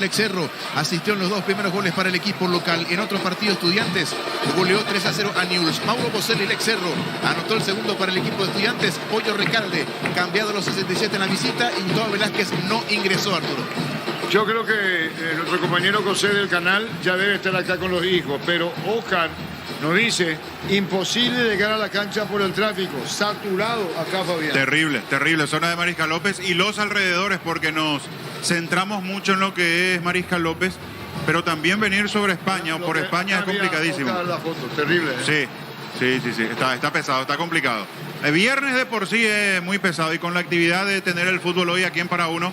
Alex Cerro asistió en los dos primeros goles para el equipo local. En otro partido, Estudiantes goleó 3-0 a Newell's. Mauro Boselli y Alex Cerro anotó el segundo para el equipo de Estudiantes. Pollo Recalde, cambiado a los 67 en la visita, y Gustavo Velázquez no ingresó, Arturo. Yo creo que nuestro compañero José del canal ya debe estar acá con los hijos, pero Oscar nos dice, imposible llegar a la cancha por el tráfico, saturado acá, Fabián. Terrible, terrible, zona de Mariscal López y los alrededores, porque nos centramos mucho en lo que es Mariscal López, pero también venir sobre España o por España es complicadísimo. La foto, terrible. Sí, está pesado, está complicado. El viernes de por sí es muy pesado, y con la actividad de tener el fútbol hoy aquí en Para-Uno,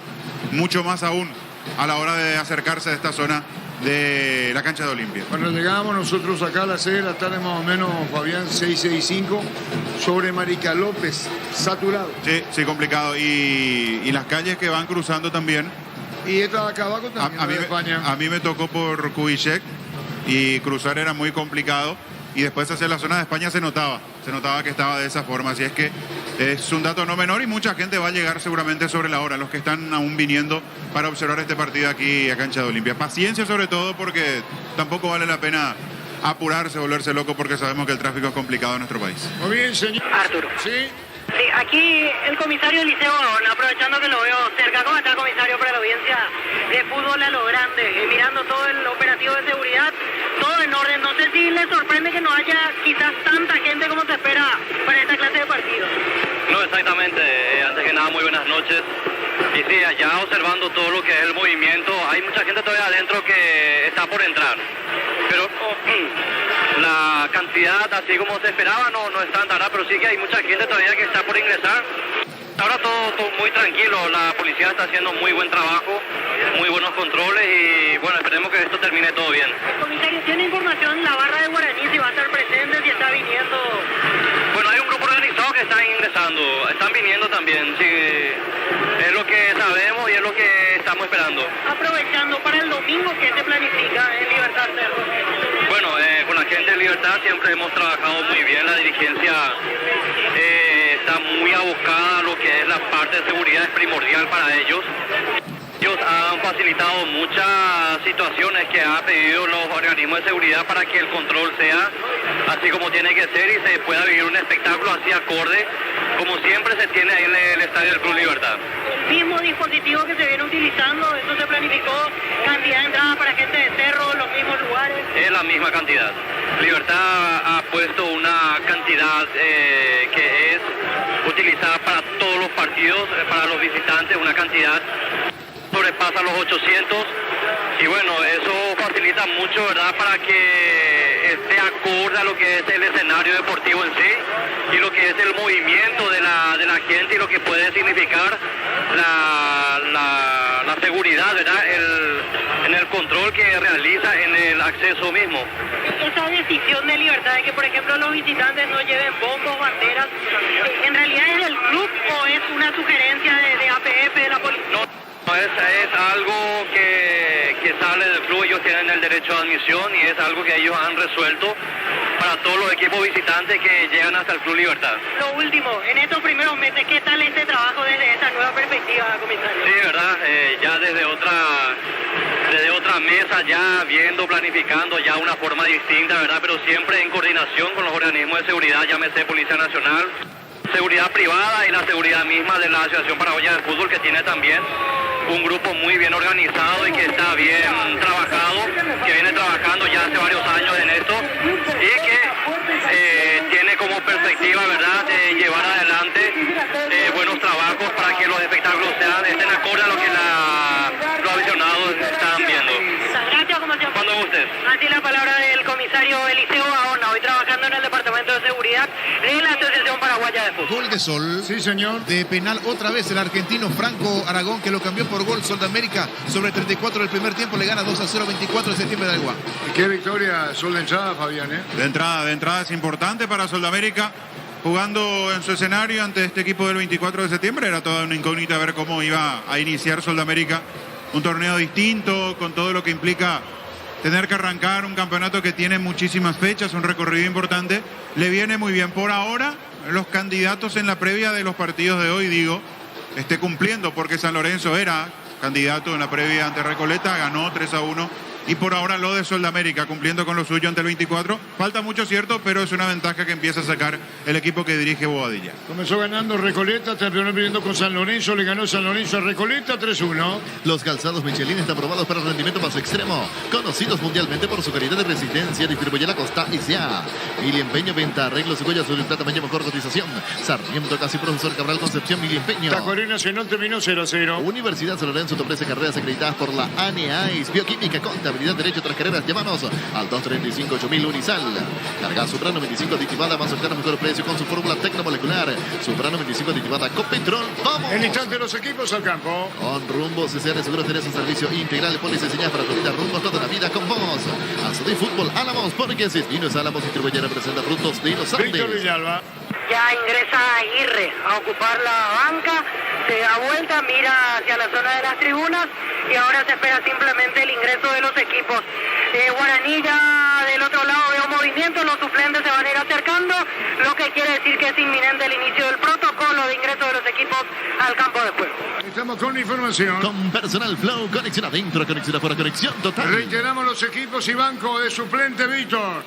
mucho más aún a la hora de acercarse a esta zona de la cancha de Olimpia. Cuando llegábamos nosotros acá a las 6 de la tarde más o menos, Fabián, 6:65, sobre Mariscal López, saturado. Sí, complicado. Y las calles que van cruzando también. Y esta de acá abajo también, de España. A mí me tocó por Kubitschek y cruzar era muy complicado. Y después hacia la zona de España se notaba que estaba de esa forma. Así es que es un dato no menor y mucha gente va a llegar seguramente sobre la hora, los que están aún viniendo para observar este partido aquí a cancha de Olimpia. Paciencia sobre todo, porque tampoco vale la pena apurarse, volverse loco, porque sabemos que el tráfico es complicado en nuestro país. Muy bien, señor. Arturo. Sí. Sí, aquí el comisario Eliseo, aprovechando que lo veo cerca. ¿Cómo está el comisario para la audiencia de fútbol a lo grande? Mirando todo el operativo de seguridad, todo en orden. No sé si le sorprende que no haya quizás tanta gente como se espera para esta clase de partidos. No, exactamente. Antes que nada, muy buenas noches. Y sí, allá observando todo lo que es el movimiento, hay mucha gente todavía adentro que está por entrar. Pero la cantidad, así como se esperaba, no es tanta, ¿verdad? Pero sí que hay mucha gente todavía que está por ingresar. Ahora todo muy tranquilo, la policía está haciendo muy buen trabajo, muy buenos controles y bueno, esperemos que esto termine todo bien. Comisario, ¿tiene información la barra de Guaraní si va a estar presente, si está viniendo? Bueno, hay un grupo organizado que está ingresando, están viniendo también, sí, es lo que sabemos y es lo que estamos esperando. Aprovechando para el domingo, ¿qué se planifica en Libertad Cerro? Bueno, con la gente de Libertad siempre hemos trabajado muy bien, la dirigencia está muy abocada a lo que es la parte de seguridad, es primordial para ellos. Ellos han facilitado muchas situaciones que han pedido los organismos de seguridad para que el control sea así como tiene que ser y se pueda vivir un espectáculo así acorde, como siempre se tiene ahí en el Estadio del Club Libertad. El mismo dispositivo que se viene utilizando, eso se planificó, cantidad de entradas para gente de Cerro, los mismos lugares. Es la misma cantidad. Libertad ha puesto una cantidad que es utilizada para todos los partidos, para los visitantes, una cantidad sobrepasa los 800 y bueno, eso facilita mucho, ¿verdad?, para que esté acorde a lo que es el escenario deportivo en sí y lo que es el movimiento de la gente y lo que puede significar la seguridad, ¿verdad?, en el control que realiza en el acceso mismo. Esa decisión de Libertad de que, por ejemplo, los visitantes no lleven bombos, banderas, ¿en realidad es del club o es una sugerencia de APF, de la policía? No, es algo que sale del club, ellos tienen el derecho de admisión y es algo que ellos han resuelto para todos los equipos visitantes que llegan hasta el Club Libertad. Lo último, en estos primeros meses, ¿qué tal este trabajo desde esta nueva perspectiva, comisario? Sí, verdad, ya desde otra mesa, ya viendo, planificando ya una forma distinta, verdad, pero siempre en coordinación con los organismos de seguridad, llámese Policía Nacional, seguridad privada y la seguridad misma de la Asociación Paraguaya de Fútbol, que tiene también un grupo muy bien organizado y que está bien trabajado, que viene trabajando ya hace varios años en esto y que tiene como perspectiva, ¿verdad?, de llevar adelante buenos trabajos para que los espectáculos estén acorde a lo que los aficionados están viendo. Gracias, comisario. Cuando gustes. Así la palabra del comisario Eliseo Ahona, hoy trabajando en el Departamento de Seguridad de la Asociación Paraguaya de Fútbol. Gol de Sol. Sí, señor. De penal otra vez el argentino Franco Aragón, que lo cambió por gol. Sol de América sobre 34 del primer tiempo, le gana 2-0 24 de septiembre de Aguá. Qué victoria, Sol de entrada, Fabián, ¿eh? De entrada es importante para Sol de América, jugando en su escenario ante este equipo del 24 de septiembre. Era toda una incógnita ver cómo iba a iniciar Sol de América un torneo distinto, con todo lo que implica tener que arrancar un campeonato que tiene muchísimas fechas, un recorrido importante. Le viene muy bien. Por ahora, los candidatos en la previa de los partidos de hoy, esté cumpliendo, porque San Lorenzo era candidato en la previa ante Recoleta, ganó 3-1. Y por ahora lo de Soldamérica, cumpliendo con lo suyo ante el 24. Falta mucho, cierto, pero es una ventaja que empieza a sacar el equipo que dirige Bobadilla. Comenzó ganando Recoleta, terminó perdiendo con San Lorenzo, le ganó San Lorenzo a Recoleta 3-1. Los calzados Michelin están probados para el rendimiento más extremo, conocidos mundialmente por su calidad de resistencia. Distribuye la Costa S.A. Mili Empeño, venta, arreglos y huellas, ultra tamaño, mejor cotización. Sarmiento, casi Profesor Cabral, Concepción, Mili Empeño. Tacuarí Nacional terminó 0-0. Universidad San Lorenzo te ofrece carreras acreditadas por la ANEAIS, Bioquímica, Contabilidad, Derecho, tras carreras. Llámanos al 235-8000 Unisal. Carga Suprano 25 aditivada, más cercana, mejor precio con su fórmula tecnomolecular. Suprano 25 aditivada con Petrol. ¡Vamos! En instante los equipos al campo. Con Rumbo CCR Seguros tenés un servicio integral. Polis enseñas para tu vida, rumbo toda la vida con vos. Azul y Fútbol Álamos, porque si Vinos Álamos distribuye representa frutos de los Víctor Andes. Villalba. Ya ingresa Aguirre a ocupar la banca, se da vuelta, mira hacia la zona de las tribunas y ahora se espera simplemente el ingreso de los equipos. Guaraní ya del otro lado veo movimiento, los suplentes se van a ir acercando, lo que quiere decir que es inminente el inicio del protocolo de ingreso de los equipos al campo de juego. Estamos con información. Con Personal Flow, conexión adentro, conexión afuera, conexión total. Reiteramos los equipos y banco de suplente Víctor.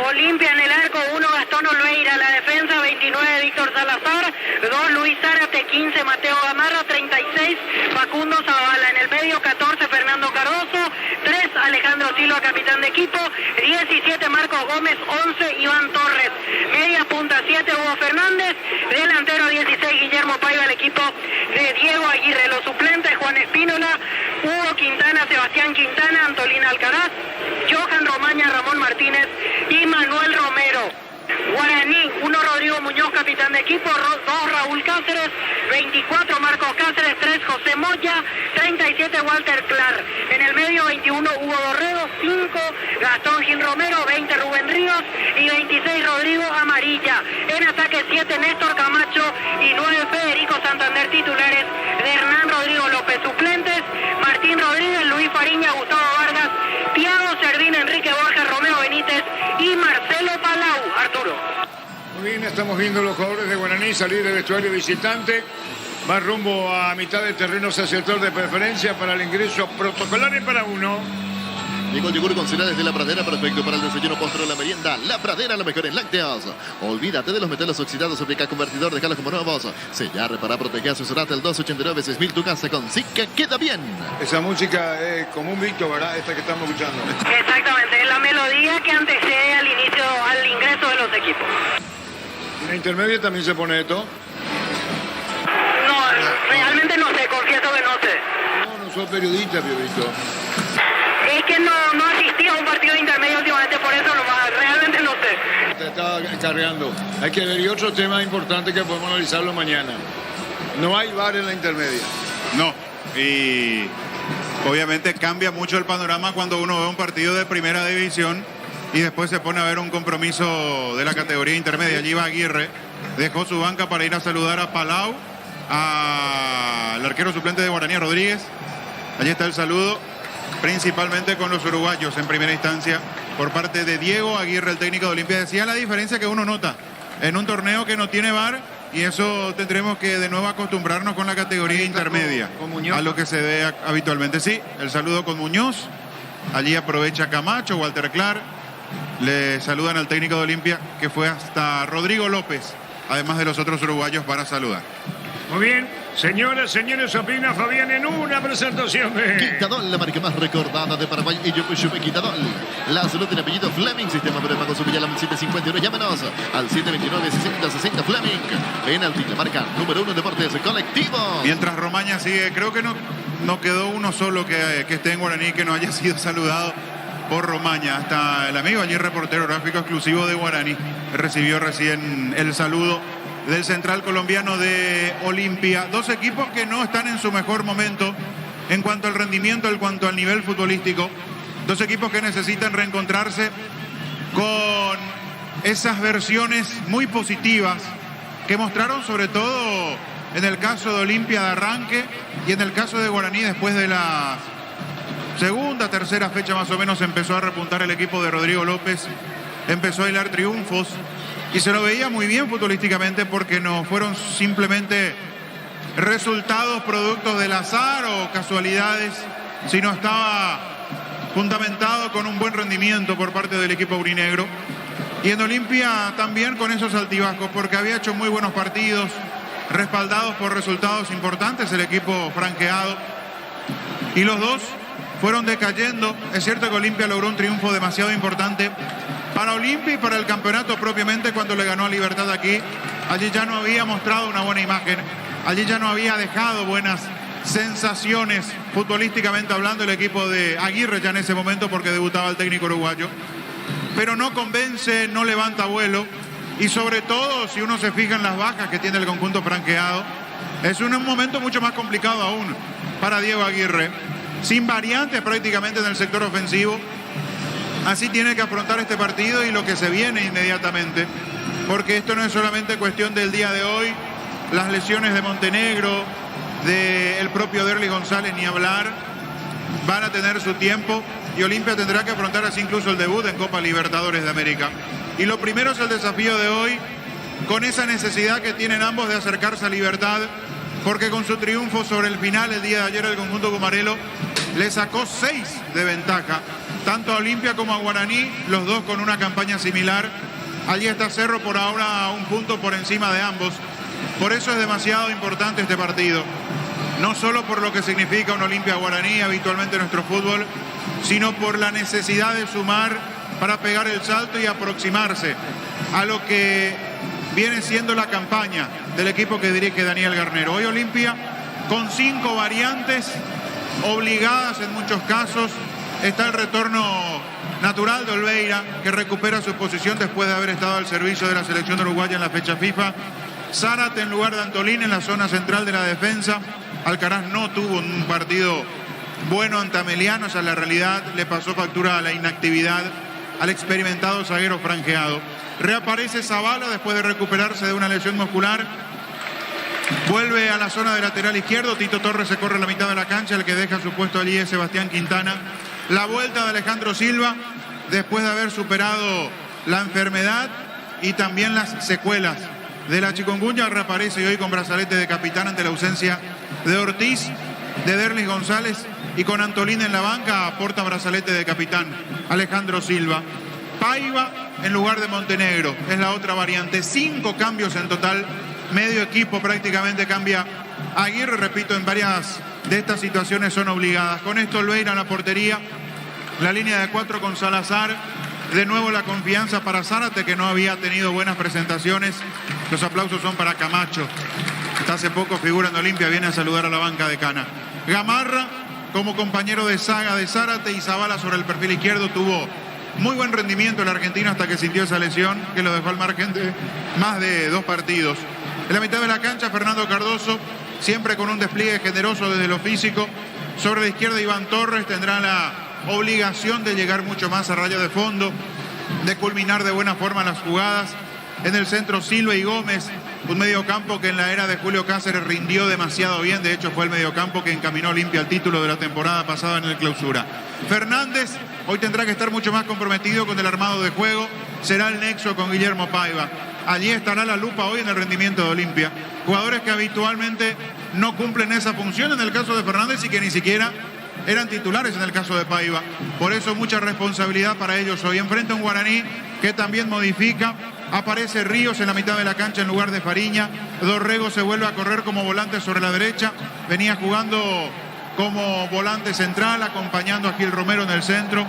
Olimpia en el arco, 1 Gastón Olveira, la defensa 29 Víctor Salazar, 2 Luis Zárate, 15 Mateo Gamarra, 36 Facundo Zavala, en el medio 14 Fernando Cardoso, 3 Alejandro Silva, capitán de equipo, 17 Marcos Gómez, 11 Iván Torres, media punta 7 Hugo Fernández, delantero 16 Guillermo Paiva, el equipo de Diego Aguirre, los suplentes Juan Espínola, Hugo Quintana, Sebastián Quintana, Antolina Alcaraz, Johan Romaña, Ramón Martínez y Manuel Romero. Guaraní, 1 Rodrigo Muñoz, capitán de equipo, 2 Raúl Cáceres, 24 Marcos Cáceres, 3 José Moya, 37 Walter Clark. En el medio 21 Hugo Dorrego, 5 Gastón Gil Romero, 20 Rubén Ríos y 26 Rodrigo Amarilla. En ataque 7 Néstor Camacho y 9 Federico Santander, titulares de Hernán Rodrigo López, suplentes Martín Rodríguez, Luis Fariña, Gustavo Vargas, Thiago Cerdín, Enrique Borges, Romeo Benítez y Marcelo Palau. Arturo. Muy bien, estamos viendo los jugadores de Guaraní salir del vestuario visitante. Va rumbo a mitad de terreno hacia el sector de preferencia para el ingreso protocolar y para uno. Llegó el yogur con cereales de La Pradera, perfecto para el desayuno, postre o la merienda. La Pradera, lo mejor en lácteos. Olvídate de los metales oxidados, aplica convertidor, déjalos como nuevos. Sellar, reparar, proteger, asesorate al 289-6000. Tu casa con Zika queda bien. Esa música es común, Víctor, ¿verdad? Esta que estamos escuchando. Exactamente, es la melodía que antecede al inicio, al ingreso de los equipos. En la intermedia también se pone esto. No, realmente no sé, confieso que no sé. No soy periodista, Víctor. Es que no asistí a un partido de intermedio últimamente, por eso realmente no sé. Te estaba encargando. Hay que ver y otro tema importante que podemos analizarlo mañana. No hay VAR en la intermedia. No, y obviamente cambia mucho el panorama cuando uno ve un partido de primera división y después se pone a ver un compromiso de la categoría intermedia. Allí va Aguirre, dejó su banca para ir a saludar a Palau, al arquero suplente de Guaraní, Rodríguez. Allí está el saludo, principalmente con los uruguayos en primera instancia, por parte de Diego Aguirre, el técnico de Olimpia. Decía la diferencia que uno nota en un torneo que no tiene VAR, y eso tendremos que de nuevo acostumbrarnos con la categoría intermedia, con Muñoz, a lo que se ve habitualmente. Sí, el saludo con Muñoz, allí aprovecha Camacho, Walter Clark, le saludan al técnico de Olimpia, que fue hasta Rodrigo López, además de los otros uruguayos, para saludar. Muy bien, señoras, señores, opina Fabián en una presentación de Quintadol, la marca más recordada de Paraguay, y yo Quintadol. La salud tiene apellido Fleming, sistema de pago Subillal 751. Llámanos al 729-6060 Fleming. Penalti, la marca número 1 en deportes colectivos. Mientras Romaña sigue, creo que no quedó uno solo que esté en Guaraní que no haya sido saludado por Romaña. Hasta el amigo allí, reportero gráfico exclusivo de Guaraní, recibió recién el saludo del central colombiano de Olimpia. Dos equipos que no están en su mejor momento en cuanto al rendimiento, en cuanto al nivel futbolístico. Dos equipos que necesitan reencontrarse con esas versiones muy positivas que mostraron, sobre todo en el caso de Olimpia de arranque y en el caso de Guaraní después de la segunda, tercera fecha más o menos. Empezó a repuntar el equipo de Rodrigo López, empezó a hilar triunfos y se lo veía muy bien futbolísticamente, porque no fueron simplemente resultados productos del azar o casualidades, sino estaba fundamentado con un buen rendimiento por parte del equipo aurinegro. Y en Olimpia también con esos altibajos, porque había hecho muy buenos partidos, respaldados por resultados importantes el equipo franqueado. Y los dos fueron decayendo. Es cierto que Olimpia logró un triunfo demasiado importante para Olimpia y para el campeonato propiamente cuando le ganó a Libertad aquí. Allí ya no había mostrado una buena imagen, allí ya no había dejado buenas sensaciones futbolísticamente hablando el equipo de Aguirre ya en ese momento, porque debutaba el técnico uruguayo. Pero no convence, no levanta vuelo, y sobre todo si uno se fija en las bajas que tiene el conjunto franqueado, es un momento mucho más complicado aún para Diego Aguirre, sin variantes prácticamente en el sector ofensivo. Así tiene que afrontar este partido y lo que se viene inmediatamente, porque esto no es solamente cuestión del día de hoy. Las lesiones de Montenegro, del propio Derlis González, ni hablar, van a tener su tiempo, y Olimpia tendrá que afrontar así incluso el debut en Copa Libertadores de América. Y lo primero es el desafío de hoy, con esa necesidad que tienen ambos de acercarse a Libertad, porque con su triunfo sobre el final el día de ayer el conjunto Cumarelo le sacó 6 de ventaja, tanto a Olimpia como a Guaraní, los dos con una campaña similar. Allí está Cerro por ahora a un punto por encima de ambos. Por eso es demasiado importante este partido, no solo por lo que significa un Olimpia Guaraní habitualmente en nuestro fútbol, sino por la necesidad de sumar para pegar el salto y aproximarse a lo que viene siendo la campaña del equipo que dirige Daniel Garnero. Hoy Olimpia con 5 variantes obligadas en muchos casos. Está el retorno natural de Olveira, que recupera su posición después de haber estado al servicio de la selección uruguaya en la fecha FIFA. Zárate en lugar de Antolín en la zona central de la defensa. Alcaraz no tuvo un partido bueno ante Ameliano, esa es la realidad. Le pasó factura a la inactividad al experimentado zaguero franqueado. Reaparece Zavala después de recuperarse de una lesión muscular. Vuelve a la zona de lateral izquierdo. Tito Torres se corre la mitad de la cancha. El que deja su puesto allí es Sebastián Quintana. La vuelta de Alejandro Silva después de haber superado la enfermedad y también las secuelas de la chikungunya. Reaparece hoy con brazalete de capitán ante la ausencia de Ortiz, de Derlis González, y con Antolín en la banca aporta brazalete de capitán Alejandro Silva. Paiva en lugar de Montenegro es la otra variante. 5 cambios en total, medio equipo prácticamente cambia Aguirre. Repito, en varias de estas situaciones son obligadas. Con esto Olveira en la portería, la línea de 4 con Salazar. De nuevo la confianza para Zárate, que no había tenido buenas presentaciones. Los aplausos son para Camacho. Hasta hace poco figura en Olimpia, viene a saludar a la banca de Cana. Gamarra como compañero de saga de Zárate, y Zavala sobre el perfil izquierdo. Tuvo muy buen rendimiento el argentino hasta que sintió esa lesión que lo dejó al margen de más de 2 partidos. En la mitad de la cancha Fernando Cardoso, siempre con un despliegue generoso desde lo físico. Sobre la izquierda Iván Torres tendrá la obligación de llegar mucho más a raya de fondo, de culminar de buena forma las jugadas. En el centro Silva y Gómez, un mediocampo que en la era de Julio Cáceres rindió demasiado bien. De hecho fue el mediocampo que encaminó Olimpia al título de la temporada pasada en el Clausura. Fernández hoy tendrá que estar mucho más comprometido con el armado de juego. Será el nexo con Guillermo Paiva. Allí estará la lupa hoy en el rendimiento de Olimpia. Jugadores que habitualmente no cumplen esa función en el caso de Fernández y que ni siquiera eran titulares en el caso de Paiva. Por eso mucha responsabilidad para ellos hoy. Enfrente a un Guaraní que también modifica. Aparece Ríos en la mitad de la cancha en lugar de Fariña. Dorrego se vuelve a correr como volante sobre la derecha. Venía jugando como volante central, acompañando a Gil Romero en el centro.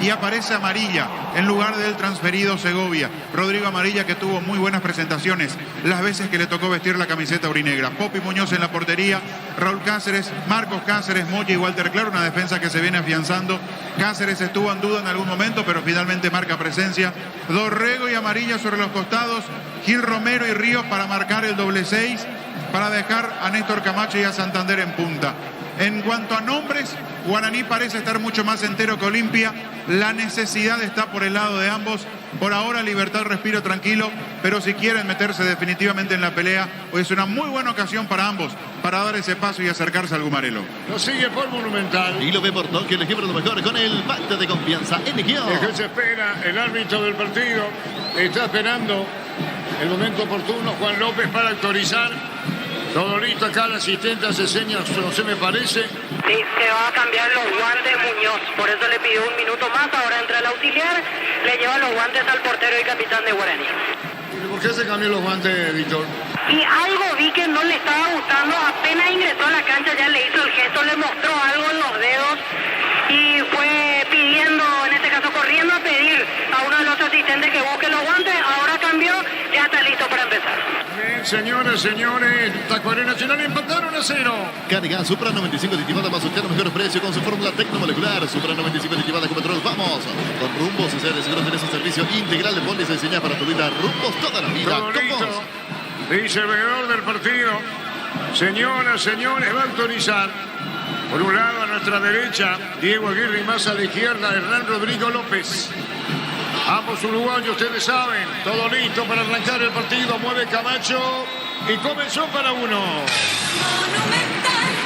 Y aparece Amarilla en lugar del transferido Segovia. Rodrigo Amarilla, que tuvo muy buenas presentaciones las veces que le tocó vestir la camiseta aurinegra. Popi Muñoz en la portería, Raúl Cáceres, Marcos Cáceres, Moya y Walter Claro. Una defensa que se viene afianzando. Cáceres estuvo en duda en algún momento, pero finalmente marca presencia. Dorrego y Amarilla sobre los costados. Gil Romero y Ríos para marcar el doble 6, para dejar a Néstor Camacho y a Santander en punta. En cuanto a nombres, Guaraní parece estar mucho más entero que Olimpia. La necesidad está por el lado de ambos. Por ahora Libertad respiro tranquilo, pero si quieren meterse definitivamente en la pelea, hoy es una muy buena ocasión para ambos, para dar ese paso y acercarse al Gumarelo. Lo sigue por Monumental. Y lo ve por Tokio, el equipo de lo mejor con el pacto de confianza en Equio. Es que se espera el árbitro del partido. Está esperando el momento oportuno Juan López para autorizar Todo listo acá, el asistente hace señas, no se me parece. Sí, se va a cambiar los guantes Muñoz, por eso le pidió un minuto más, ahora entra el auxiliar, le lleva los guantes al portero y capitán de Guaraní. ¿Por qué se cambió los guantes, Víctor? Y algo vi que no le estaba gustando, apenas ingresó a la cancha ya le hizo el gesto, le mostró algo en los dedos y fue pidiendo, en este caso corriendo a pedir a uno de los asistentes que busque los guantes, ahora cambió, ya está listo para empezar. Bien, señores, Tacuarí Nacional empataron a 0. Carga Supra 95 aditivada más obtener mejor precio con su fórmula tecnomolecular. Supra 95 aditivada con petróleo. Vamos con Rumbos. Se de seguro tenés un servicio integral de póliza diseñada para tu vida. Rumbos toda la vida. Todo listo. Dice el veedor del partido. Señoras, señores, va a autorizar. Por un lado, a nuestra derecha, Diego Aguirre, y más a la izquierda, Hernán Rodrigo López. Ambos uruguayos, ustedes saben, todo listo para arrancar el partido. Mueve Camacho y comenzó para uno.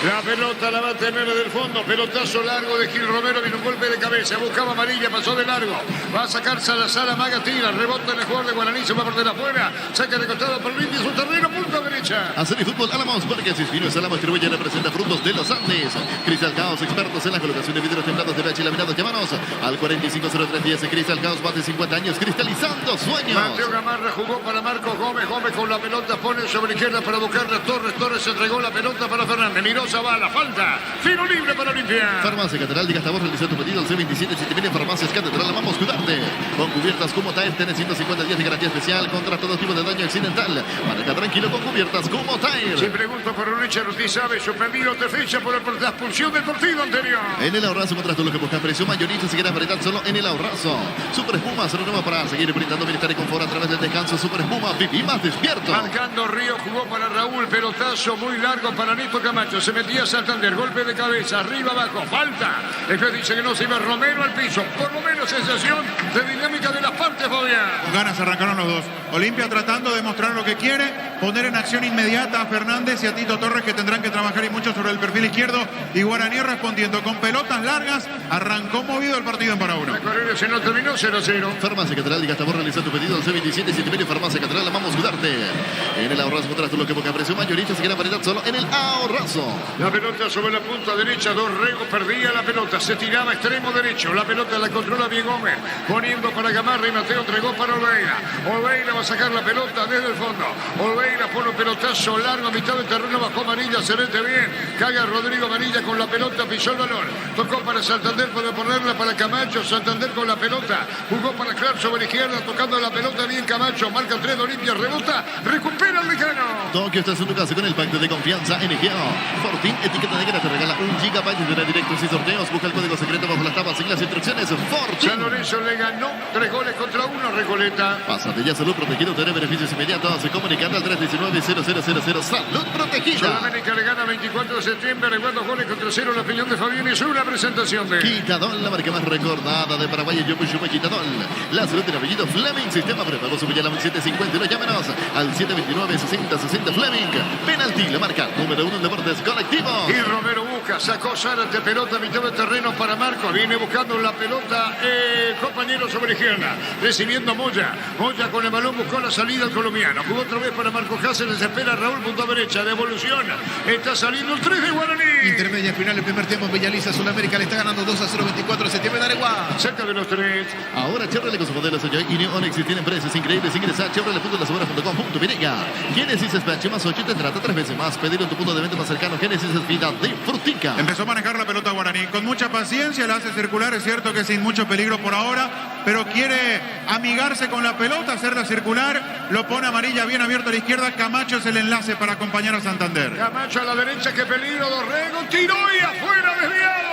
La pelota la va a tener del fondo. Pelotazo largo de Gil Romero. Viene un golpe de cabeza. Buscaba amarilla. Pasó de largo. Va a sacar Salazar. Amaga, tira. Rebota en el jugador de Guaraní. Se va por de afuera. Saca de costado por Limpia. Su terreno. Punta derecha. Hacer y fútbol Álamos. Porque Cisfino es Álamos. Distribuye y representa Frutos de los Andes. Cristal Caos. Expertos en la colocación de vidrios templados de pH y laminados. Llámanos al 450310. Cristal Caos. Más de 50 años. Cristalizando sueños. Mateo Gamarra jugó para Marcos Gómez. Gómez con la pelota. Pone sobre izquierda para buscarle a Torres. Torres entregó la pelota para Fernández. Miró Zavala. Falta. Tiro libre para Olimpia. Farmacia Catedral, diga hasta vos, realiza tu pedido al C27 si te viene Farmacias Catedral, amamos cuidarte. Con cubiertas como Tair, tenés 150 días de garantía especial contra todo tipo de daño accidental. Maneja tranquilo con cubiertas como Tair. Si pregunto por Richard, usted sabe, suspendido de fecha por la expulsión del partido anterior. En el Ahorrazo encontrás todo lo que buscas, precio mayorista, se queda variedad solo en el Ahorrazo. Super Espuma se renueva para seguir brindando bienestar y confort a través del descanso. Super Espuma, viví más despierto. Marcando Río, jugó para Raúl, pelotazo muy largo para Nito Camacho. Se metía Santander, golpe de cabeza, arriba, abajo, falta. Después dice que no se iba Romero al piso. Por lo menos sensación de dinámica de las partes, Fabián. Con ganas arrancaron los dos. Olimpia tratando de mostrar lo que quiere, poner en acción inmediata a Fernández y a Tito Torres, que tendrán que trabajar y mucho sobre el perfil izquierdo. Y Guaraní respondiendo con pelotas largas. Arrancó movido el partido en para uno. La carrera se no terminó 0-0. Farmacia Catedral, diga hasta vos, realiza tu pedido al C27 si te viene Farmacia Catedral, amamos cuidarte. En el Ahorrazo encontrás todo lo que buscas, precio mayorista, se queda variedad solo en el Ahorrazo. La pelota sobre la punta derecha, Dorrego perdía la pelota, se tiraba extremo derecho, la pelota la controla bien Gómez, poniendo para Gamarra y Mateo entregó para Olveira. Olveira va a sacar la pelota desde el fondo. Olveira pone un pelotazo largo a mitad del terreno, bajó Amarilla, se mete bien, caga Rodrigo Amarilla con la pelota, pisó el balón, tocó para Santander, puede ponerla para Camacho, Santander con la pelota, jugó para Clark sobre la izquierda, tocando la pelota bien Camacho, marca 3 de Olimpia, rebota, recupera el decano. Tokio está en tu casa con el pacto de confianza NGO. Fortin, etiqueta negra, te regala 1 GB de directos y sorteos. Busca el código secreto bajo las tapas y las instrucciones. Fortin. San Lorenzo le ganó 3 goles contra 1, Recoleta. Pásate ya, Salud Protegido, tener beneficios inmediatos. Se comunicando al 319-0000. Salud Protegida. Sudamérica le gana 24 de septiembre, le gana 2 goles contra 0. La opinión de Fabián es una presentación de Quitadol, la marca más recordada de Paraguay. Yo Yupa Quitadol. La salud del apellido Fleming. Sistema prepago sube ya la 750. Llámenos al 729-6060 Fleming. Penalti, la marca número 1 en deportes colectivos. Y Romero busca, sacó Zárate, pelota a mitad del terreno para Marco. Viene buscando la pelota compañero sobre izquierda. Recibiendo Moya. Moya con el balón buscó la salida al colombiano. Jugó otra vez para Marco Cáceres. Espera Raúl, punta derecha. Devolución. Está saliendo el 3 de Guaraní. Intermedia final, el primer tiempo. Bellaliza, Sudamérica le está ganando 2-0, 24 de septiembre de Areguá. Cerca de los 3. Ahora Chevrolet con su modelo Soyoy y New Onix tienen precios increíbles. Ingresa a chevrolet.lasobora.com.vineca. Genesis Espacio más 8 te trata 3 veces más. Pedir en tu punto de venta más cercano. Genesis es vida de Frutica. Empezó a manejar la pelota Guaraní con mucha paciencia, la hace circular, es cierto que sin mucho peligro por ahora, pero quiere amigarse con la pelota, hacerla circular, lo pone Amarilla bien abierto a la izquierda, Camacho es el enlace para acompañar a Santander. Camacho a la derecha, qué peligro, Dorrego, tiró y afuera, desviado.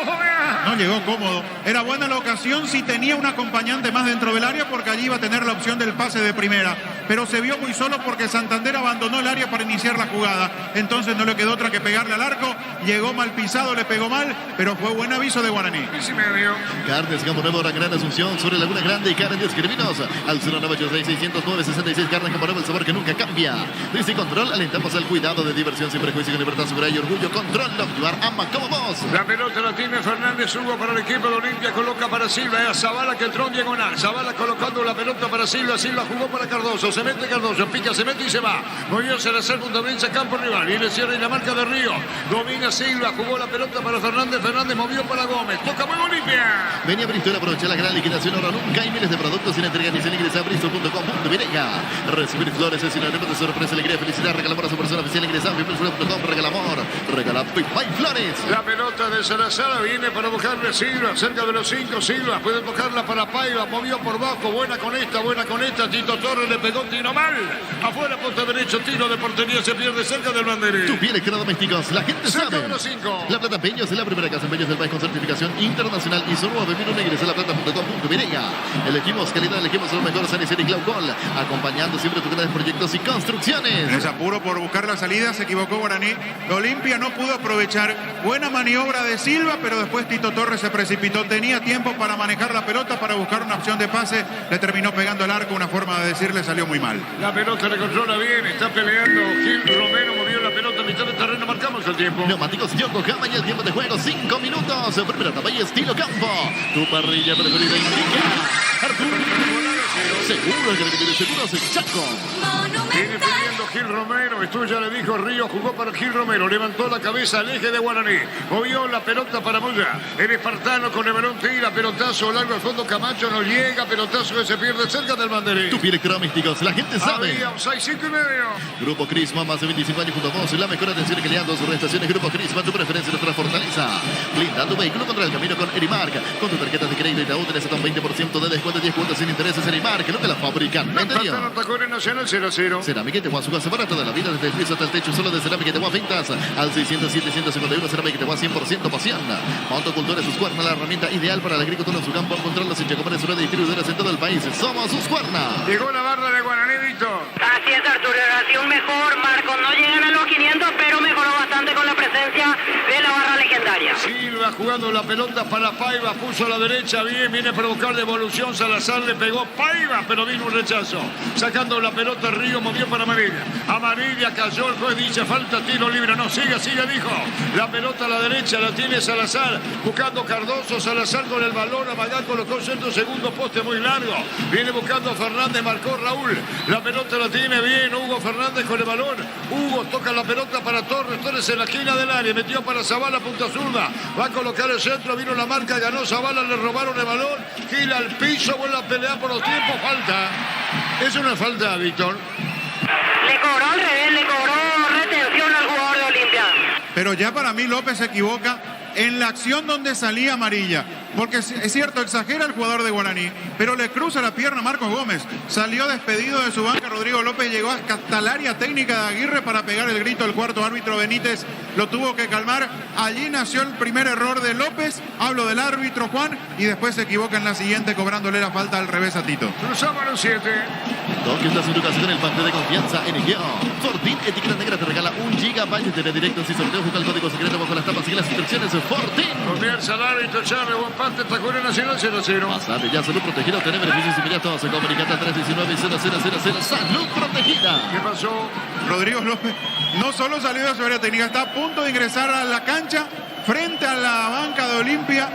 No llegó cómodo, era buena la ocasión si tenía un acompañante más dentro del área porque allí iba a tener la opción del pase de primera, pero se vio muy solo porque Santander abandonó el área para iniciar la jugada, entonces no le quedó otra que pegarle al arco, llegó mal pisado, le pegó mal, pero fue buen aviso de Guaraní. Sí me dio. Carnes Campo Nuevo, la gran asunción sobre Laguna Grande y Carnes Escribinos al 098660966. Carnes Campo Nuevo, el sabor que nunca cambia. Desde Control alentamos al cuidado de diversión sin prejuicio, con libertad, seguridad y orgullo. Control, Love, Yuar, ama como vos. La pelota la tiene Fernández es Hugo para el equipo de Olimpia. Coloca para Silva. Es a Zavala que entró en diagonal. Zavala colocando la pelota para Silva. Silva jugó para Cardoso. Se mete Cardoso. Pica, se mete y se va. Movió Salazar, punta derecha, campo rival. Viene cierra y la marca de Río. Domina Silva. Jugó la pelota para Fernández. Fernández movió para Gómez. Toca muy Olimpia. Venía Bristol, aprovecha la gran liquidación. Ahora nunca hay miles de productos sin entrega ni sin ingresa a bristol.com.vineca. Recibir flores es sinónimo de sorpresa, alegría, felicidad. Regala amor a su persona oficial. Ingresa a bristol.com. Regala amor. Regala Pipay Flores. La pelota de Salazar viene para buscarle a Silva. Cerca de los 5. Silva puede tocarla para Paiva. Movió por bajo. Buena con esta. Tito Torres le pegó tiro mal. Afuera, punta derecho. Tiro de portería. Se pierde cerca del banderín. Tu piel electrodomésticos. La gente Cerca sabe. de los 5. La Plata Peños es la primera casa en Peños del país con certificación internacional y solo 9.000 ingresa a laplata.com.vineca. Elegimos calidad, elegimos los mejores Sanicel y Glaucol, acompañando siempre tus grandes proyectos y construcciones. En ese apuro por buscar la salida se equivocó Guaraní. Olimpia no pudo aprovechar. Buena maniobra de Silva, pero después Tito Torres se precipitó. Tenía tiempo para manejar la pelota, para buscar una opción de pase. Le terminó pegando el arco. Una forma de decirle salió muy mal. La pelota le controla bien. Está peleando Gil Romero. Movió la pelota a mitad del terreno. Marcamos el tiempo. Neumáticos Yokohama y el tiempo de juego 5 minutos. Primera etapa y estilo campo. Tu parrilla preferida indica Arturo. Seguro que tiene seguros en Chaco. Viene pidiendo Gil Romero. Esto ya le dijo Río. Jugó para Gil Romero. Levantó la cabeza al eje de Guaraní. Movió la pelota para Moya. El espartano con el balón tira. Pelotazo largo al fondo. Camacho no llega. Pelotazo que se pierde cerca del banderín. Tu piel electrodomésticos. La gente sabe. Había 6-5 y medio. Grupo Crisma, más de 25 años junto a vos. La mejor atención y calidad. 2 estaciones. Grupo Crisma, tu preferencia, nuestra fortaleza. Blinda tu vehículo contra el camino con Erimark. Con tu tarjeta de crédito Itaú tenés hasta un 20% de descuento, 10 cuotas sin intereses. Erimark, lo que la fabrican. La Espartano atacó en el Nacional 0-0. Cerámica y Tehuá, su casa barata de la vida, desde el piso hasta el techo, solo de Cerámica y Tehuá, ventas al 607-151. Cerámica y Tehuá, 100% pasión. Motocultores Husqvarna, la herramienta ideal para el agricultor en su campo. Encontrarlos en Chacomanes, una de distribuidoras en todo el país. Somos Husqvarna. Llegó la barra de Guaraní, Víctor. Así es, Arturo, ha sido un mejor marco. No llegan a los 500, pero mejoró bastante con la presencia de la barra legendaria. Silva jugando la pelota para Paiva, puso a la derecha, bien, viene para buscar devolución. Salazar le pegó Paiva, pero vino un rechazo. Sacando la pelota, Río movió para Amarilla. Amarilla cayó, el juez dice falta, tiro libre. No, sigue, dijo. La pelota a la derecha la tiene Salazar, buscando Cardoso. Salazar con el balón, Amagán colocó centro, segundo poste muy largo. Viene buscando Fernández, marcó Raúl. La pelota la tiene bien, Hugo Fernández con el balón. Hugo toca la pelota para Torres. Torres en la esquina del área, metió para Zavala, punta zurda. Va a colocar el centro, vino la marca, ganó Zavala, le robaron el balón. Gira al piso, vuelve a pelear por los tiempos, falta. Es una falta, Víctor. Le cobró al revés, le cobró retención al jugador de Olimpia. Pero ya para mí López se equivoca en la acción donde salía amarilla. Porque es cierto, exagera el jugador de Guaraní, pero le cruza la pierna a Marcos Gómez. Salió despedido de su banca Rodrigo López, llegó hasta el área técnica de Aguirre para pegar el grito del cuarto árbitro Benítez. Lo tuvo que calmar. Allí nació el primer error de López. Hablo del árbitro Juan y después se equivoca en la siguiente cobrándole la falta al revés a Tito. Cruzamos los 7. Tokio está sin educación en el parte de confianza en Egeo. Fortín, etiqueta negra, te regala 1 GB de directos y sorteo. Busca el código secreto bajo las tapas y las instrucciones. Fortín. Comienza el árbitro Charles, buen parte, atacó en Nacional 0-0. Pasate ya, salud protegida, obtener beneficios inmediatos. Comunicate al 319-0000. Salud protegida. ¿Qué pasó? Rodrigo López no solo salió de su área técnica, está a punto de ingresar a la cancha frente a la banca de Olimpia.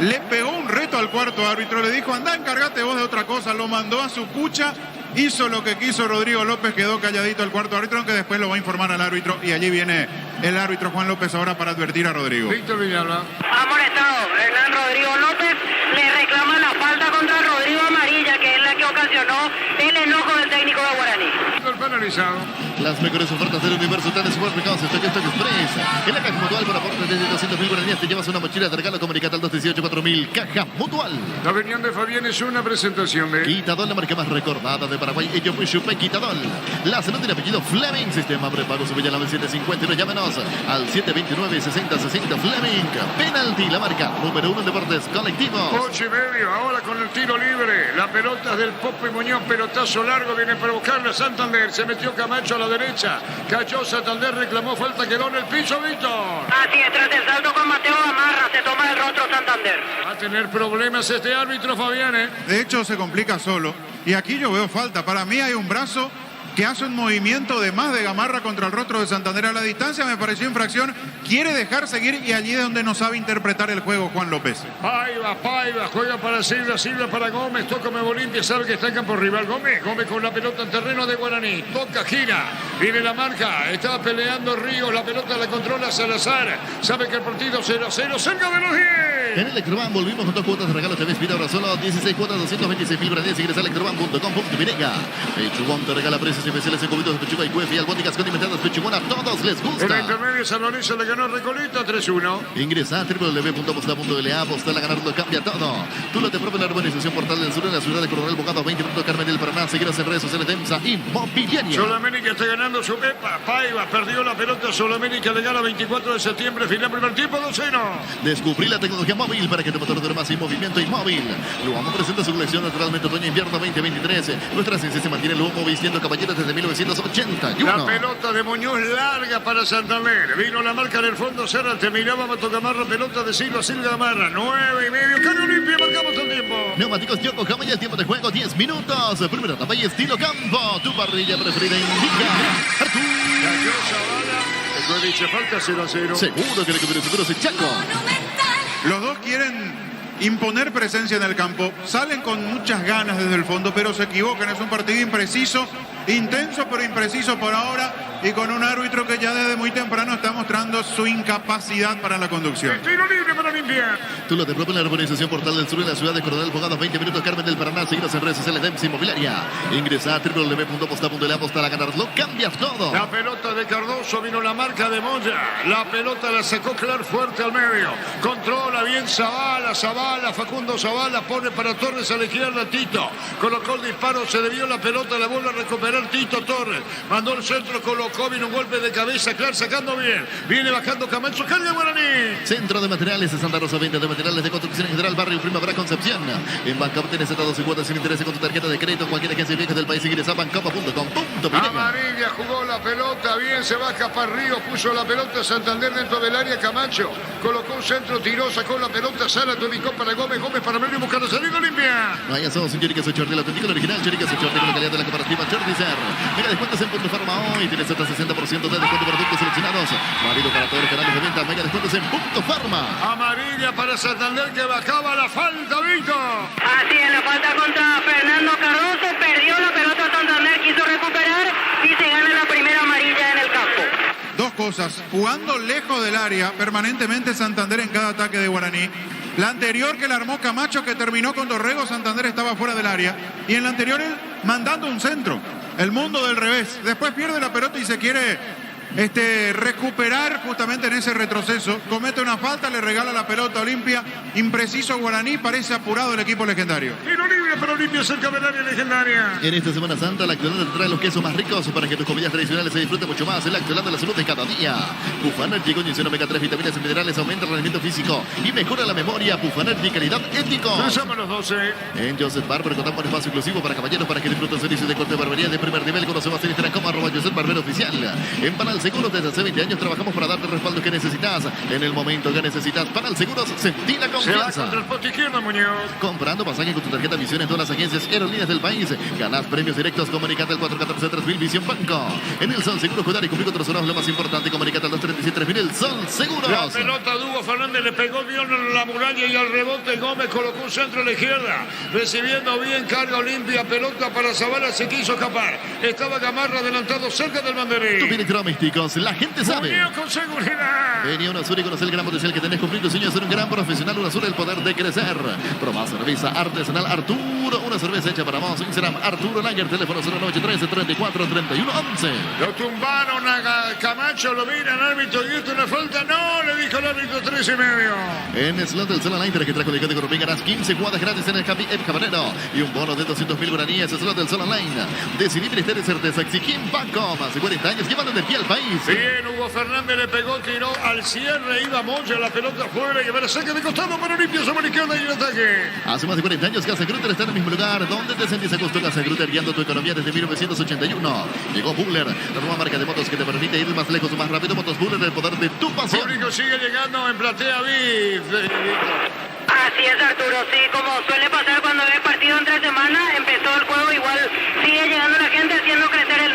Le pegó un reto al cuarto árbitro, le dijo, anda, encárgate vos de otra cosa. Lo mandó a su cucha, hizo lo que quiso Rodrigo López, quedó calladito el cuarto árbitro, aunque después lo va a informar al árbitro. Y allí viene el árbitro Juan López ahora para advertir a Rodrigo. Víctor Villalba. Amonestado, Hernán Rodrigo López le reclama la falta contra Rodrigo Amarilla, que es la que ocasionó el enojo del técnico de Guaraní. El penalizado. Las mejores ofertas del universo están en Supermercados Stock Express. En la Caja Mutual, por aporte de 200.000 guaraníes, te llevas una mochila de regalo. Comunicate al 218-4000. Caja Mutual. La opinión de Fabián es una presentación de Quitadol, la marca más recordada de Paraguay. Ello fue Chupe Quitadol. La salud del apellido Fleming. Sistema prepago Subilla 750. Llámenos al 729-6060 Fleming. Penalti, la marca número 1 en deportes colectivos. 8:30. Ahora con el tiro libre. La pelota es del Popo y Muñoz. Pelotazo largo. Viene para buscarle a Santander. Se metió Camacho a la derecha. Cayó Santander. Reclamó falta. Quedó en el piso, Víctor. Así es, tras el salto con Mateo Gamarra, se toma el rostro Santander. Va a tener problemas este árbitro, Fabián, ¿eh? De hecho, se complica solo. Y aquí yo veo falta. Para mí hay un brazo que hace un movimiento de más de Gamarra contra el rostro de Santander a la distancia, me pareció infracción, quiere dejar seguir y allí es donde no sabe interpretar el juego Juan López. Paiva, juega para Silva para Gómez, toca Nuevo Olimpia, sabe que está en campo rival. Gómez con la pelota en terreno de Guaraní, toca, gira, viene la marca, está peleando Ríos, la pelota la controla Salazar, sabe que el partido 0-0, cerca de los 10. En Electroban volvimos con 2 cuotas de regalo TV Speed, ahora solo 16 cuotas, 226.000 guaraníes. Ingresa a electroban.com.binega. Pechugón te regala precios especiales en cubitos de pechuga y cuefe y albóndigas condimentadas. Pechugón, a todos les gusta. En la intermedia San Lorenzo le ganó Recoleta 3-1. Ingresa a www.aposta.la. Apostar a ganar lo cambia todo. Tú lo te propone la urbanización Portal del Sur en la ciudad de Coronel Bogado, 20 minutos Carmen del Paraná. Seguirás en redes sociales de EMSA Inmobiliaria. Solamérica está ganando su Pepa. Paiva perdió la pelota. Solamérica le gana 24 de septiembre. Final primer tiempo 2-0. Descubrí la tecnología móvil para que tu motor dure más en movimiento inmóvil. Luamo presenta su colección naturalmente otoño-invierno 2023. Nuestra ciencia se mantiene Luamo vistiendo caballeros desde 1981. La pelota de Muñoz larga para Santander. Vino la marca en el fondo. Serra terminaba Gamarra. Pelota de Silva Gamarra. 9:30. Carga Olimpia. Marcamos el tiempo. Neumáticos Yokohama y el tiempo de juego 10 minutos. Primera etapa y estilo campo. Tu parrilla preferida indica. Artur. Cayó Zavala. Dice falta 0-0. Seguro que recupera el futuro es Chaco. Los dos quieren imponer presencia en el campo, salen con muchas ganas desde el fondo, pero se equivocan. Es un partido impreciso, intenso pero impreciso por ahora, y con un árbitro que ya desde muy temprano está mostrando su incapacidad para la conducción. Tiro libre para Olimpia. Tú lo te propone la urbanización Portal del Sur en la ciudad de Coronel Bogado, 20 minutos Carmen del Paraná. Seguidos en redes sociales de EMSA Inmobiliaria. Ingresa a www.aposta.la. Apostar a ganarlo cambias todo. La pelota de Cardoso, vino la marca de Moya. La pelota la sacó Clar fuerte al medio. Controla bien Zavala, Facundo Zavala pone para Torres a la izquierda. Tito colocó el disparo, se debió la pelota, la vuelve a recuperar Tito Torres. Mandó el centro, colocó, vino un golpe de cabeza. Clar sacando bien. Viene bajando Camacho, carga Guaraní. Centro de Materiales de Santa Rosa, venta de materiales de construcción en general, barrio Primavera Concepción. En Bancap tienes 12 cuotas sin interés con tu tarjeta de crédito. Cualquier agencia de viajes del país, ingresa a bancapa.com.binega. Amarilla jugó la pelota, bien se baja para Río, puso la pelota Santander dentro del área. Camacho colocó un centro, tiró, sacó la pelota, Sala, ubicó para Gómez para medio buscando salida limpia. Vaya, somos un Chorica Sochorte, el auténtico, el original Chorica Sochorte con la calidad de la comparativa Chordicer. Mira, descuentos en Punto Farma hoy, tienes hasta 60% de descuento para productos seleccionados. Válido para todos los canales de venta, mega descuentos en Punto Farma. Amarilla para Santander que bajaba la falta, Víctor. Así es, la falta contra Fernando Cardoso, perdió la pelota Santander, quiso recuperar y se gana la primera amarilla en el campo. Dos cosas, jugando lejos del área permanentemente Santander en cada ataque de Guaraní. La anterior que la armó Camacho, que terminó con Dorrego, Santander estaba fuera del área. Y en la anterior él mandando un centro, el mundo del revés. Después pierde la pelota y se quiere recuperar justamente en ese retroceso. Comete una falta, le regala la pelota a Olimpia. Impreciso Guaraní, parece apurado el equipo legendario. Tiro libre para Olimpia, cerca del área legendaria. En esta Semana Santa, la Actualidad te trae los quesos más ricos para que tus comidas tradicionales se disfruten mucho más. La Actualidad de la salud de cada día. Bufanergy con inyección omega 3, vitaminas y minerales, aumenta el rendimiento físico y mejora la memoria. Bufanergy, calidad ético. Pasamos los 12. En Joseph Barber contamos con espacio inclusivo para caballeros para que disfruten servicios de corte de barbería de primer nivel. Conocemos en Instagram como @Joseph Barber Oficial. En Panal Seguros desde hace 20 años trabajamos para darte el respaldo que necesitas. En el momento que necesitas, Panal Seguros, sentí la Se va confianza. contra el poste izquierdo, Muñoz. Comprando pasajes con tu tarjeta Visión en todas las agencias aerolíneas del país. Ganás premios directos. Comunicate al 414-3000 Visión Banco. En el Sol Seguro, cuidar y cumplir con otros horas lo más importante. Comunicate al 237-3000 El Sol Seguros. La pelota de Hugo Fernández le pegó bien en la muralla y al rebote Gómez colocó un centro a la izquierda. Recibiendo bien, carga Olimpia, pelota para Zavala, se quiso escapar. Estaba Gamarra adelantado cerca del banderín. Tus electrodomésticos, la gente sabe. Muñoz con seguridad. Vení a UNASUR y conocer el gran potencial que tenés. Cumplir tu sueño de ser un gran profesional. UNASUR, el poder de crecer. Probá cerveza artesanal Arturo. Una cerveza hecha para vos. Instagram Arturo Lager. Teléfono 0913-34-31-11. Lo tumbaron a Camacho, lo mira el árbitro y esto una falta. No, le dijo el árbitro 3,5. En Slot del Sol Online, tarjeta con de Corupín, ganás 15 cuadras gratis en el Happy App Cabanero y un bono de 200.000 guaraníes. Slot del Sol Online. Decidí ministerio certeza. Exigín Banco. Más de 40 años llevando energía al país. Bien, Hugo Fernández le pegó, tiró al cierre, iba Moya, la pelota fuera y a ver, saque de costado para Olimpia, sobre izquierda y el ataque. Hace más de 40 años Casa Grutter está en el mismo lugar donde te sentís a gusto. Casa Grutter guiando tu economía desde 1981. Llegó Buller, la nueva marca de motos que te permite ir más lejos o más rápido. Motos Buller, el poder de tu pasión. Público sigue llegando en platea VIP. Así es, Arturo, sí, como suele pasar cuando hay partido entre semana, empezó el juego, igual sigue llegando la gente haciendo crecer el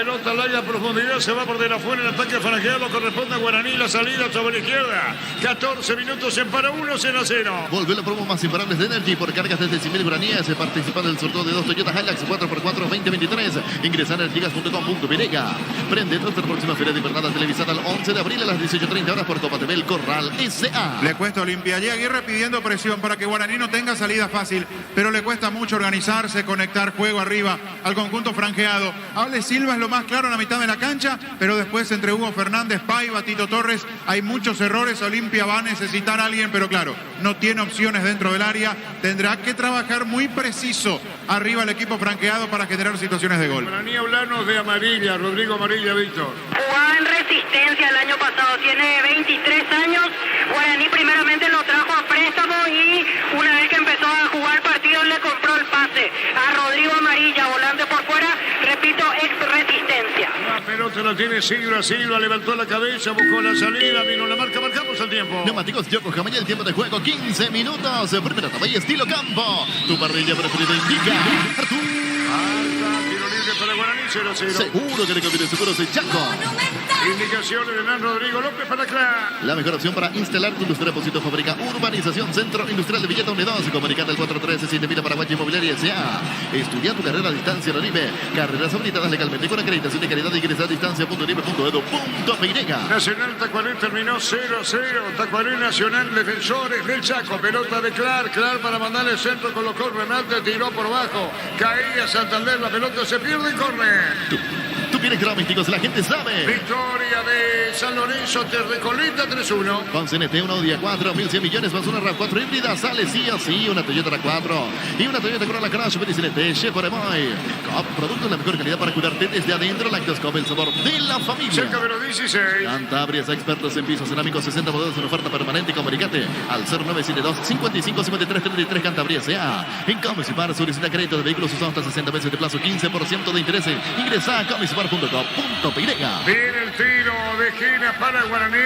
pelota larga a profundidad, se va por de la fuera, el ataque franjeado corresponde a Guaraní, la salida sobre la izquierda. 14 minutos en para 1, 0-0. Volvió la promo más imparables de Energy por cargas desde 100.000 guaraníes, participando del sorteo de 2 Toyota Hilux 4x4 2023. Ingresa a energigas.com.pirega. Prende nuestra próxima feria de invernada televisada el 11 de abril a las 18:30 horas por Copa TV El Corral S.A. Le cuesta Olimpia. Y Aguirre pidiendo presión para que Guaraní no tenga salida fácil, pero le cuesta mucho organizarse, conectar juego arriba al conjunto franjeado. Ale Silva es lo más claro en la mitad de la cancha, pero después entre Hugo Fernández, Paiva, Tito Torres, hay muchos errores. Olimpia va a necesitar a alguien, pero claro, no tiene opciones dentro del área. Tendrá que trabajar muy preciso arriba el equipo franqueado para generar situaciones de gol. Guaraní, hablanos de Amarilla, Rodrigo Amarilla, Víctor. Jugaba en Resistencia el año pasado, tiene 23 años. Guaraní primeramente lo trajo a préstamo y una vez que empezó a jugar partidos le compró el pase a Rodrigo Amarilla, volante por fuera, repito, ex Resistencia. La pelota la tiene Silva, levantó la cabeza, buscó la salida, vino la marca, marcamos el tiempo. Neumáticos Yokohama y el tiempo de juego 15 minutos. Primera etapa y estilo campo. Tu parrilla preferida indica. Tiro libre para Guaraní, 0-0. Seguro que le conviene seguros de Chaco. Indicaciones de Hernán Rodrigo López para acá. La mejor opción para instalar tu industria depósito fábrica Urbanización Centro Industrial de Villeta Unidos. Comunicate al 413-7000 Paraguay Inmobiliaria S.A. Estudia tu carrera a distancia en Oribe. Carreras habilitadas legalmente con acreditación de calidad. Ingresa a distancia.oribe.edu.pirega. Nacional Tacuarí terminó 0-0. Tacuarí Nacional, Defensores del Chaco. Pelota de Clark para mandarle el centro, colocó el remate, tiró por bajo. Caía Santander, la pelota se pierde y corre. Tú vienes Místicos, la gente sabe. Victoria de San Lorenzo, te recolita 3-1. Con CNT, una Audi A4, 1.100 millones más una RAV4 híbrida. Sale sí o sí una Toyota RAV4 y una Toyota Corolla Cross de CNT. Chef Moy. Productos de la mejor calidad para curarte desde adentro. Lactoscope, el sabor de la familia. Cerca de los 16. Cantabrias, expertos en pisos cerámicos, 60 modelos en oferta permanente. Comunicate al 0972 55 53 33 Cantabria S.A. En Comisipar solicita crédito de vehículos usados hasta 60 meses de plazo, 15% de interés. Ingresa a comisipar.com.pirega. Viene el tiro de esquina para Guaraní.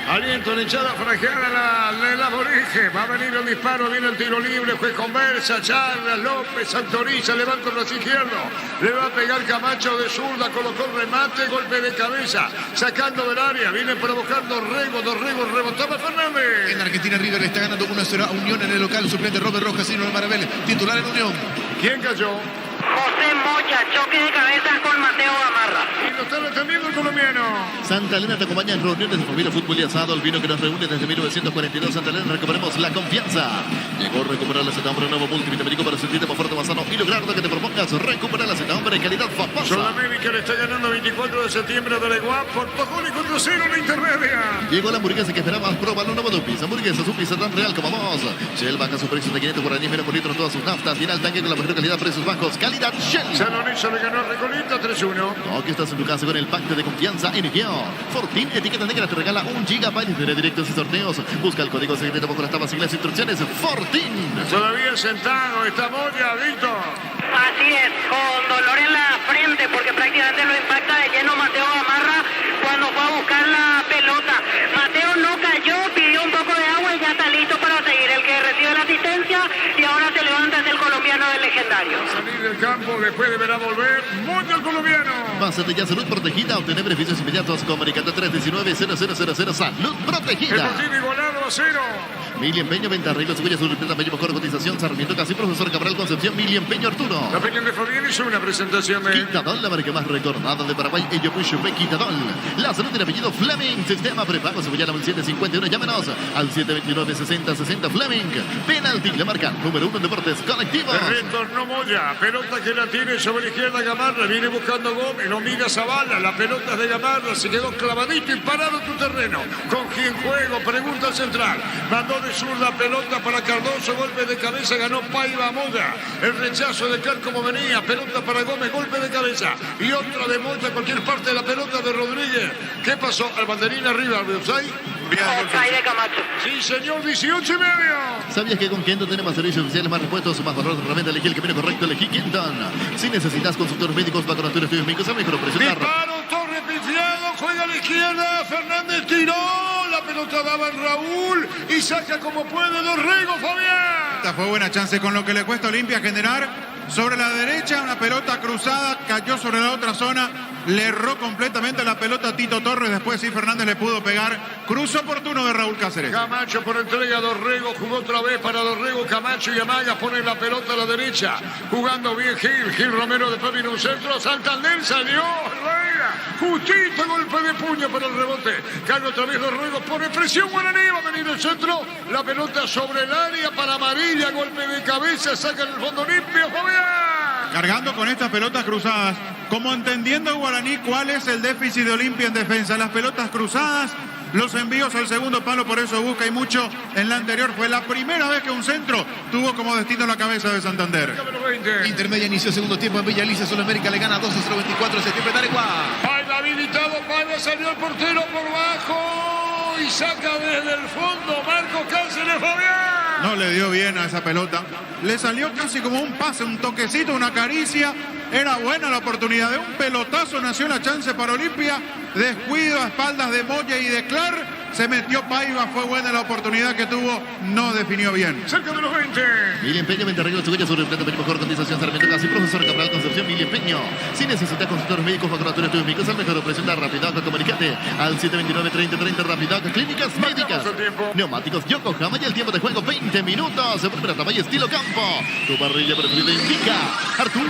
Aliento en echada franjeada la Borige. Va a venir el disparo, viene el tiro libre. Juez conversa, charla, López autoriza, levanta el brazo izquierdo. Le va a pegar Camacho de zurda, colocó el remate, golpe de cabeza, sacando del área. Viene provocando Dorrego, rebotaba Fernández. En Argentina River le está ganando 1-0 a Unión en el local. Suplente Robert Rojas y Noel Marabel, titular en Unión. ¿Quién cayó? José Moya, choque de cabeza con Mateo Gamarra. Y lo está reteniendo el colombiano. Santa Elena te acompaña en reuniones de familia, fútbol y asado. El vino que nos reúne desde 1942. Santa Elena, recuperemos la confianza. Llegó a recuperar la Z-Hombre, nuevo multivitamínico para sentirte más fuerte, más sano y lograr lo que te propongas. Recuperar la Z-Hombre en calidad famosa. Sudamérica le está ganando 24 de septiembre de Leguá por 2-0 en la intermedia. Llegó la hamburguesa que esperabas. Pruébalo, un nuevo Dupis. Hamburguesa, su pizza tan real como vos. Shell baja su precio de 500 guaraníes menos por litro en todas sus naftas. Final tanque con la mejor calidad, precios bajos. Calidad Shell. San Lorenzo le ganó a Recoleta 3-1. No, que estás en tu casa con el pacto de confianza en Geo. Fortín, etiqueta negra, te regala 1 GB de directos y sorteos. Busca el código secreto bajo las tablas y las instrucciones. Fortín. Todavía sentado está Moya, Víctor. Así es, con dolor en la frente porque prácticamente lo impacta de lleno Mateo Gamarra cuando fue a buscar la pelota. Mateo no cayó, pidió un poco de agua y ya está listo para seguir. El que recibe la asistencia y ahora se levanta es el colombiano del legendario. Salir del campo, después deberá volver Moya el colombiano. Pásate ya Salud Protegida, obtener beneficios inmediatos. Comunicate 319-0000 Salud Protegida. Deportivo igualado a 0. Mili Empeño, venta arreglos, huellas, surtidas, Bello, mejor cotización. Sarmiento Casi, Profesor Cabral, Concepción, Mili Empeño, Arturo. La opinión de Fabián hizo una presentación de... Quitadol, la marca más recordada de Paraguay, Ello Pucho, Quitadol. La salud del apellido Fleming, sistema prepago, cebolla al 751, llámenos al 729-6060 Fleming. Penalti, la marca número 1 en deportes colectivos. Retornó Moya, pelota que la tiene sobre la izquierda Gamarra, viene buscando Gómez, lo mira Zavala, la pelota es de Gamarra, se quedó clavadito y parado en tu terreno. ¿Con quién juego? Pregunta el central. Mandó de zurda pelota para Cardoso, golpe de cabeza, ganó Paiva Moya. El rechazo de Car como venía, pelota para Gómez, golpe de cabeza. Y otra de Moya, cualquier parte de la pelota de Rodríguez. ¿Qué pasó? Al banderín arriba, al Offside. Offside de Camacho. Sí, señor, 18:30. ¿Sabías que con Kenton tenemos servicios oficiales, más repuestos, más valor de herramienta? Elegí el camino correcto, elegí Kenton. Si necesitas consultores médicos, vacunatorios, estudios médicos, a mejor precio. Disparo, Torre pifiado, juega a la izquierda, Fernández tiró, la pelota daba en Raúl y saca como puede Dorrego, Fabián. Esta fue buena chance con lo que le cuesta a Olimpia generar. sobre la derecha, una pelota cruzada, cayó sobre la otra zona, le erró completamente la pelota a Tito Torres, después sí Fernández le pudo pegar, cruzo oportuno de Raúl Cáceres. Camacho por entrega a Dorrego, jugó otra vez para Dorrego, Camacho y Amaga ponen la pelota a la derecha, jugando bien Gil Romero, después vino un centro, Santander salió, Herrera, justito golpe de puño para el rebote, cae otra vez Dorrego, pone presión Guaraní, va a venir el centro, la pelota sobre el área para Amarilla, golpe de cabeza, saca el fondo limpio, Fabián. Cargando con estas pelotas cruzadas, como entendiendo Guaraní cuál es el déficit de Olimpia en defensa, las pelotas cruzadas, los envíos al segundo palo, por eso busca y mucho. En la anterior fue la primera vez que un centro tuvo como destino la cabeza de Santander. Intermedia inició segundo tiempo en Villa Alicia, Sulamérica le gana 2-0-24 de septiembre de Areguá. Baila habilitado, Baila salió el portero por bajo y saca desde el fondo Marcos Cáceres, Fabián. No le dio bien a esa pelota, le salió casi como un pase, un toquecito, una caricia. Era buena la oportunidad de un pelotazo, nació la chance para Olimpia, descuido a espaldas de Moya y de Clar. Se metió Paiva, fue buena la oportunidad que tuvo, no definió bien. Cerca de los 20. Mili Empeño, Ventarrego, Seguilla, sobre el plato, mejor cotización, Sarmiento, casi profesor Cabral, Concepción, Mili Empeño. Si necesitas consultores médicos, laboratorios, estudios médicos, al mejor precio, la Rapidoc, comunicate al 729-3030, Rapidoc, clínicas médicas, neumáticos, Yokohama y el tiempo de juego, 20 minutos, primera tamaño, estilo campo. Tu parrilla preferida indica, Artur.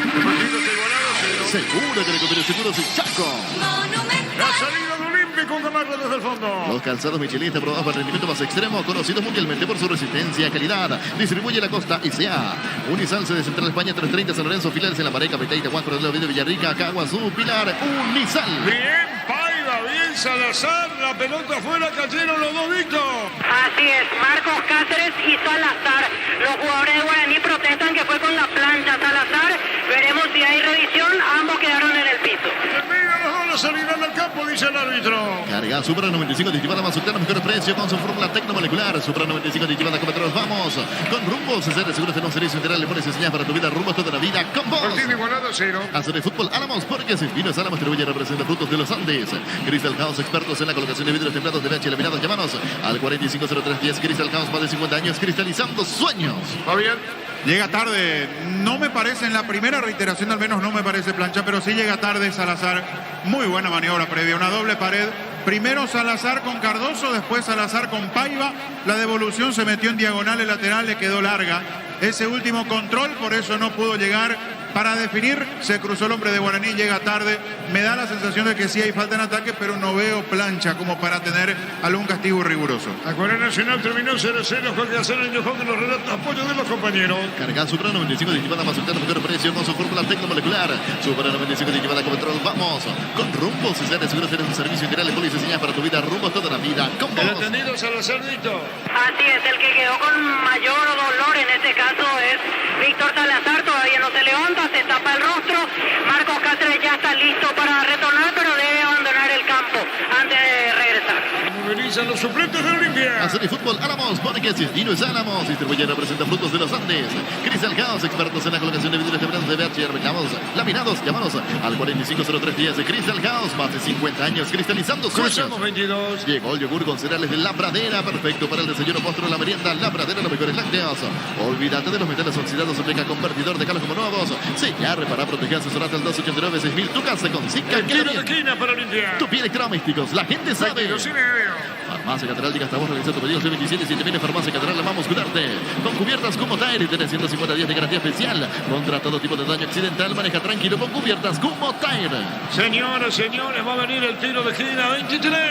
Seguro que le conviene seguros y Chaco. La salida de Olimpia con Gamarra desde el fondo. Los calzados Michelin probados para el rendimiento más extremo, conocidos mundialmente por su resistencia, calidad. Distribuye la Costa ICA. Unisalse de Central España, 330 San Lorenzo, filiales en la Mareca, Peteita, Guasco, de Villarrica, Caguazú, Pilar, Unisal. Bien, Paiva, bien Salazar, la pelota afuera, cayeron los dos Víctor. Así es, Marcos Cáceres y Salazar. Los jugadores de Guaraní protestan que fue con la plancha Salazar. Veremos si hay revisión, ambos quedaron en el piso. Termina los dos, la salida del campo, dice el árbitro. Carga Supra 95 aditivada más sultana, mejor precio con su fórmula tecnomolecular. Supra 95 aditivada con Petróleos. Vamos con Rumbos. Ser seguro de un servicio integral. Le pones señas para tu vida. Rumbos toda la vida con vos. Partido igualado a 0. Hacer de fútbol Álamos porque sin vinos Álamos distribuye y representa frutos de los Andes. Crystal House, expertos en la colocación de vidrios templados de leche laminados. Llámanos al 450310. Crystal House, más de 50 años cristalizando sueños. ¿Va bien? Llega tarde, no me parece, en la primera reiteración al menos no me parece plancha, pero sí llega tarde Salazar. Muy buena maniobra previa, una doble pared. Primero Salazar con Cardoso, después Salazar con Paiva. La devolución se metió en diagonal, lateral, le quedó larga. Ese último control, por eso no pudo llegar para definir. Se cruzó el hombre de Guaraní, llega tarde. Me da la sensación de que sí hay falta en ataque, pero no veo plancha como para tener algún castigo riguroso. La Corea Nacional terminó 0-0. Jorge Acevedo con los relatos apoyo de los compañeros. Carga Supra 95 aditivada más sultana, mejor precio con su fórmula tecnomolecular. Supra 95 aditivada con Petrol. Vamos con Rumbos. Si eres seguro, tienes un servicio integral de policía señal para tu vida. Rumbos toda la vida con vos. El atendido Salazardito. Así es, el que quedó con mayor dolor en este caso es Víctor Salazar, todavía no se levanta, se tapa el rostro. Marcos Cáceres ya está listo para retornar, pero debe abandonar el campo antes de regresar. Movilizan los suplentes de Olimpia. Hacer de fútbol Álamos porque si es Dino es Álamos. Distribuye y representa frutos de los Andes. Crystal House, expertos en la colocación de vidrios templados de VH laminados. Llámanos al 450310 de Crystal House, más de 50 años cristalizando sueños. Cruzamos 22. Llegó el yogur con cereales de La Pradera, perfecto para el desayuno, postre, la merienda. La Pradera, los mejores lácteos. Olvídate de los metales oxidados, aplica convertidor de calos como nuevos. Sellar, reparar, proteger, asesorate al 289-6000. Tu casa con Zika. El tiro de esquina para Olimpia. Tu piel electrodomésticos, la gente sabe. 22,5. Farmacia Catedral, diga hasta vos, realiza tu pedido 27 Farmacia Catedral, vamos a cuidarte. Con cubiertas como Tire, tenés 150 días de garantía especial. Contra todo tipo de daño accidental, maneja tranquilo con cubiertas como Tire. Señores, va a venir el tiro de esquina 23.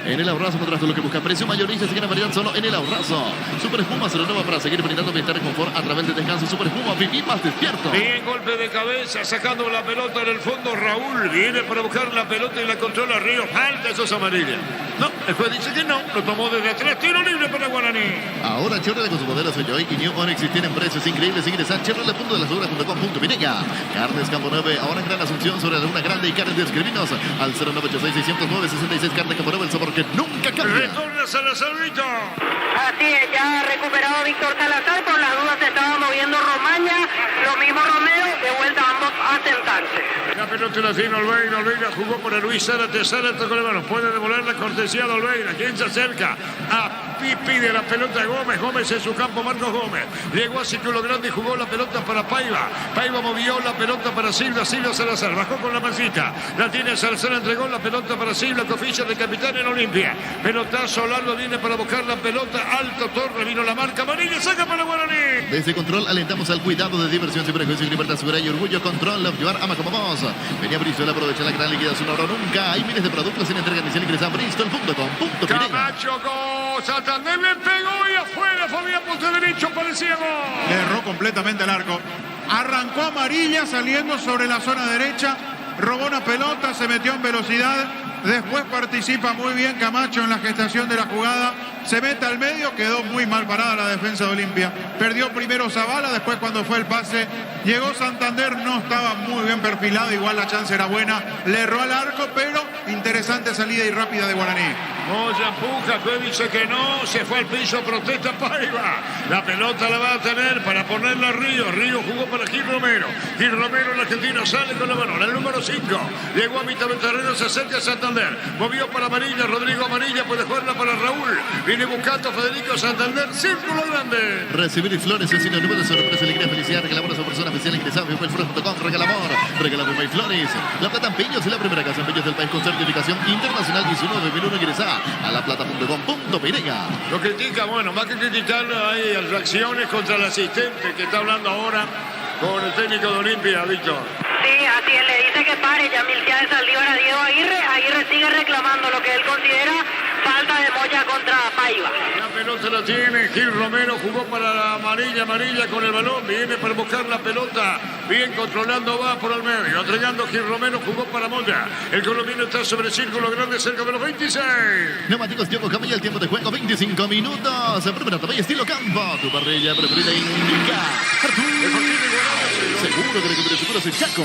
En el Abrazo encontrás todo lo que busca. Precio mayorista, se gana variedad solo en el Abrazo. Super Espuma se renueva para seguir brindando bienestar y confort a través de descanso. Super Espuma, viví más despierto. Bien, golpe de cabeza, sacando la pelota en el fondo. Raúl viene para buscar la pelota y la controla Río. Falta, eso es amarilla. No, el juez dice que no, lo tomó desde atrás. Tiro libre para Guaraní. Ahora Chevrolet con su modelo Joy y New Onix tienen precios increíbles. Ingresa a chevrolet.com.com.com. Carnes Campo 9, ahora en Gran Asunción sobre la Laguna Grande y Carnes de Escribinos al 0986-609-66. Carne Campo 9, el sabor que nunca cambia. Retorna Salazarito. Así es, ya ha recuperado Víctor Salazar, por las dudas se estaba moviendo Romaña, lo mismo Romero, de vuelta ambos a sentar. avance. La pelota la tiene Olveira. Olveira jugó por Luis Zárate. Zárate con el balón. Puede devolver la cortesía de Olveira. ¿Quién se acerca? Pide la pelota de Gómez. Gómez en su campo. Marcos Gómez. Llegó a Círculo Grande y jugó la pelota para Paiva. Paiva movió la pelota para Silva. Silva Salazar. Bajó con la masita. La tiene Salazar. Entregó la pelota para Silva. Que oficia de capitán en Olimpia. Pelotazo largo. Viene para buscar la pelota. Alto Torre. Vino la marca amarilla. Saca para Guaraní. Desde Control alentamos al cuidado de diversión, sin prejuicio y libertad, seguridad y orgullo. Control, llevar ama como vos. Venía Bristol, aprovecha la gran liquidación, ahora nunca. Hay miles de productos sin entrega inicial. Ingresa a Bristol.com. Camacho con Santander le pegó y afuera. Fabián Ponte derecho, parecía gol. Le erró completamente el arco. Arrancó amarilla saliendo sobre la zona derecha. Robó una pelota, se metió en velocidad. Después participa muy bien Camacho en la gestación de la jugada. Se mete al medio, quedó muy mal parada la defensa de Olimpia. Perdió primero Zavala, después cuando fue el pase llegó Santander, no estaba muy bien perfilado, igual la chance era buena. Le erró al arco, pero interesante salida y rápida de Guaraní. Moya empuja, que dice que no, se fue al piso, protesta Paiva. La pelota la va a tener para ponerla a Río. Río jugó para Gil Romero. Gil Romero, el argentino, sale con la mano. El número 5. Llegó a mitad del terreno, se acerca a Santander. Movió para Amarilla, Rodrigo Amarilla, puede jugarla para Raúl. Viene buscando Federico Santander, Círculo Grande. Recibir Flores es sinónimo de sorpresa, alegría, felicidad. Regalamos a su persona especial ingresando en flores.com. Regala amor, regala Pimay Flores. La Plata en Peños es la primera casa en Peños del país con certificación internacional 19.001. Ingresa a laplata.com.pirega. Lo critica, bueno, más que criticarlo, hay reacciones contra el asistente que está hablando ahora con el técnico de Olimpia, Víctor. Sí, así es, le dice que pare Yamil Ciades Saldívar a Diego Aguirre. Aguirre sigue reclamando lo que él considera falta de Moya contra Paiva. La pelota la tiene Gil Romero, jugó para la amarilla con el balón, viene para buscar la pelota, bien controlando, va por el medio, entregando Gil Romero, jugó para Moya. El colombiano está sobre el Círculo Grande, cerca de los 26. Neumáticos Yoko Camilla, el tiempo de juego 25 minutos. Primera talla estilo campo. Tu parrilla preferida indica. Seguro que le seguro soy Chaco.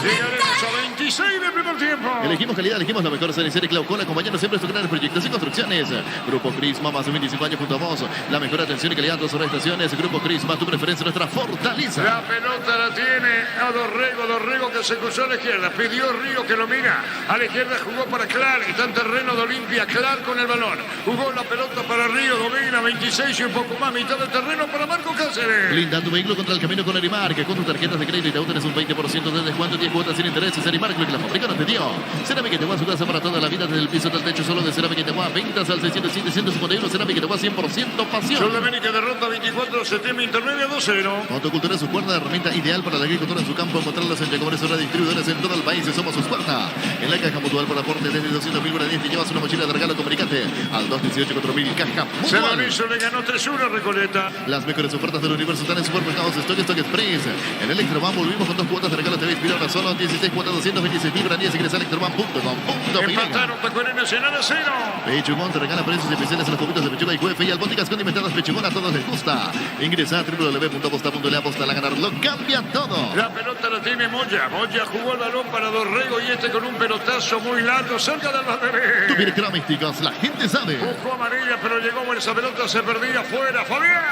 Llegaremos a 26 del primer tiempo. Elegimos calidad, elegimos la mejor serie Claucola, acompañando siempre estos grandes proyectos y construcciones. Grupo Crisma, más de 25 años junto a vos. La mejor atención y calidad en todas las estaciones. Grupo Crisma, tu preferencia, nuestra fortaleza. La pelota la tiene a Dorrego que se cruzó a la izquierda. Pidió Río que lo mira. A la izquierda jugó para Clar. Está en terreno de Olimpia. Clar con el balón. Jugó la pelota para Río. Domina 26 y un poco más. Mitad del terreno para Marco Cáceres. Blinda tu vehículo contra el camino con Arimark. Con tus tarjetas de crédito y te tenés un 20% de descuento, 10 cuotas sin intereses. Arimark, lo que la fábrica no te dio. Cerámica Itagua, su casa para toda la vida, desde el piso hasta el techo, solo de Cerámica Itagua. Ventas al 600-751. Cerámica Itagua, 100% pasión. Sudamérica derrota 24 de septiembre, intermedio 2-0. Motocultura es su cuerda de herramienta ideal para la agricultura en su campo. Encontrarlas en Yacobres, ahora distribuidores en todo el país. Somos sus cuerdas. En la caja mutual por aporte desde 200.000 guaraníes te llevas una mochila de regalo. Comunicate al 218-4000. Caja mutual. Se le ganó 3-1 Recoleta. Las mejores ofertas del universo están en Supermercados Stock Express. En Electroban volvimos con 2 cuotas de regalo. Te ves ahora solo 16 cuotas, 226 guaraníes. Ingresa a electroban.com.pirega. Empataron Tacuarembó Nacional a 0. Pechugón te regala precios especiales a los poquitos de pechuga y juefe y albóndigas condimentadas Pechugón, a todos les gusta. Ingresa a www.aposta.le. Aposta, la ganar lo cambia todo. La pelota la tiene Moya. Moya jugó el balón para Dorrego y este con un pelotazo muy largo cerca del banderín. Tu electrodomésticos, la gente sabe. Buscó amarilla, pero llegó esa pelota, se perdía afuera. Fabián.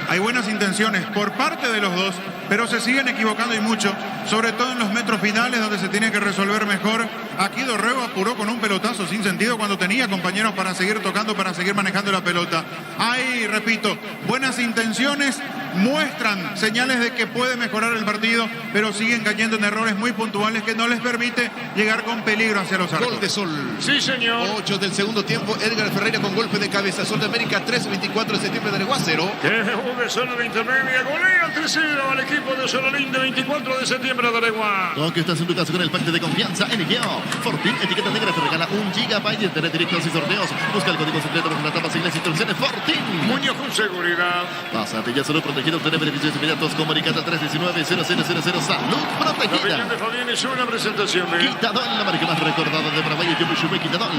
Hay buenas intenciones por parte de los dos, pero se siguen equivocando y mucho, sobre todo en los metros finales donde se tiene que resolver mejor. Aquí Dorrego apuró con un pelotazo sin sentido cuando tenía compañeros para seguir tocando, para seguir manejando la pelota. Hay, repito, buenas intenciones, muestran señales de que puede mejorar el partido, pero siguen cayendo en errores muy puntuales que no les permite llegar con peligro hacia los arcos. Gol de Sol. Sí, señor. 8 del segundo tiempo. Edgar Ferreira con golpe de cabeza. Sol de América 3-24 de septiembre de Areguá 0. Que de zona de intermedia. Golea 3-0 al equipo de Sololín de 24 de septiembre de Areguá. Todo que estás en tu casa con el pacto de confianza en Geo. Fortín, etiqueta negra, te regala 1 GB de internet directos y sorteos. Busca el código secreto con las tapas y las instrucciones. Fortín. Muñoz con seguridad. Pásate ya solo protegido, obtener beneficios inmediatos. Comunicate al 319-0000. Salud protegida. Opinión de Fabián es una presentación. Quitadol, la marca más recordada de Paraguay. Yo me Quitadol.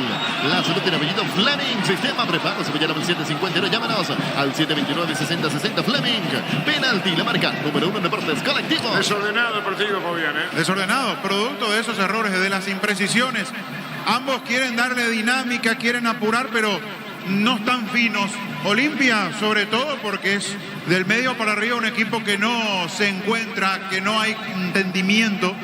La salud tiene apellido Fleming. Sistema prepago. Se llama el 750. Llámanos al 729-6060. Fleming. Penalti, la marca número 1 en deportes colectivos. Desordenado el partido, Fabián. Desordenado, producto de esos errores, de las imprecisiones. Ambos quieren darle dinámica, quieren apurar, pero no están finos. Olimpia, sobre todo porque es del medio para arriba un equipo que no se encuentra, que no hay entendimiento.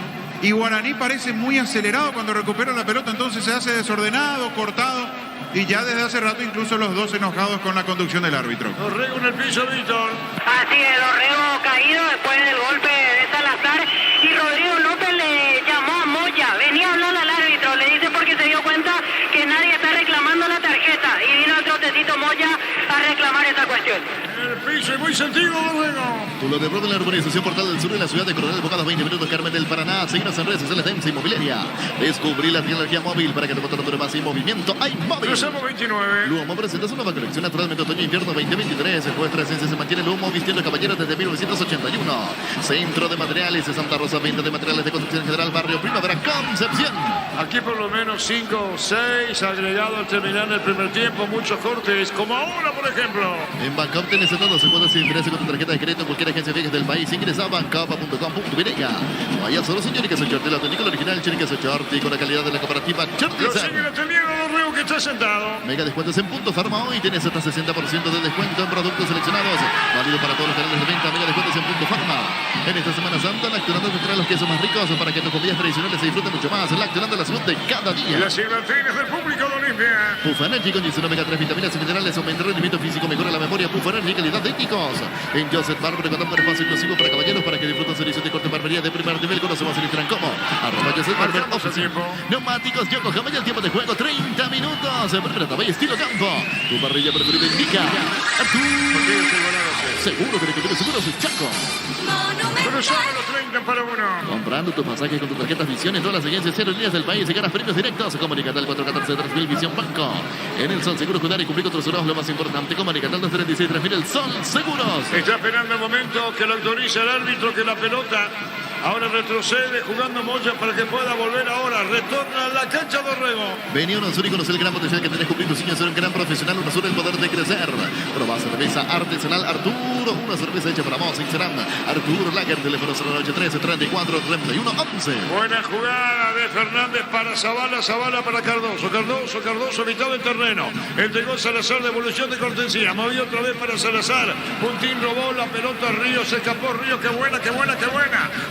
y Guaraní parece muy acelerado cuando recupera la pelota, entonces se hace desordenado, cortado, y ya desde hace rato incluso los dos enojados con la conducción del árbitro. Dorrego en el piso, Víctor. Así es, Dorrego caído después del golpe de Salazar y Rodrigo López le llamó a Moya, venía a hablar al árbitro, le dice porque se dio cuenta que nadie está reclamando la tarjeta y vino el trotecito Moya a reclamar esa cuestión. En el piso y muy sentido, Dorrego. Tú lo de Brother en la urbanización Portal del Sur en la ciudad de Coronel Bocados, 20 minutos, Carmen del Paraná. Síguenos en redes sociales de EMSA Inmobiliaria. Descubrí la tecnología móvil para que tu motor dure más en movimiento. ¡Hay móvil! Cruzamos 29. Luomo presenta su nueva colección naturalmente otoño-invierno 2023. Nuestra esencia se mantiene Luomo vistiendo caballeros desde 1981. Centro de Materiales de Santa Rosa, venta de materiales de construcción general, barrio Primavera, Concepción. Aquí por lo menos 5 o 6 agregado al terminar el primer tiempo. Muchos cortes, como ahora, por ejemplo. En Bancop tenés todo, se puede sin interés con tu tarjeta de crédito en cualquier agencia fija del país. Ingresa a bancop.com.vineca. Vaya solo señor que soy Chorti, la película original Chirica soy Chorti con la calidad de la cooperativa Chorti. Lo siguen atendiendo, Dorrego, que está sentado. Mega descuentos en Punto Farma hoy. Tienes hasta 60% de descuento en productos seleccionados. Válido para todos los canales de venta. Mega descuentos en Punto Farma. En esta Semana Santa, Lactonando te trae los quesos más ricos para que tus comidas tradicionales se disfruten mucho más. Lactonando la salud de cada día. Las silbatinas del público de Olimpia. Puff Energy con 19 omega 3 vitaminas y minerales. Aumenta el rendimiento físico, mejora la memoria. Puff Energy, calidad de éticos. En Joseph Barber, contamos con espacio exclusivo para caballeros para que disfruten servicios de corte barbería de primer nivel. Conocemos el Instagram como @Joseph Barber Marcamos el Oficial. tiempo. Neumáticos Yokohama y el tiempo de juego 30 minutos. Prepárate, vaya estilo campo. Tu parrilla preferida indica Seguro que te seguros es Chaco. Cruzamos los 30 para 1. Comprando tus pasajes con tu tarjeta Visión en todas las agencias aerolíneas del país y ganas premios directos. Comunicate al 414-3000 Visión Banco. En el Sol Seguros cuidar y cumplir con tus seguros lo más importante. Comunicate al 236-3000 el Sol Seguros. Está esperando el momento que lo autorice el árbitro, que la pelota ahora retrocede jugando Moya para que pueda volver ahora. Retorna a la cancha Dorrego. Vení a UNASUR y conoce el gran potencial que tenés cumplir tus sueños. Ser un gran profesional. UNASUR, el poder de crecer. Probá cerveza artesanal Arturo. Una cerveza hecha para vos. Instagram Arturo Lager. Teléfono 083-34-31-11. Buena jugada de Fernández para Zavala. Zavala para Cardoso. Cardoso mitad del terreno. Entregó Salazar, devolución de cortesía. Movió otra vez para Salazar. Puntín robó la pelota. Río se escapó. Río, qué buena.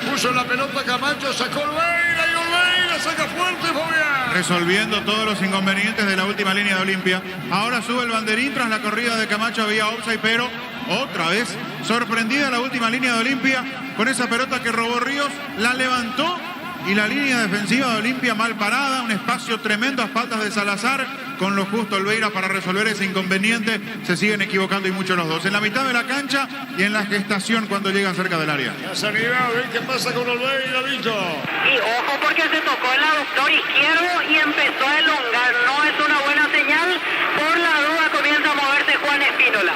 Puso la pelota Camacho. Sacó Olveira y Olveira saca fuerte, Fabián. Resolviendo todos los inconvenientes de la última línea de Olimpia. Ahora sube el banderín tras la corrida de Camacho. Había offside, pero otra vez sorprendida la última línea de Olimpia con esa pelota que robó Ríos. La levantó y la línea defensiva de Olimpia mal parada. Un espacio tremendo a espaldas de Salazar. Con lo justo Olveira para resolver ese inconveniente. Se siguen equivocando y mucho los dos. En la mitad de la cancha y en la gestación cuando llegan cerca del área. La sanidad, ven qué pasa con Olveira, Vito. Y ojo porque se tocó el aductor izquierdo y empezó a elongar. No es una buena señal. Por la duda comienza a moverse Juan Espínola.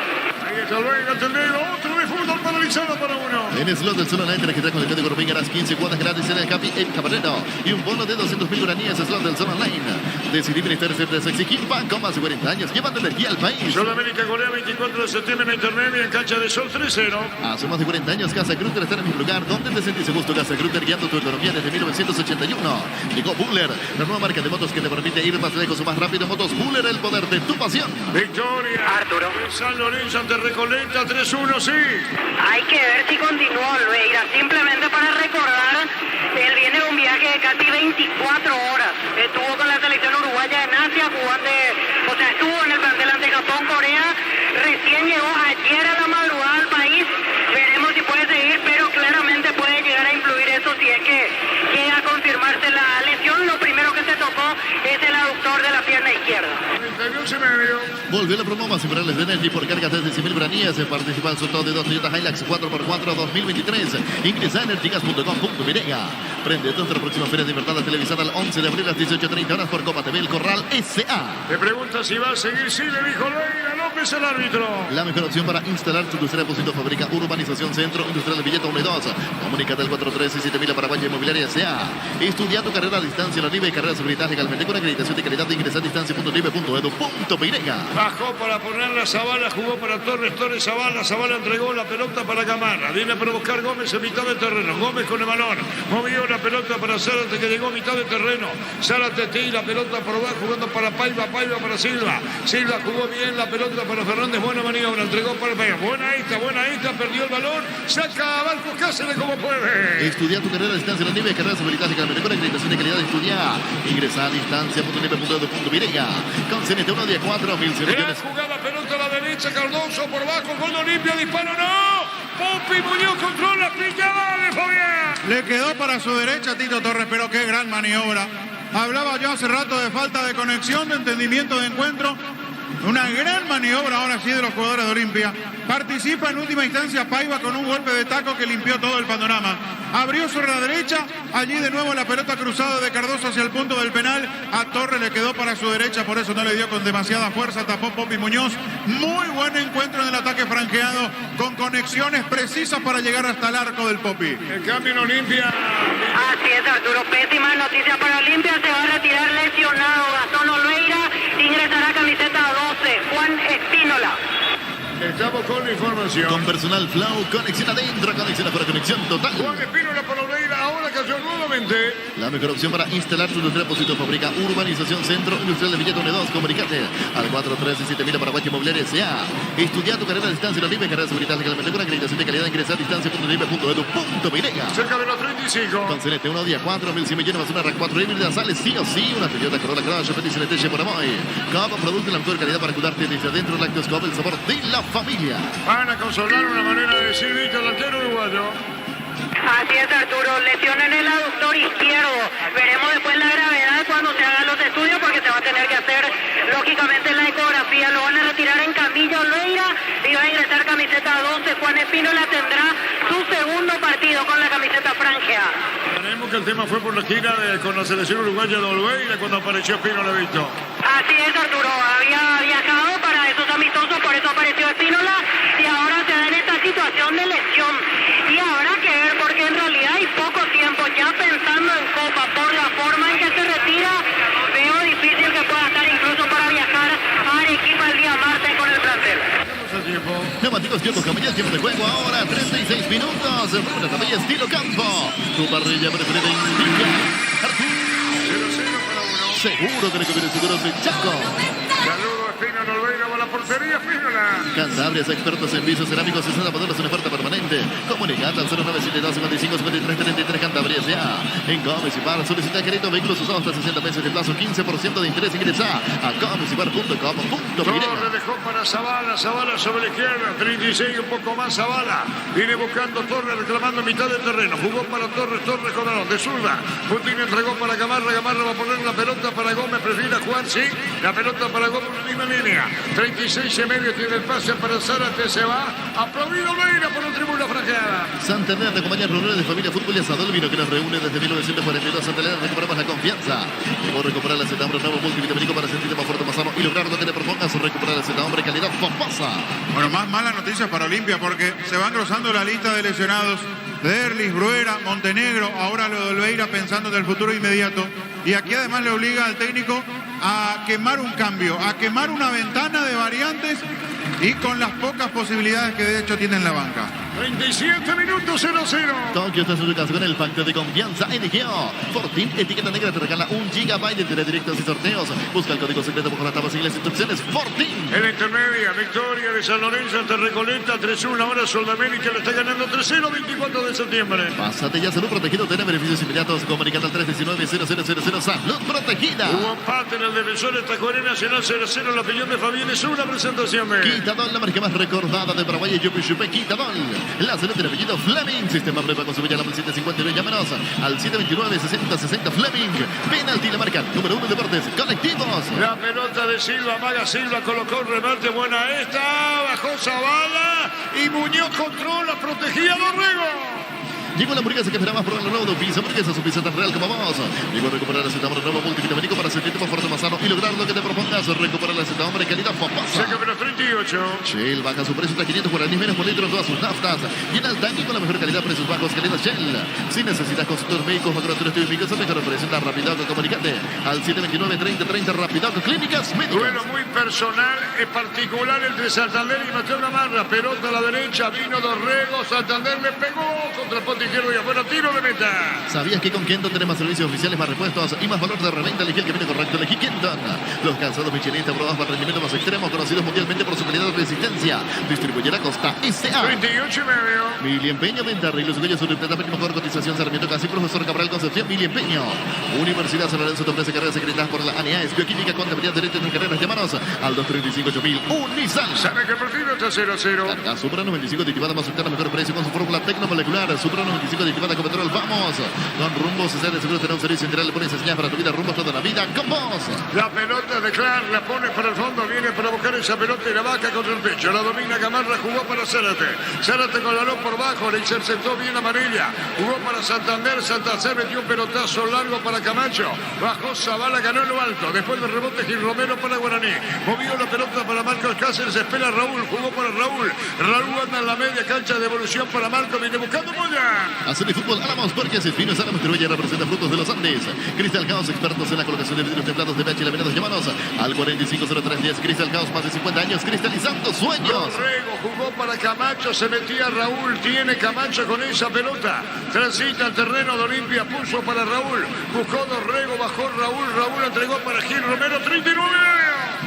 Ahí está Olveira atendido. Otro de fútbol paralizado para 1. En el slot del Zona Online tarjeta con el código Rubén ganas 15 cuotas gratis en el Capi El Camarero y un bono de 200.000 guaraníes. Slot del Zona Online. Decidí ministrar de Sexy King Banco más de 40 años llevando energía al país. Sudamérica, Corea, 24 de septiembre en internet y en cancha de sol 3-0. Hace más de 40 años Casa Grutter está en el mismo lugar donde te sentís a gusto. Casa Grutter guiando tu economía desde 1981. Llegó Buller, la nueva marca de motos que te permite ir más lejos o más rápido. Motos Buller, el poder de tu pasión. Victoria. Arturo. San Lorenzo ante Recoleta 3-1, sí. Hay que ver si continúa Olveira. Simplemente para recordar, él viene de un viaje de casi 24 horas. Estuvo con la selección uruguaya en Asia, estuvo en el plantel ante Japón, Corea. Recién llegó ayer a la madrugada al país. Veremos si puede seguir, pero claramente puede llegar a influir eso si es que llega a confirmarse la lesión. Lo primero que se tocó es el aductor de la pierna izquierda. 32 y medio. Volvió la promo más infernales de Energy por cargas desde 100.000 guaraníes. Participa en sorteo de 2 Toyota Hilux 4x4 2023. Ingresa a energygas.com.vineca. Prende nuestra próxima feria de libertad televisada el 11 de abril a las 18:30 horas por Copa TV El Corral S.A. Le pregunta si va a seguir. Sí, le dijo Olveira López, el árbitro. La mejor opción para instalar tu industria de depósito fábrica Urbanización Centro Industrial de Villeta 1 y 2. Comunícate al 436-7000 para Valle Inmobiliaria S.A. Estudia tu carrera a distancia en la NIBE y carrera de seguridad legalmente con acreditación de calidad de ingresar a distancia.nibe.edu.vineca. Bajó para poner la Zavala, jugó para Torres Zavala. Zavala entregó la pelota para Gamarra. Viene para buscar Gómez en mitad del terreno. Gómez con el balón. Movió la pelota para Zárate que llegó a mitad del terreno. Zárate y la pelota por abajo jugando para Paiva para Silva. Silva jugó bien la pelota para Fernández. Buena maniobra, entregó para el Pérez. Buena esta, perdió el balón. Saca a Barcos Cáceres como puede. Estudia tu carrera a distancia en la nieve, carreras habilitadas de la mejor acreditación de calidad de estudiar. Ingresa a distancia.nieve.edu.virega. Con CNT 1 día 4, 1100 Gran millones. jugada, pelota a la derecha, Cardoso por bajo, gol Olimpia, disparo, no. Popi Muñoz controla, pillaba de Fabián. Le quedó para su derecha Tito Torres, pero qué gran maniobra. Hablaba yo hace rato de falta de conexión, de entendimiento de encuentro. Una gran maniobra ahora sí de los jugadores de Olimpia. Participa en última instancia Paiva con un golpe de taco que limpió todo el panorama. Abrió sobre la derecha, allí de nuevo la pelota cruzada de Cardoso hacia el punto del penal. A Torres le quedó para su derecha, por eso no le dio con demasiada fuerza. Tapó Popi Muñoz. Muy buen encuentro en el ataque franqueado, con conexiones precisas para llegar hasta el arco del Popi. El cambio en Olimpia. Así es, Arturo. Pésima noticia para Olimpia. Se va a retirar lesionado Gastón Olveira. Ingresará camiseta 12. Juan Espínola. Estamos con la información. Con personal Flow, conexión adentro, conexión afuera, conexión total. Juan Espínola por Olveira, ahora cayó nuevamente. La mejor opción para instalar su industria Posito Fábrica Urbanización Centro Industrial de Villeta 2. Comunicate al 437.000 para Guachi Inmobiliaria S.A. Estudia tu carrera a distancia en la NIVE, carrera seguridad legalmente con acreditación de calidad. Ingresa a distancia.nive.edu.virega. Cerca de los 35. Con CNT 1 día 4, 1100 millones más una RAV4 híbrida. Sale sí o sí una Toyota Corolla Cross. Petit CNT por Amoy. Cada producto de la mejor calidad para cuidarte desde adentro. Lactoscope, el sabor de la familia. Van a consolar una manera de decir Víctor, el arquero uruguayo. Así es, Arturo. Lesión en el aductor izquierdo. Veremos después la gravedad cuando se hagan los estudios, porque se va a tener que hacer, lógicamente, la ecografía. Lo van a retirar en camilla Olveira y va a ingresar camiseta 12. Juan Espínola tendrá su segundo partido con la camiseta franjea. Sabemos que el tema fue por la gira con la selección uruguaya de Olveira cuando apareció Espínola, Víctor. Así es, Arturo. Había viajado para esos amistosos, por eso apareció Espínola y ahora se da en esta situación de lesión. Y habrá que ver, porque en realidad hay poco tiempo ya pensando en Copa, por la forma en que se retira. Veo difícil que pueda estar incluso para viajar a Arequipa el día martes con el plantel. Neumáticos Yoko Camilla, tiempo de juego ahora, 36 minutos. Una camilla estilo campo. Tu parrilla preferida indica Arturo. 0-0 para 1. Seguro que le conviene seguros de Chaco. Saludos, Espínola, Olveira va a la portería, Espínola. Cantabrias, expertos en pisos cerámicos, 60 modelos en oferta permanente. Comunicate al 0972 55 53 33 Cantabrias ya. En Gómez y Bar, solicita crédito, vehículos usados hasta 60 meses de plazo, 15% de interés. Ingresa a gómezybar.com.py. Torres dejó para Zavala, Zavala sobre la izquierda, 36 un poco más Zavala. Viene buscando Torres, reclamando mitad del terreno. Jugó para Torres, Torres con balón de zurda. Putin entregó para Gamarra, Gamarra va a poner la pelota para Gómez, prefiere jugar, sí. La pelota para Gómez, una misma línea. 36 y medio tiene el pase para Zárate, se va. Aplaudido Olveira por la tribuna franqueada. Santander de compañías reuniones de familia fútbol y asador vino que nos reúne desde 1942. Santander, recuperamos la confianza. Debo recuperar la acetambre nuevo multivitamínico para sentirte más fuerte, más sano y lograr lo que te propongas. Recuperar la acetambre calidad famosa. Bueno, más malas noticias para Olimpia porque se va engrosando la lista de lesionados. Derlis, Bruera, Montenegro, ahora lo de Olveira pensando en el futuro inmediato. Y aquí además le obliga al técnico a quemar un cambio, a quemar una ventana de variantes y con las pocas posibilidades que de hecho tiene en la banca. 27 minutos 0-0. Tokio está en su casa con el pacto de confianza NGO. Fortin, etiqueta negra, te regala 1 GB de directos y sorteos. Busca el código secreto bajo las tablas y las instrucciones. Fortin. En la intermedia, victoria de San Lorenzo ante Recoleta, 3-1. Ahora Sudamérica le está ganando 3-0, 24 de septiembre. Pásate ya, Salud Protegido, tiene beneficios inmediatos. Comunicate al 319-0000. Salud Protegida. Hubo empate en el defensor Estacuaré Nacional 0-0. La opinión de Fabián es una presentación. Quitadol, la marca más recordada de Paraguay y Yupi Quitadol. La salud del apellido Fleming. Sistema prueba con su bella 759. Llámanos al 729-6060 Fleming. Penalti, la marca número 1 Deportes Colectivos. La pelota de Silva, Maga Silva colocó un remate. Buena esta. Bajó Zavala y Muñoz controla, protegía a Dorrego. Llegó la hamburguesa que esperabas por el nuevo pizza. Hamburguesa, su pizza tan real como vos. Llegó a recuperar el acetambre nuevo multivitamínico para sentirte más fuerte, más sano y lograr lo que te propongas. Recuperar el acetambre calidad famosa. Cerca de los 38. Shell baja su precio hasta 500 guaraníes menos por litro en todas sus naftas. Llena el tanque con la mejor calidad, precios bajos, calidad Shell. Si necesitas consultores médicos, laboratorios químicos, el mejor precio en Rapidoc. Comunicate al 729-3030 Rapidoc Clínicas Médicas. Duelo muy personal, es particular entre Santander y Mateo Gamarra. Pelota a la derecha, vino Dorrego. Santander le pegó contra el Poti izquierdo y afuera, tiro de meta. ¿Sabías que con Kenton tenemos más servicios oficiales, más repuestos y más valor de reventa? Elegí el camino correcto, elegí Kenton. Los calzados Michelin probados para rendimiento más extremo, conocidos mundialmente por su calidad de resistencia. Distribuye la Costa S.A. 38,5. Mili Empeño, venta, arreglos, sueños, sobre plata, mejor cotización, Sarmiento Casi, Profesor Cabral, Concepción, Mili Empeño. Universidad San Lorenzo te ofrece carreras acreditadas por la ANEAES, Bioquímica, Contabilidad, Derecho en carreras. Llámanos al 235-8000. Nissan. ¿Sabe qué partido está 0-0? Carga Supra 95 aditivada más octana, mejor precio con su fórmula tecnomolecular. Supra 95 aditivada con petróleo. Vamos. Con Rumbo César de Seguro, tenemos un servicio integral. Le pones señal para tu vida, rumbo toda la vida. Con vos. La pelota de Clark la pone para el fondo, viene para buscar esa pelota y la vaca contra el pecho. La domina Gamarra, jugó para Zárate. Zárate con el balón por bajo, le interceptó bien Amarilla. Jugó para Santander, Santander metió un pelotazo largo para Camacho. Bajó Zavala, ganó en lo alto. Después del rebote Gil Romero para Guaraní. Movió la pelota para Marcos Cáceres, espera Raúl, jugó para Raúl. Raúl anda en la media cancha de evolución para Marco, viene buscando Moya. Hacer fútbol Álamos Parques Espinos, Álamos Tribuya representa Frutos de los Andes. Cristal Caos, expertos en la colocación de vidrios templados de BH laminados. Llámanos al 450310. Cristal Caos, más de 50 años, cristalizando sueños. Dorrego jugó para Camacho, se metía Raúl, tiene Camacho con esa pelota. Transita el terreno de Olimpia, puso para Raúl. Buscó Dorrego, bajó Raúl, Raúl entregó para Gil Romero, 39.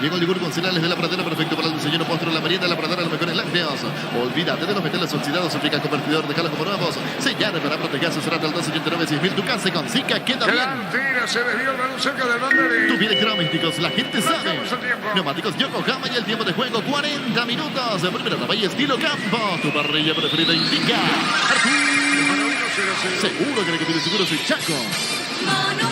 Llegó el yogur con cereales de la pradera, perfecto para el desayuno, postre, la merienda, la pradera, los mejores lácteos. Olvídate de los metales oxidados, aplica convertidor, déjalo como nuevos. Sellar para protegerse, será del 289-6000. Tu casa con Zika queda bien. Tira, se desvió el balón cerca del banderín. Tus bienes electrodomésticos, la gente sabe. Neumáticos Yokohama y el tiempo de juego, 40 minutos. Primera etapa y estilo campo. Tu parrilla preferida indica. Seguro que el que tiene seguro soy Chaco.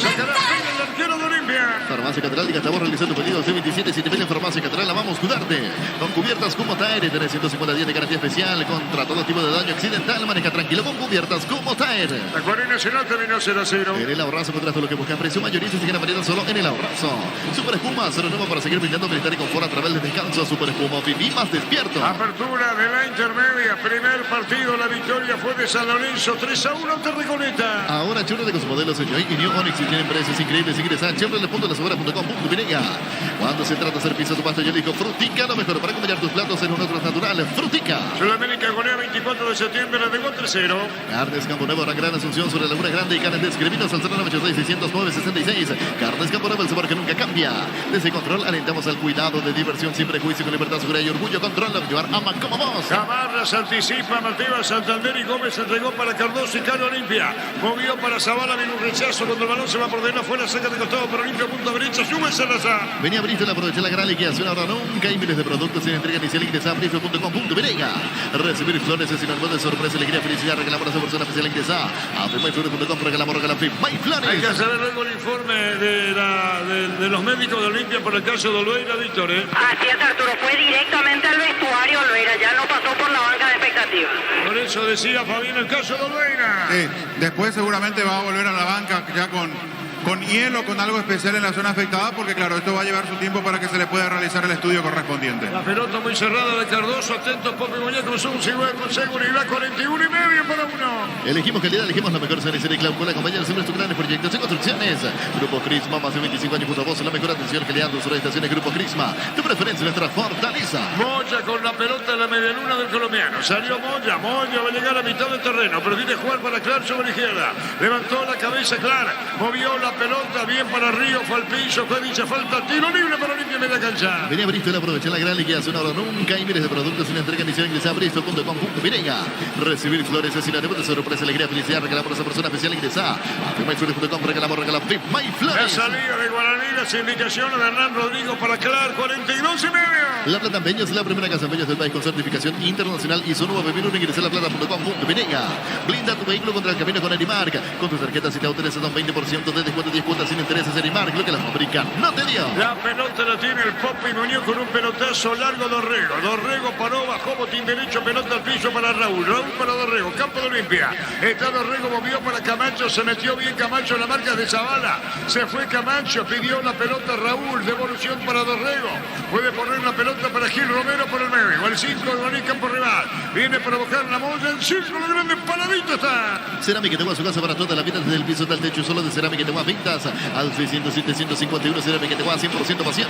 Sacará el arquero de Olimpia. Farmacia Catedral, diga, estamos realizando pedidos de 27 7.000 en Farmacia Catedral. La vamos a cuidarte. Con cubiertas como Taer, tenés 150 días de garantía especial contra todo tipo de daño accidental. Maneja tranquilo con cubiertas como Taer. La Guardia Nacional terminó 0-0. En el ahorrazo encontrás todo lo que buscas. Precio mayorista y se variedad solo en el ahorrazo. Super Espuma, se renueva para seguir brindando militar y confort a través del descanso. Super Espuma, viví más despierto. Apertura de la intermedia. Primer partido, la victoria fue de San Lorenzo, 3-1 ante Recoleta. Ahora Chevrolet con su modelo Joy y New Onix y tienen precios increíbles. Ingresa a chevrolet.lasegura.com.py. Cuando se trata de hacer pizza, tu pasto, yo elijo Frutica, lo mejor para acompañar tus platos en un otro natural. Frutica. Sudamérica golea 24 de septiembre, la dejó 3-0. Carnes Campo Nuevo, la gran Asunción sobre la Laguna Grande y carnes de escribinos al 096-609-66. Carnes Campo Nuevo, el sabor que nunca cambia. Desde Control alentamos al cuidado de diversión, siempre juicio con libertad, seguridad y orgullo. Control, la llevar ama como vos. Gamarra se anticipa, Mateo Santander y Gómez entregó para Cardoso y Caro Olimpia. Movió para Zavala, viene un rechazo cuando el balón se va por dentro afuera, saca de costado para Olimpia, punta derecha, súbese Raza. Venía Bristol, aprovecha la gran liquidación, ahora nunca hay miles de productos sin entrega inicial. Ingresa a bristol.com.py. Recibir flores es sinónimo de sorpresa, alegría, felicidad. Regalamos a esa persona especial. Ingresa a FIMAYFlores.com. Regalamos Flores. Hay que saber luego el informe de los médicos de Olimpia por el caso de Olveira, Víctor. Así es, Arturo, fue directamente al vestuario Olveira, ya no pasó por la banca de expectativas. Por eso decía Fabián el caso de Olveira. Después seguramente va a volver a la banca ya con hielo, con algo especial en la zona afectada, porque claro, esto va a llevar su tiempo para que se le pueda realizar el estudio correspondiente. La pelota muy cerrada de Cardoso, atento Popi Muñeco, cruzó un con seguridad, 41,5 para 1. Elegimos calidad, elegimos la mejor serie y Clau, acompañar siempre tus grandes proyectos y construcciones. Grupo Crisma, más de 25 años junto a vos, la mejor atención, calidad, tus estaciones. Grupo Crisma, tu preferencia, nuestra fortaleza. Moya con la pelota en la medialuna del colombiano. Salió Moya va a llegar a mitad del terreno, pero tiene que jugar para Clark sobre la izquierda. Levantó la cabeza Clark, movió la pelota bien para Río, fue al piso, fue dicha falta, tiro libre para Olimpia media cancha. Venía Bristol, aprovecha la gran liquidación, ahora nunca hay miles de productos sin entrega inicial. Ingresa a bristol.com.py. Recibir flores es sinónimo de sorpresa, alegría, felicidad. Regalamos a esa persona especial. Ingresa a FIMAYFlores.com. Regalamos FIMAYFlores. La salida de Guaraní, las indicaciones de Hernán Rodrigo para Clark, 42,5. La Plata Empeño es la primera casa empeños del país con certificación internacional y ISO 9001. Ingresa a laplata.com.py. Blinda tu vehículo contra el camino con Erimark. Con tus tarjetas si te autorizas un 20% de descuento, 10 cuotas sin intereses. Erimark, lo que la fabrica no te dio. La pelota la tiene el Popi Muñoz con un pelotazo largo Dorrego. Dorrego paró, bajó botín derecho, pelota al piso para Raúl. Raúl para Dorrego, campo de Olimpia. Está Dorrego, movió para Camacho, se metió bien Camacho en la marca de Zavala. Se fue Camacho, pidió la pelota Raúl, devolución para Dorrego. Puede poner la pelota para Gil Romero por el medio. El 5 de Guaraní, campo rival. Viene para buscar la Moya, el círculo grande, paradito está. Cerámica Teguá, su casa para toda la vida, desde el piso hasta el techo, solo de Cerámica Teguá, Vintas al 607-151. Cerámica Teguá, 100% pasión.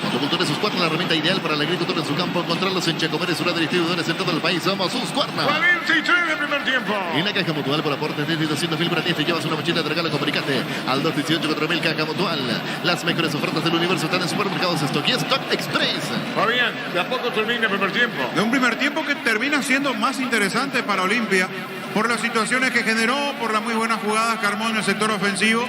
Motocultores Sus Cuernas, la herramienta ideal para el agricultor en su campo. Encontrarlos en Chacomeres, una de distribuidores en todo el país. Somos Sus Cuernas. 43 de primer tiempo. Y la una caja mutual por aporte desde 200.000 guaraníes. Te llevas una mochila de regalo. Comunicate al 218-4000 caja mutual. Las mejores ofertas del universo están en Supermercados Stock y Stock Express. Fabián, de a poco termina el primer tiempo. De un primer tiempo que termina siendo más interesante para Olimpia por las situaciones que generó, por las muy buenas jugadas que armó en el sector ofensivo.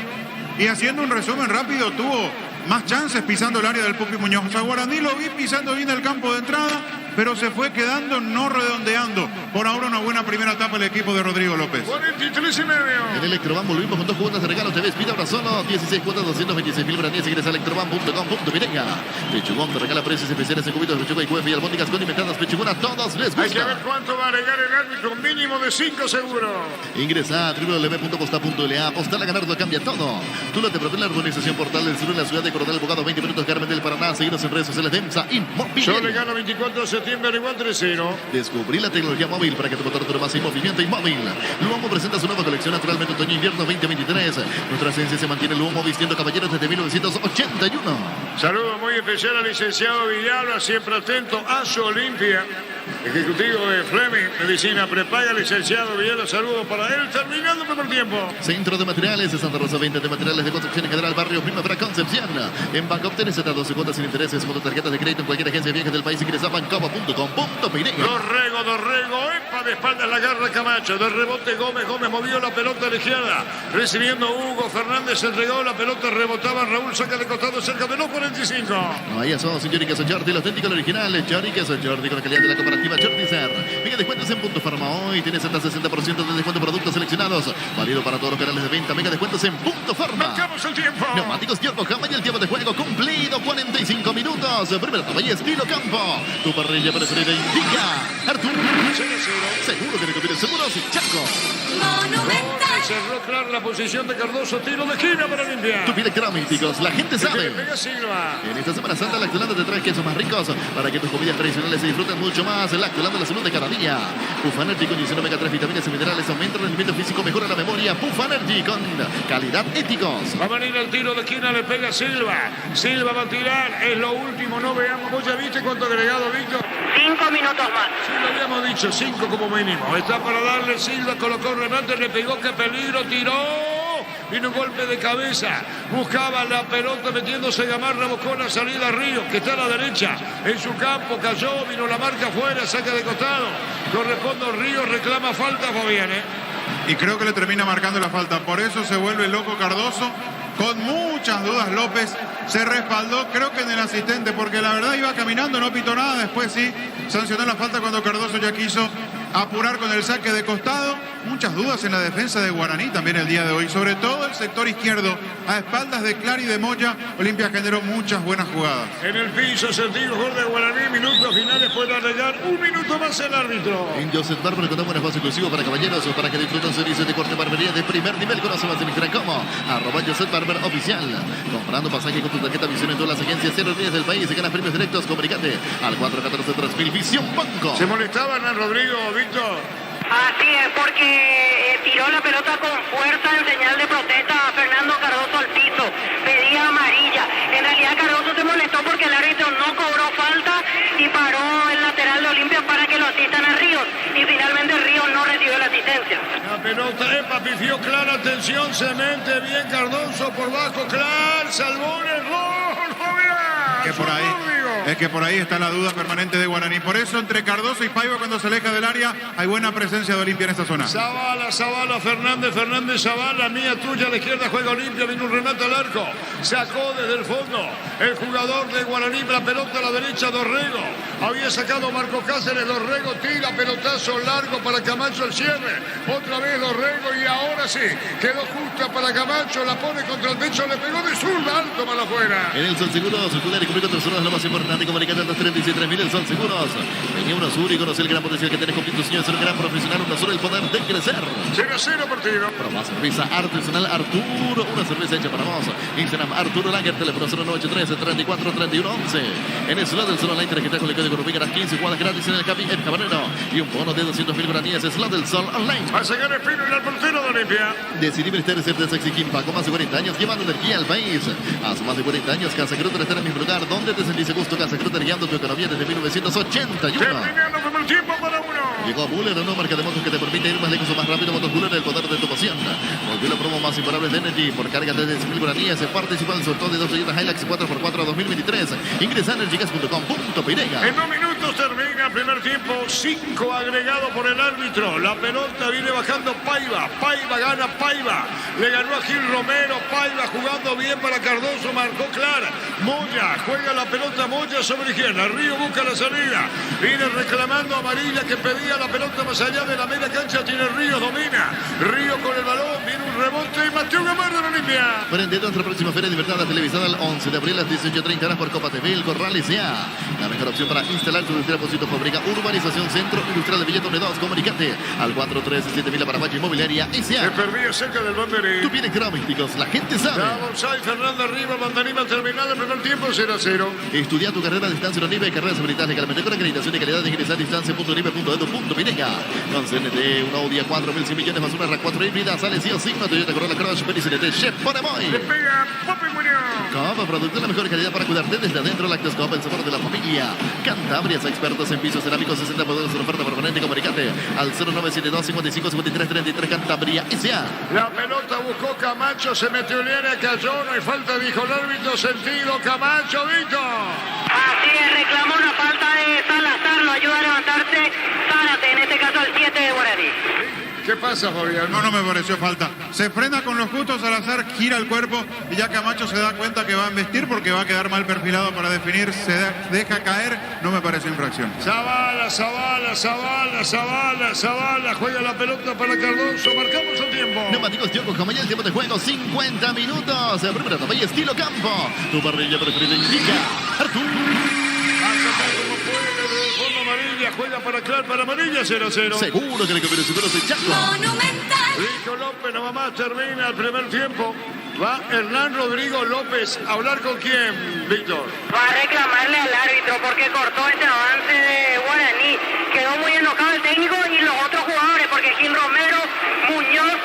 Y haciendo un resumen rápido, tuvo más chances pisando el área del Pupi Muñoz. O sea, Guaraní lo vi pisando bien el campo de entrada, pero se fue quedando no redondeando. Por ahora una buena primera etapa el equipo de Rodrigo López. 43,5. En Electroban volvimos con 2 cuotas de regalo. Te ves, pide ahora solo 16 cuotas, 226.000 guaraníes. Ingresa a electroban.com.virenga. Pechugón te regala precios especiales en cubitos de pechuga y cuefe y albóndigas condimentadas. Pechugón a todos les gusta. Hay que ver cuánto va a agregar el árbitro, mínimo de 5 seguro. Ingresa a www.posta.la. Postal a ganar lo cambia todo. Tú lo te propone la organización Portal del Sur en la ciudad de Coronel Bogado, 20 minutos, Carmen del Paraná. Seguinos en redes sociales de EMSA Inmobiliaria. Yo le gano 24 de septiembre, igual 3-0. Descubrí la tecnología móvil para que tu motor dure más en movimiento inmóvil. Luomo presenta su nueva colección naturalmente otoño-invierno 2023. Nuestra esencia se mantiene Luomo vistiendo caballeros desde 1981. Saludo muy especial al licenciado Villalba, siempre atento a su Olimpia. Ejecutivo de Fleming, Medicina Prepaga, licenciado Villalba, saludos para él, terminando el primer tiempo. Centro de Materiales de Santa Rosa, 20 de materiales de construcción en general, barrio Primavera Concepción. En Banco obtienes hasta 12 cuotas sin intereses, con tarjetas de crédito en cualquier agencia de viajes del país. Ingresa a bancopo.com.py. Dorrego, epa de espaldas la garra Camacho, de rebote Gómez movió la pelota alejeada, recibiendo Hugo Fernández, entregó la pelota, rebotaba Raúl, saca de costado cerca de los 45. No, ahí son, señor Queso Jordi, el auténtico, el original, Jordi Queso Jordi, con la calidad de la comparativa Jordi Ser. Mega descuentos en Punto Farma, hoy tienes hasta 60% de descuento en productos seleccionados, válido para todos los canales de venta. Mega descuentos en Punto Farma. Marcamos el tiempo. Neumáticos Yokohama y el tiempo de juego cumplido, 45 minutos. Primera etapa y estilo campo. Tu parrilla preferida indica Arturo. Seguro que te conviene seguros y Chaco. Monumental. Cerró claro la posición de Cardoso, tiro de esquina para limpiar. Tu electrónicos, la gente sabe. Pega Silva. En esta Semana Santa, Lactolanda te trae quesos más ricos para que tus comidas tradicionales se disfruten mucho más. Lactolanda, la salud de cada día. Pufanergy con 19 omega 3 vitaminas y minerales, aumenta el rendimiento físico, mejora la memoria. Pufanergy con calidad éticos. Va a venir el tiro de esquina, le pega Silva. Silva va a tirar, es lo último, no veamos. ¿Vos ya viste cuánto agregado, Víctor? 5 minutos más. Sí, lo habíamos dicho, 5 como mínimo. Está para darle Silva, colocó remate, le pegó, qué peligro, tiró. Vino un golpe de cabeza, buscaba la pelota metiéndose Gamarra, buscó la salida a Ríos, que está a la derecha, en su campo, cayó, vino la marca afuera, saca de costado, corresponde a Ríos, reclama falta, Fabián, Y creo que le termina marcando la falta, por eso se vuelve loco Cardoso. Con muchas dudas López se respaldó, creo que en el asistente, porque la verdad iba caminando, no pitó nada, después sí sancionó la falta cuando Cardoso ya quiso apurar con el saque de costado. Muchas dudas en la defensa de Guaraní también el día de hoy, sobre todo el sector izquierdo, a espaldas de Clary y de Moya. Olimpia generó muchas buenas jugadas. En el piso, sentido gol de Guaraní, minutos finales, puede agregar un minuto más el árbitro. En Joseph Barber contamos un espacio exclusivo para caballeros o para que disfruten servicios de corte barbería de primer nivel. Conoce más en Instagram como @Joseph Barber Oficial. Comprando pasaje con tu tarjeta Visión en todas las agencias 0 días del país y ganas premios directos. Comunicate al 414-3000 Visión Banco. Se molestaban a Rodrigo, Víctor. Así es, porque tiró la pelota con fuerza en señal de protesta a Fernando Cardoso al piso. Pedía amarilla. En realidad Cardoso se molestó porque el árbitro no cobró falta y paró el lateral de Olimpia para que lo asistan a Ríos. Y finalmente Ríos no recibió la asistencia. La pelota, pifió Clara, atención, se mete bien Cardoso por bajo, Clar, salvó el gol, Fabián. Es que por ahí está la duda permanente de Guaraní. Por eso entre Cardoso y Paiva cuando se aleja del área hay buena presencia de Olimpia en esta zona. Zavala, Fernández, Zavala, mía tuya, a la izquierda juega Olimpia, vino un remate al arco, sacó desde el fondo el jugador de Guaraní, la pelota a la derecha, Dorrego, había sacado Marco Cáceres, Dorrego tira, pelotazo largo para Camacho al cierre, otra vez Dorrego y ahora sí, quedó justa para Camacho, la pone contra el pecho, le pegó de zurda, alto para afuera. En el Sol Seguros, circular y cumple con personas lo más importante, comunicate a los 37.000 el Sol Seguros. Venía uno sur y conoce el gran potencial que tenés con tus sueños, ser un gran profesional, una sola el poder de crecer. 0-0 partido. Proba cerveza artesanal Arturo, una cerveza hecha para vos. Instagram Arturo Lager, teléfono 0983-343111. En el slot del Sol Online, tarjeta con el código Rubí, 15 jugadas gratis en el Capi El Cabanero y un bono de 200.000 guaraníes. Slot del Sol Online. A sacar el pino y al portero de Olimpia. Decidí vestir ser de Sexy Quimpa con más de 40 años llevando energía al país. Hace más de 40 años Casa Cruter está en el mismo lugar donde te sentís a gusto. Casa Cruter guiando tu economía desde 1981. Terminando primer tiempo para 1. Llegó Buller, una marca de motos que te permite ir más lejos o más rápido. Motos Buller, el poder de tu pasión. Volvió la promo más imparable de Energy por carga de 10.000 guaraníes. Se participa en el sorteo de 2 Toyota Hilux 4x4 2023. Ingresa a energygas.com.pirega. En 2 minutos termina el primer tiempo. 5 agregado por el árbitro. La pelota viene bajando Paiva. Paiva gana Paiva. Le ganó a Gil Romero. Paiva jugando bien para Cardoso. Marcó Clara. Moya juega la pelota. Moya sobre izquierda. Río busca la salida. Viene reclamando amarilla que pedía la pelota más allá de la media cancha. Tiene Río, domina. Río con el balón. Viene un rebote. Y Mateo Gamarra lo limpia. Prendiendo nuestra próxima feria libertad televisada el 11 de abril a las 18:30 horas por Copa TV, el Corral S.A. La mejor opción para instalar tu industria Posito Fábrica, Urbanización Centro Industrial de Villetone 2. Comunicate al 437.000 para Valle Inmobiliaria S.A. Se perdía cerca del banderín. Tu bienes electrónicos, la gente sabe. González, Fernanda arriba, Mandanima terminada el primer tiempo 0-0. Estudia tu carrera a distancia en Unive, carreras habilitadas legalmente con acreditación y calidad de ingresar a distancia.unive.edu.pirega. Con CNT, una Audi A4, 1.100 millones más una RAV4 híbrida, sale sí o sí, una Toyota Corolla Cross, Peri CNT, Chef Ponemoy. Le pega Popi Muñoz. Copa, producto de la mejor calidad para cuidarte desde adentro. Lácteos Copa, el sabor de la familia. Cantabrias, expertos en pisos cerámicos, 60 modelos de oferta permanente. Comunicate al 0972 55 53 33 Cantabria S.A. La pelota buscó Camacho, se metió en el área, cayó, no hay falta, dijo el árbitro, sentido Camacho, Vito. Así es, reclamó una falta de Salazar, lo ayuda a levantarse Zárate, en este caso el 7 de Guaraní. ¿Qué pasa, Fabián? No me pareció falta. Se frena con los justos Salazar, gira el cuerpo y ya Camacho se da cuenta que va a embestir porque va a quedar mal perfilado para definir. Se deja caer, no me pareció infracción. Zavala, juega la pelota para Cardoso, marcamos el tiempo. Neumáticos Yoko, como ya el tiempo de juego, 50 minutos. Primera etapa y estilo campo. Tu parrilla preferida indica Artur. Como puede, de fondo amarilla, juega para Clar, para amarilla, 0-0. Seguro que le conviene seguro de Chaco. Rico López, nada más termina el primer tiempo. Va Hernán Rodrigo López a hablar con quién, Víctor. Va a reclamarle al árbitro porque cortó ese avance de Guaraní. Quedó muy enojado el técnico y los otros jugadores porque Gil Romero, Muñoz,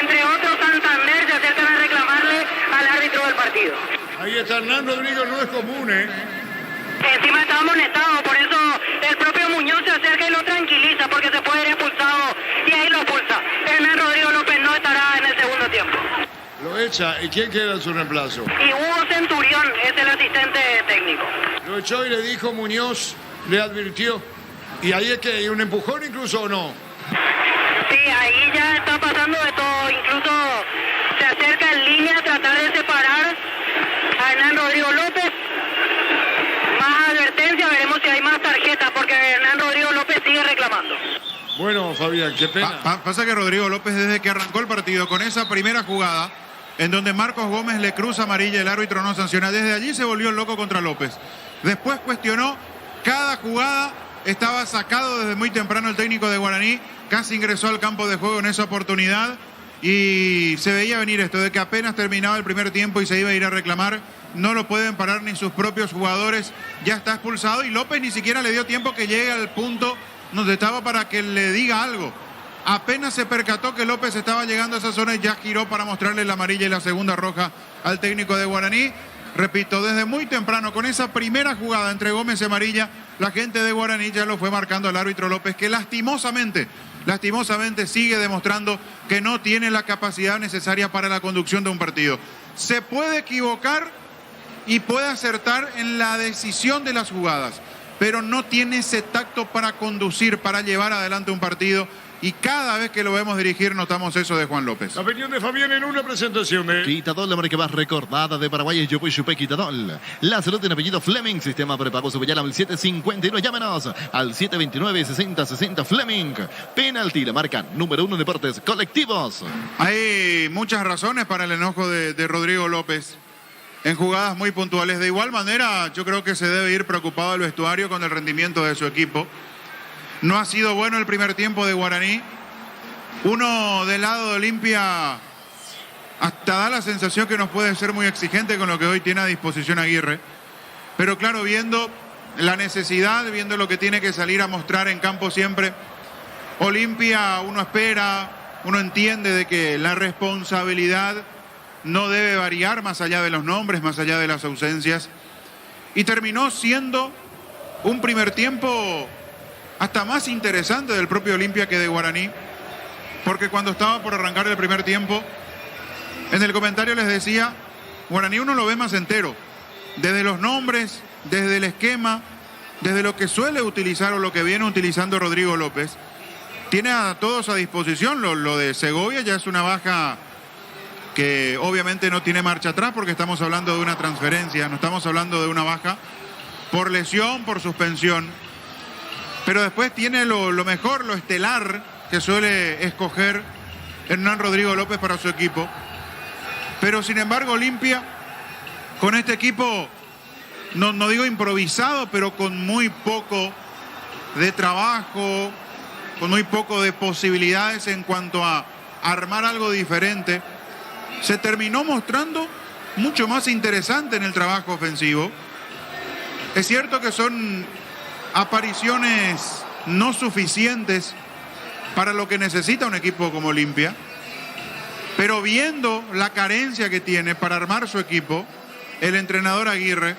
entre otros Santander, se acercan a reclamarle al árbitro del partido. Ahí está Hernán Rodrigo, no es común, Encima está amonestado, por eso el propio Muñoz se acerca y lo tranquiliza porque se puede ir expulsado y ahí lo expulsa. Hernán Rodrigo López no estará en el segundo tiempo. Lo echa, ¿y quién queda en su reemplazo? Y Hugo Centurión es el asistente técnico. Lo echó y le dijo Muñoz, le advirtió. ¿Y ahí es que hay un empujón incluso o no? Sí, ahí ya está pasando de todo, incluso se acerca en línea a tratar de separar a Hernán Rodrigo López. Más advertencia, veremos si hay más tarjetas porque Hernán Rodrigo López sigue reclamando. Bueno, Fabián, qué pena. Pasa que Rodrigo López, desde que arrancó el partido con esa primera jugada en donde Marcos Gómez le cruza amarilla, el árbitro no sanciona, desde allí se volvió loco contra López. Después cuestionó cada jugada, estaba sacado desde muy temprano el técnico de Guaraní, casi ingresó al campo de juego en esa oportunidad y se veía venir esto de que apenas terminaba el primer tiempo y se iba a ir a reclamar. No lo pueden parar ni sus propios jugadores, ya está expulsado y López ni siquiera le dio tiempo que llegue al punto donde estaba para que le diga algo. Apenas se percató que López estaba llegando a esa zona y ya giró para mostrarle la amarilla y la segunda roja al técnico de Guaraní. Repito, desde muy temprano, con esa primera jugada entre Gómez y amarilla, la gente de Guaraní ya lo fue marcando al árbitro López, que lastimosamente sigue demostrando que no tiene la capacidad necesaria para la conducción de un partido. Se puede equivocar y puede acertar en la decisión de las jugadas, pero no tiene ese tacto para conducir, para llevar adelante un partido. Y cada vez que lo vemos dirigir notamos eso de Juan López. La opinión de Fabián en una presentación de Quitadol, la marca más recordada de Paraguay es Yopuy Chupé Quitadol. La salud en apellido Fleming, sistema prepago Subellala al 751. Llámenos al 729-6060 Fleming. Penalti, la marca número 1 en deportes colectivos. Hay muchas razones para el enojo de Rodrigo López en jugadas muy puntuales. De igual manera, yo creo que se debe ir preocupado el vestuario con el rendimiento de su equipo. No ha sido bueno el primer tiempo de Guaraní. Uno del lado de Olimpia hasta da la sensación que nos puede ser muy exigente con lo que hoy tiene a disposición Aguirre. Pero claro, viendo la necesidad, viendo lo que tiene que salir a mostrar en campo siempre, Olimpia uno espera, uno entiende de que la responsabilidad no debe variar más allá de los nombres, más allá de las ausencias. Y terminó siendo un primer tiempo hasta más interesante del propio Olimpia que de Guaraní, porque cuando estaba por arrancar el primer tiempo, en el comentario les decía, Guaraní uno lo ve más entero, desde los nombres, desde el esquema, desde lo que suele utilizar o lo que viene utilizando Rodrigo López. Tiene a todos a disposición. Lo de Segovia ya es una baja que obviamente no tiene marcha atrás, porque estamos hablando de una transferencia, no estamos hablando de una baja por lesión, por suspensión. Pero después tiene lo mejor, lo estelar que suele escoger Hernán Rodrigo López para su equipo. Pero sin embargo Olimpia, con este equipo, no digo improvisado, pero con muy poco de trabajo, con muy poco de posibilidades en cuanto a armar algo diferente, se terminó mostrando mucho más interesante en el trabajo ofensivo. Es cierto que son apariciones no suficientes para lo que necesita un equipo como Olimpia, pero viendo la carencia que tiene para armar su equipo, el entrenador Aguirre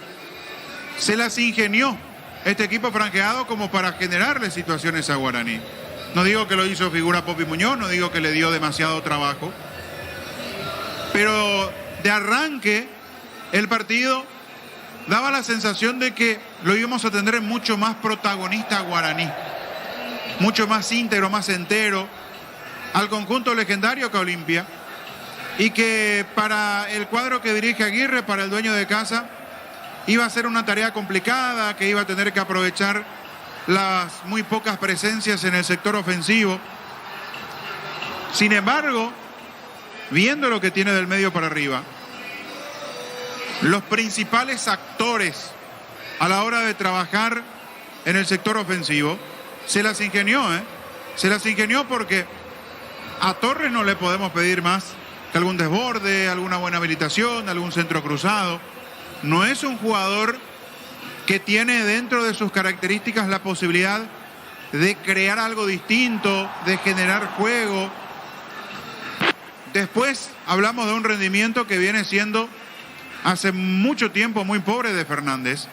se las ingenió este equipo franjeado como para generarle situaciones a Guaraní. No digo que lo hizo figura Popi Muñoz, no digo que le dio demasiado trabajo, pero de arranque el partido daba la sensación de que lo íbamos a tener mucho más protagonista a Guaraní, mucho más íntegro, más entero al conjunto legendario que Olimpia, y que para el cuadro que dirige Aguirre, para el dueño de casa, iba a ser una tarea complicada, que iba a tener que aprovechar las muy pocas presencias en el sector ofensivo. Sin embargo, viendo lo que tiene del medio para arriba, los principales actores a la hora de trabajar en el sector ofensivo, se las ingenió, se las ingenió, porque a Torres no le podemos pedir más que algún desborde, alguna buena habilitación, algún centro cruzado. No es un jugador que tiene dentro de sus características la posibilidad de crear algo distinto, de generar juego. Después hablamos de un rendimiento que viene siendo hace mucho tiempo muy pobre de Fernández.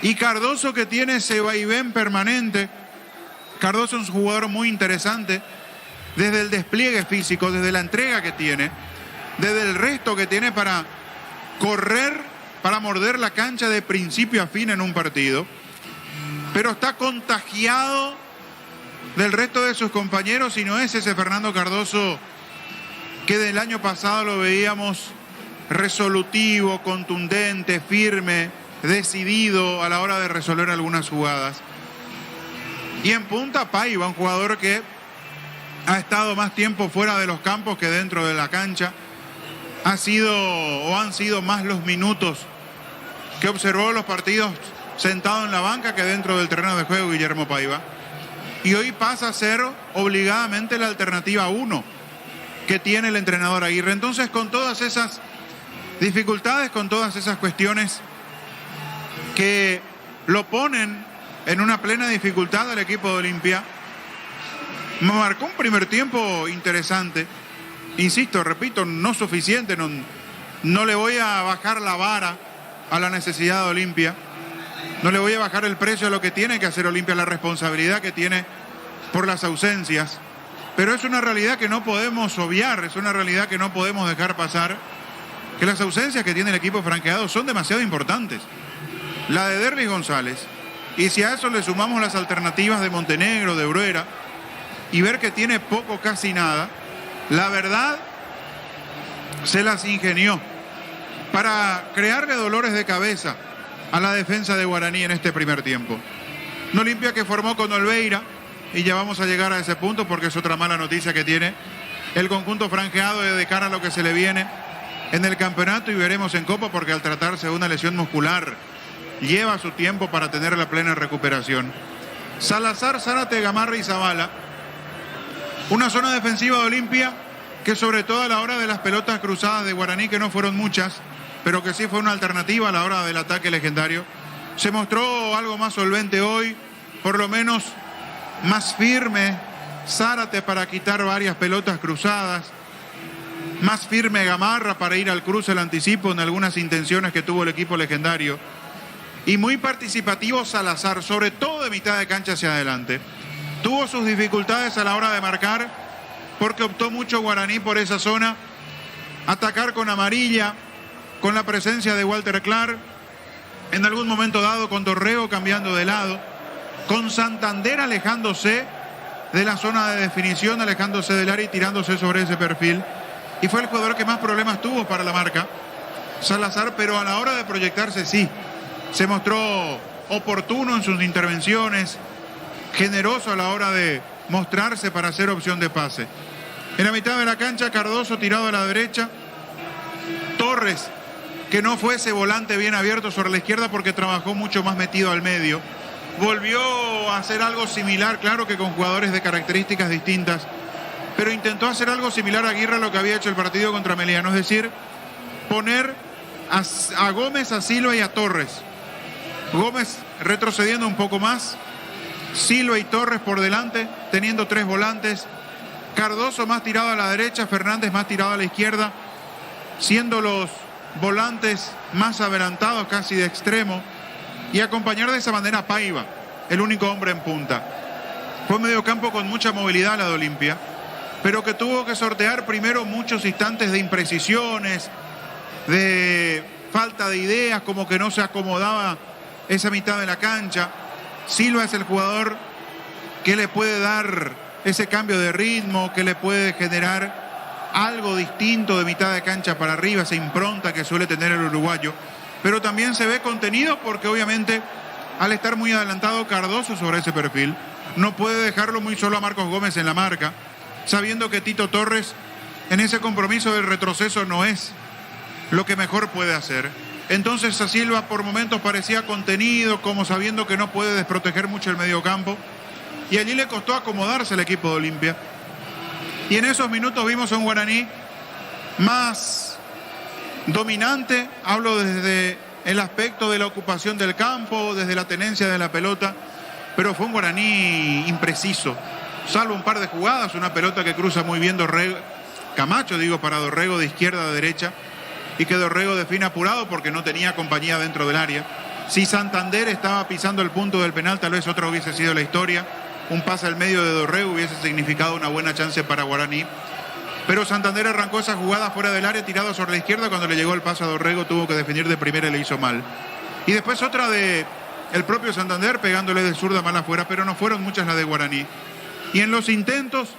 Y Cardoso, que tiene ese vaivén permanente. Cardoso es un jugador muy interesante desde el despliegue físico, desde la entrega que tiene, desde el resto que tiene para correr, para morder la cancha de principio a fin en un partido, pero está contagiado del resto de sus compañeros y no es ese Fernando Cardoso que del año pasado lo veíamos resolutivo, contundente, firme, decidido a la hora de resolver algunas jugadas. Y en punta Paiva, un jugador que ha estado más tiempo fuera de los campos que dentro de la cancha. Han sido más los minutos que observó los partidos sentado en la banca que dentro del terreno de juego Guillermo Paiva. Y hoy pasa a ser obligadamente la alternativa 1 que tiene el entrenador Aguirre. Entonces, con todas esas dificultades, con todas esas cuestiones que lo ponen en una plena dificultad al equipo de Olimpia, me marcó un primer tiempo interesante. Insisto, repito, no suficiente, no le voy a bajar la vara a la necesidad de Olimpia, no le voy a bajar el precio a lo que tiene que hacer Olimpia, la responsabilidad que tiene por las ausencias, pero es una realidad que no podemos obviar, es una realidad que no podemos dejar pasar, que las ausencias que tiene el equipo franqueado son demasiado importantes. La de Derlis González, y si a eso le sumamos las alternativas de Montenegro, de Bruera, y ver que tiene poco, casi nada, la verdad se las ingenió para crearle dolores de cabeza a la defensa de Guaraní en este primer tiempo. Un Olimpia que formó con Olveira, y ya vamos a llegar a ese punto porque es otra mala noticia que tiene el conjunto franjeado de cara a lo que se le viene en el campeonato, y veremos en Copa, porque al tratarse de una lesión muscular lleva su tiempo para tener la plena recuperación. Salazar, Zárate, Gamarra y Zavala. Una zona defensiva de Olimpia que, sobre todo a la hora de las pelotas cruzadas de Guaraní, que no fueron muchas, pero que sí fue una alternativa a la hora del ataque legendario, se mostró algo más solvente hoy, por lo menos más firme Zárate para quitar varias pelotas cruzadas, más firme Gamarra para ir al cruce, el anticipo en algunas intenciones que tuvo el equipo legendario. y muy participativo Salazar, sobre todo de mitad de cancha hacia adelante. Tuvo sus dificultades a la hora de marcar, porque optó mucho Guaraní por esa zona. Atacar con amarilla, con la presencia de Walter Clark, en algún momento dado con Dorrego cambiando de lado, con Santander alejándose de la zona de definición, alejándose del área y tirándose sobre ese perfil. Y fue el jugador que más problemas tuvo para la marca, Salazar, pero a la hora de proyectarse sí, se mostró oportuno en sus intervenciones, generoso a la hora de mostrarse para hacer opción de pase. En la mitad de la cancha, Cardoso tirado a la derecha, Torres, que no fue ese volante bien abierto sobre la izquierda porque trabajó mucho más metido al medio. Volvió a hacer algo similar, claro que con jugadores de características distintas, pero intentó hacer algo similar a Aguirre a lo que había hecho el partido contra Meliano, es decir, poner a Gómez, a Silva y a Torres. Gómez retrocediendo un poco más, Silva y Torres por delante, teniendo 3 volantes, Cardoso más tirado a la derecha, Fernández más tirado a la izquierda, siendo los volantes más adelantados casi de extremo, y acompañar de esa manera a Paiva, el único hombre en punta. Fue un mediocampo con mucha movilidad la de Olimpia, pero que tuvo que sortear primero muchos instantes de imprecisiones, de falta de ideas, como que no se acomodaba esa mitad de la cancha. Silva es el jugador que le puede dar ese cambio de ritmo, que le puede generar algo distinto de mitad de cancha para arriba, esa impronta que suele tener el uruguayo. Pero también se ve contenido porque obviamente al estar muy adelantado Cardoso sobre ese perfil, no puede dejarlo muy solo a Marcos Gómez en la marca, sabiendo que Tito Torres en ese compromiso del retroceso no es lo que mejor puede hacer. Entonces a Silva por momentos parecía contenido, como sabiendo que no puede desproteger mucho el mediocampo, y allí le costó acomodarse el equipo de Olimpia. Y en esos minutos vimos a un Guaraní más dominante, hablo desde el aspecto de la ocupación del campo, desde la tenencia de la pelota, pero fue un Guaraní impreciso, salvo un par de jugadas, una pelota que cruza muy bien Camacho, para Dorrego de izquierda a derecha, y que Dorrego define apurado porque no tenía compañía dentro del área. Si Santander estaba pisando el punto del penal, tal vez otra hubiese sido la historia. Un pase al medio de Dorrego hubiese significado una buena chance para Guaraní. Pero Santander arrancó esa jugada fuera del área, tirado sobre la izquierda. Cuando le llegó el pase a Dorrego, tuvo que definir de primera y le hizo mal. Y después otra de el propio Santander, pegándole de zurda mal afuera, pero no fueron muchas las de Guaraní. Y en los intentos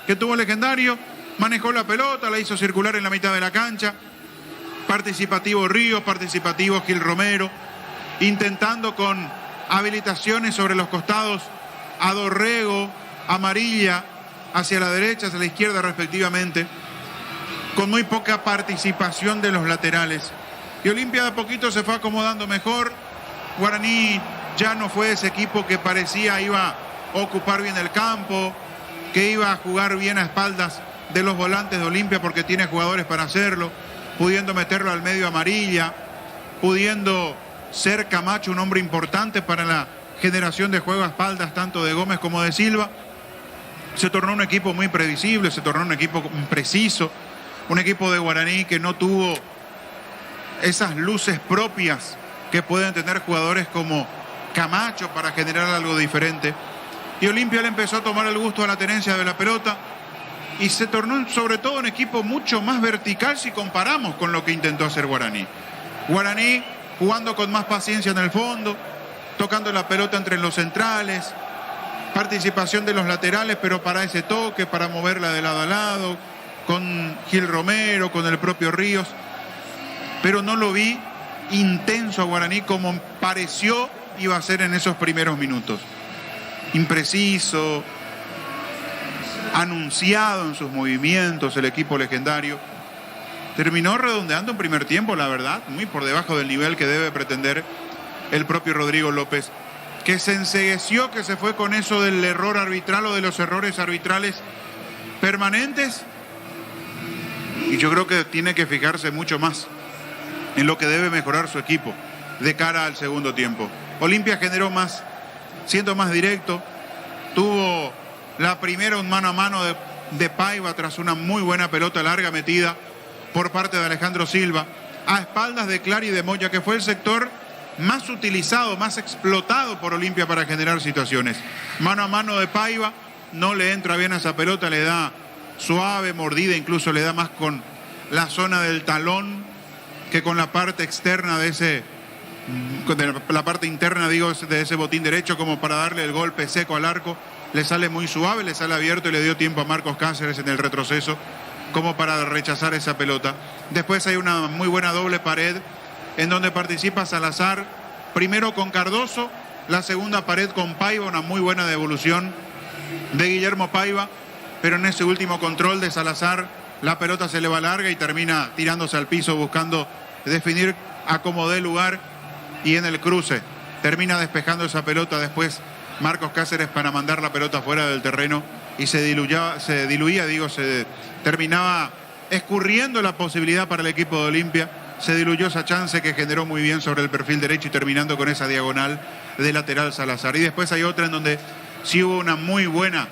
que tuvo Legendario, manejó la pelota, la hizo circular en la mitad de la cancha. Participativo Ríos, participativo Gil Romero, intentando con habilitaciones sobre los costados a Dorrego, Amarilla, hacia la derecha, hacia la izquierda respectivamente, con muy poca participación de los laterales. Y Olimpia de a poquito se fue acomodando mejor. Guaraní ya no fue ese equipo que parecía iba a ocupar bien el campo, que iba a jugar bien a espaldas de los volantes de Olimpia porque tiene jugadores para hacerlo, pudiendo meterlo al medio Amarilla, pudiendo ser Camacho un hombre importante para la generación de juego a espaldas tanto de Gómez como de Silva. Se tornó un equipo muy previsible, se tornó un equipo preciso, un equipo de Guaraní que no tuvo esas luces propias que pueden tener jugadores como Camacho para generar algo diferente. Y Olimpia le empezó a tomar el gusto a la tenencia de la pelota y se tornó sobre todo un equipo mucho más vertical si comparamos con lo que intentó hacer Guaraní. Guaraní jugando con más paciencia en el fondo, tocando la pelota entre los centrales, participación de los laterales, pero para ese toque, para moverla de lado a lado, con Gil Romero, con el propio Ríos. Pero no lo vi intenso a Guaraní como pareció iba a ser en esos primeros minutos. Impreciso, anunciado en sus movimientos el equipo Legendario. Terminó redondeando un primer tiempo, la verdad, muy por debajo del nivel que debe pretender el propio Rodrigo López, que se encegueció, que se fue con eso del error arbitral o de los errores arbitrales permanentes. Y yo creo que tiene que fijarse mucho más en lo que debe mejorar su equipo de cara al segundo tiempo. Olimpia generó más, siendo más directo, tuvo la primera un mano a mano de Paiva tras una muy buena pelota larga metida por parte de Alejandro Silva, a espaldas de Clary y de Moya, que fue el sector más utilizado, más explotado por Olimpia para generar situaciones. Mano a mano de Paiva, no le entra bien a esa pelota, le da suave, mordida, incluso le da más con la zona del talón que con la parte externa de la parte interna, digo, de ese botín derecho, como para darle el golpe seco al arco. Le sale muy suave, le sale abierto y le dio tiempo a Marcos Cáceres en el retroceso como para rechazar esa pelota. Después hay una muy buena doble pared en donde participa Salazar, primero con Cardoso, la segunda pared con Paiva, una muy buena devolución de Guillermo Paiva, pero en ese último control de Salazar, la pelota se le va larga y termina tirándose al piso buscando definir a como dé lugar, y en el cruce termina despejando esa pelota después Marcos Cáceres para mandar la pelota fuera del terreno y se terminaba escurriendo la posibilidad para el equipo de Olimpia. Se diluyó esa chance que generó muy bien sobre el perfil derecho y terminando con esa diagonal de lateral Salazar. Y después hay otra en donde sí hubo una muy buena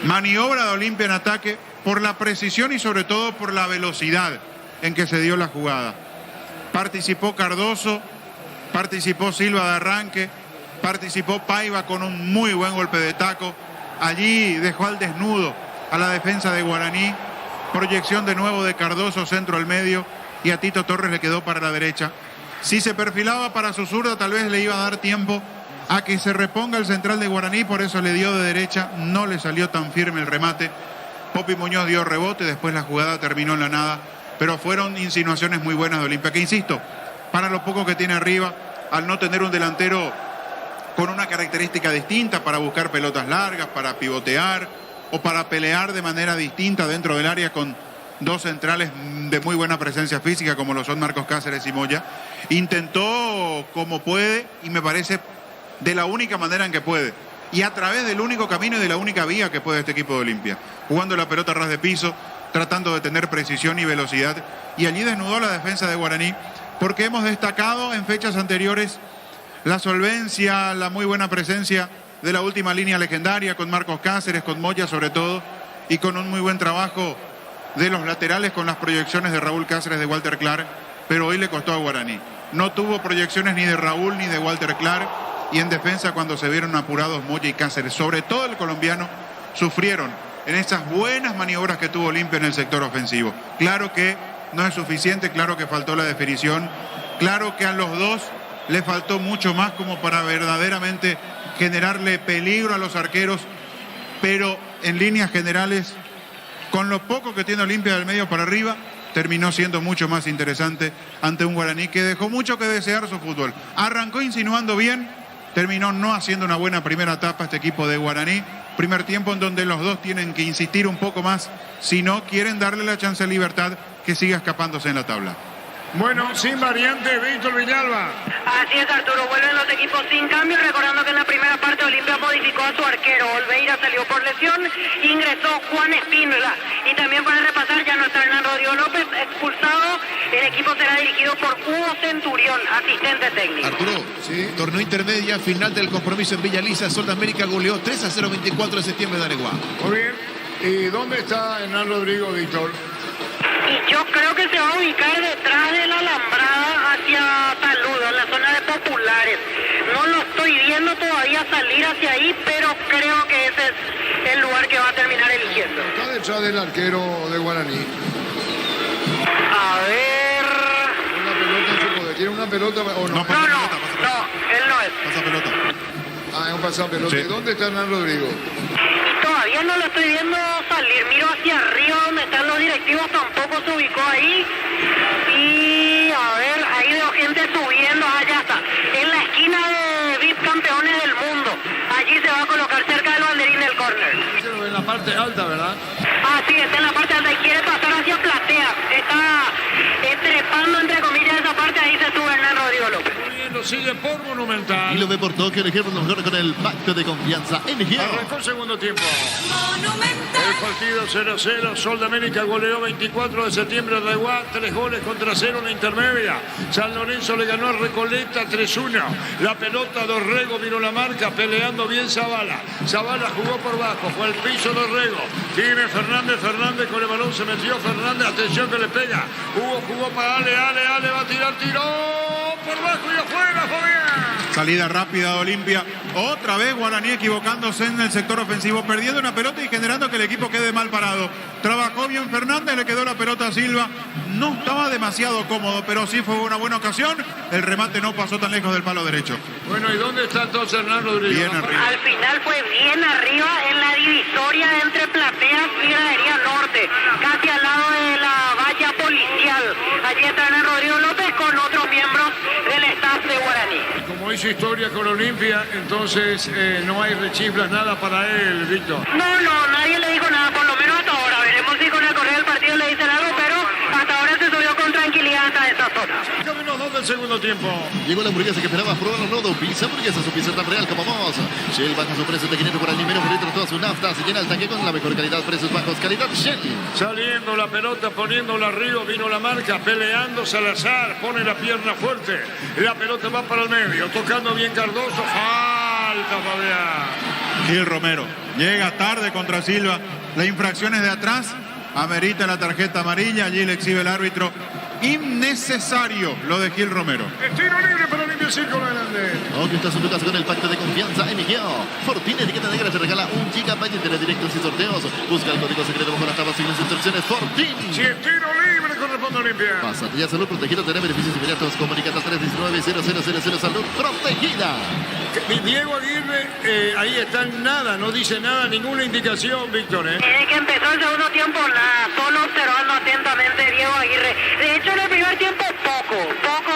maniobra de Olimpia en ataque por la precisión y sobre todo por la velocidad en que se dio la jugada. Participó Cardoso, participó Silva de arranque, participó Paiva con un muy buen golpe de taco. Allí dejó al desnudo a la defensa de Guaraní. Proyección de nuevo de Cardoso, centro al medio, y a Tito Torres le quedó para la derecha. Si se perfilaba para su zurda, tal vez le iba a dar tiempo a que se reponga el central de Guaraní, por eso le dio de derecha, no le salió tan firme el remate. Popi Muñoz dio rebote, después la jugada terminó en la nada, pero fueron insinuaciones muy buenas de Olimpia, que insisto, para lo poco que tiene arriba, al no tener un delantero con una característica distinta para buscar pelotas largas, para pivotear o para pelear de manera distinta dentro del área con dos centrales de muy buena presencia física como lo son Marcos Cáceres y Moya, intentó como puede y me parece de la única manera en que puede y a través del único camino y de la única vía que puede este equipo de Olimpia, jugando la pelota a ras de piso, tratando de tener precisión y velocidad, y allí desnudó la defensa de Guaraní, porque hemos destacado en fechas anteriores la solvencia, la muy buena presencia de la última línea legendaria con Marcos Cáceres, con Moya sobre todo, y con un muy buen trabajo de los laterales con las proyecciones de Raúl Cáceres, de Walter Clark, pero hoy le costó a Guaraní. No tuvo proyecciones ni de Raúl ni de Walter Clark, y en defensa cuando se vieron apurados Moya y Cáceres, sobre todo el colombiano, sufrieron en esas buenas maniobras que tuvo Olimpia en el sector ofensivo. Claro que no es suficiente, claro que faltó la definición, claro que a los dos le faltó mucho más como para verdaderamente generarle peligro a los arqueros, pero en líneas generales, con lo poco que tiene Olimpia del medio para arriba, terminó siendo mucho más interesante ante un Guaraní que dejó mucho que desear su fútbol. Arrancó insinuando bien, terminó no haciendo una buena primera etapa este equipo de Guaraní. Primer tiempo en donde los dos tienen que insistir un poco más si no quieren darle la chance a Libertad que siga escapándose en la tabla. Bueno, sin variante, Víctor Villalba. Así es, Arturo, vuelven los equipos sin cambio, recordando que en la primera parte Olimpia modificó a su arquero. Olveira salió por lesión, ingresó Juan Espínola. Y también para repasar, ya no está Hernán Rodrigo López, expulsado. El equipo será dirigido por Hugo Centurión, asistente técnico. Arturo, ¿sí? Torneo intermedia, final del compromiso en Villa Lisa. Sol de América goleó 3-0 24 de septiembre de Areguá. Muy bien. ¿Y dónde está Hernán Rodrigo, Víctor? Y yo creo que se va a ubicar detrás de la alambrada hacia Saludo, en la zona de Populares. No lo estoy viendo todavía salir hacia ahí, pero creo que ese es el lugar que va a terminar eligiendo. Está detrás del arquero de Guaraní. A ver... Una pelota, Chupo, ¿tiene una pelota o no? No, él no es. Pasa pelota. Ah, es un pasapelota. Sí. ¿Dónde está Hernán Rodrigo? Y todavía no lo estoy viendo salir. Miro hacia arriba donde están los directivos, tampoco se ubicó ahí. Y a ver, ahí veo gente subiendo. Allá está. En la esquina de VIP Campeones del Mundo. Allí se va a colocar cerca del banderín del córner. En la parte alta, ¿verdad? Ah, sí, está en la parte alta y quiere pasar hacia Platea. Está trepando entre comillas esa parte. Ahí se sube Hernán Rodrigo López. Muy bien, lo sigue por Monumental. Y lo ve por Tokio, el ejemplo mejor con el pacto de confianza en Giro. Arrancó el segundo tiempo. El partido 0-0. Sol de América goleó 24 de septiembre a Areguá, 3 goles contra 0 en la intermedia. San Lorenzo le ganó a Recoleta 3-1. La pelota Dorrego miró la marca, peleando bien Zavala. Zavala jugó por bajo, fue al piso Dorrego. Tiene Fernández con el balón se metió Fernández, atención que le pega. Hugo jugó para Ale va a tirar, tiró. por bajo y afuera, Fabián. Salida rápida de Olimpia. Otra vez Guaraní equivocándose en el sector ofensivo, perdiendo una pelota y generando que el equipo quede mal parado. Trabajó bien Fernández, le quedó la pelota a Silva. No estaba demasiado cómodo, pero sí fue una buena ocasión. El remate no pasó tan lejos del palo derecho. Bueno, ¿y dónde está entonces Hernán Rodríguez? Bien arriba. Al final fue bien arriba en la divisoria entre Plateas y Gradería Norte, casi al lado de la valla policial. Allí está Hernán Rodrigo López con otros miembros del staff de Guaraní. Como hizo historia con Olimpia, entonces no hay rechiflas, nada para él, Víctor. No, nadie le dijo nada, por lo menos hasta ahora. Veremos si con el correr del partido le dicen algo, pero hasta ahora se subió con tranquilidad hasta esa zona. Cerca de los 2 del segundo tiempo. Llegó la hamburguesa que esperabas, probar el nodo. Pizza hamburguesa, su pizza tan real como vos. Shell baja su precio de 500 por el menos por litro, toda su nafta. Se llena el tanque con la mejor calidad, precios bajos, calidad Shell. Saliendo la pelota, poniéndola arriba, vino la marca, peleando Salazar, pone la pierna fuerte. La pelota va para el medio, tocando bien Cardoso. Falta, Fabián. Gil Romero llega tarde contra Silva. Las infracciones de atrás amerita la tarjeta amarilla. Allí le exhibe el árbitro. Innecesario lo de Gil Romero. Tiro libre para Olimpia Círculo Grande. Aunque estás en tu casa con el pacto de confianza Emigeo. Fortuna etiqueta negra te regala 1 GB de teledirectos y sorteos. Busca el código secreto bajo la tabla sin las instrucciones. Fortín. Si es tiro libre, corresponde a Olimpia. Pásate ya, salud protegida, tener beneficios inmediatos. Comunicata 319-0000 salud protegida. Diego Aguirre, ahí está nada, no dice nada, ninguna indicación, Víctor. Desde que empezó el segundo tiempo, nada, solo observando atentamente Diego Aguirre. De hecho, en el primer tiempo poco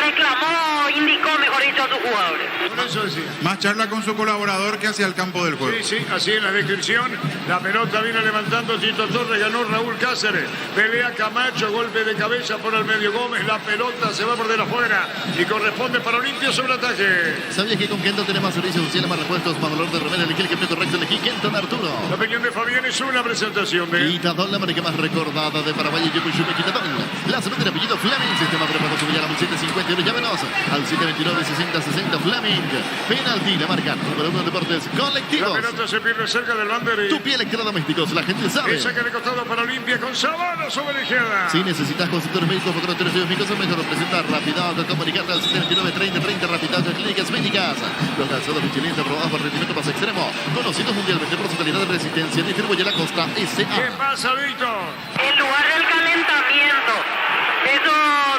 reclamó, indicó, mejor dicho, a sus jugadores. Por eso decía. Más charla con su colaborador que hacia el campo del juego. Sí, así en la descripción. La pelota viene levantando Tito Torres, ganó Raúl Cáceres. Pelea Camacho, golpe de cabeza por el medio Gómez. La pelota se va por de la afuera y corresponde para Olimpia sobre ataque. ¿Sabías que con Kenton tenemos más servicios sociales, más repuestos, más valor de remera? Elegí el que correcto, elegí Kenton Arturo. La opinión de Fabián es una presentación de Quitadón, la marca más recordada de Paraguay y Yupuyume Quitadón. Lanzamiento de apellido Fleming, sistema preparado con Villarama 751, llámenos al 729-6060 Fleming. Penalti, la marca número 1 de deportes la colectivos. pelota se pierde cerca del bander. Tu pie electrodomésticos, la gente sabe. Y saca de costado para Olimpia con Zavala sobre la izquierda. Si necesitas consultores médicos o consultores médicos, es mejor presentar Rapidac. Comunicarte al 729-3030 Rapidac Clínicas Médicas. Los lanzados michelinos aprobados por rendimiento más extremo, conocidos mundialmente por su calidad de resistencia. Distribuye la Costa ¿Qué S.A. pasa, Víctor? En lugar del calentamiento, eso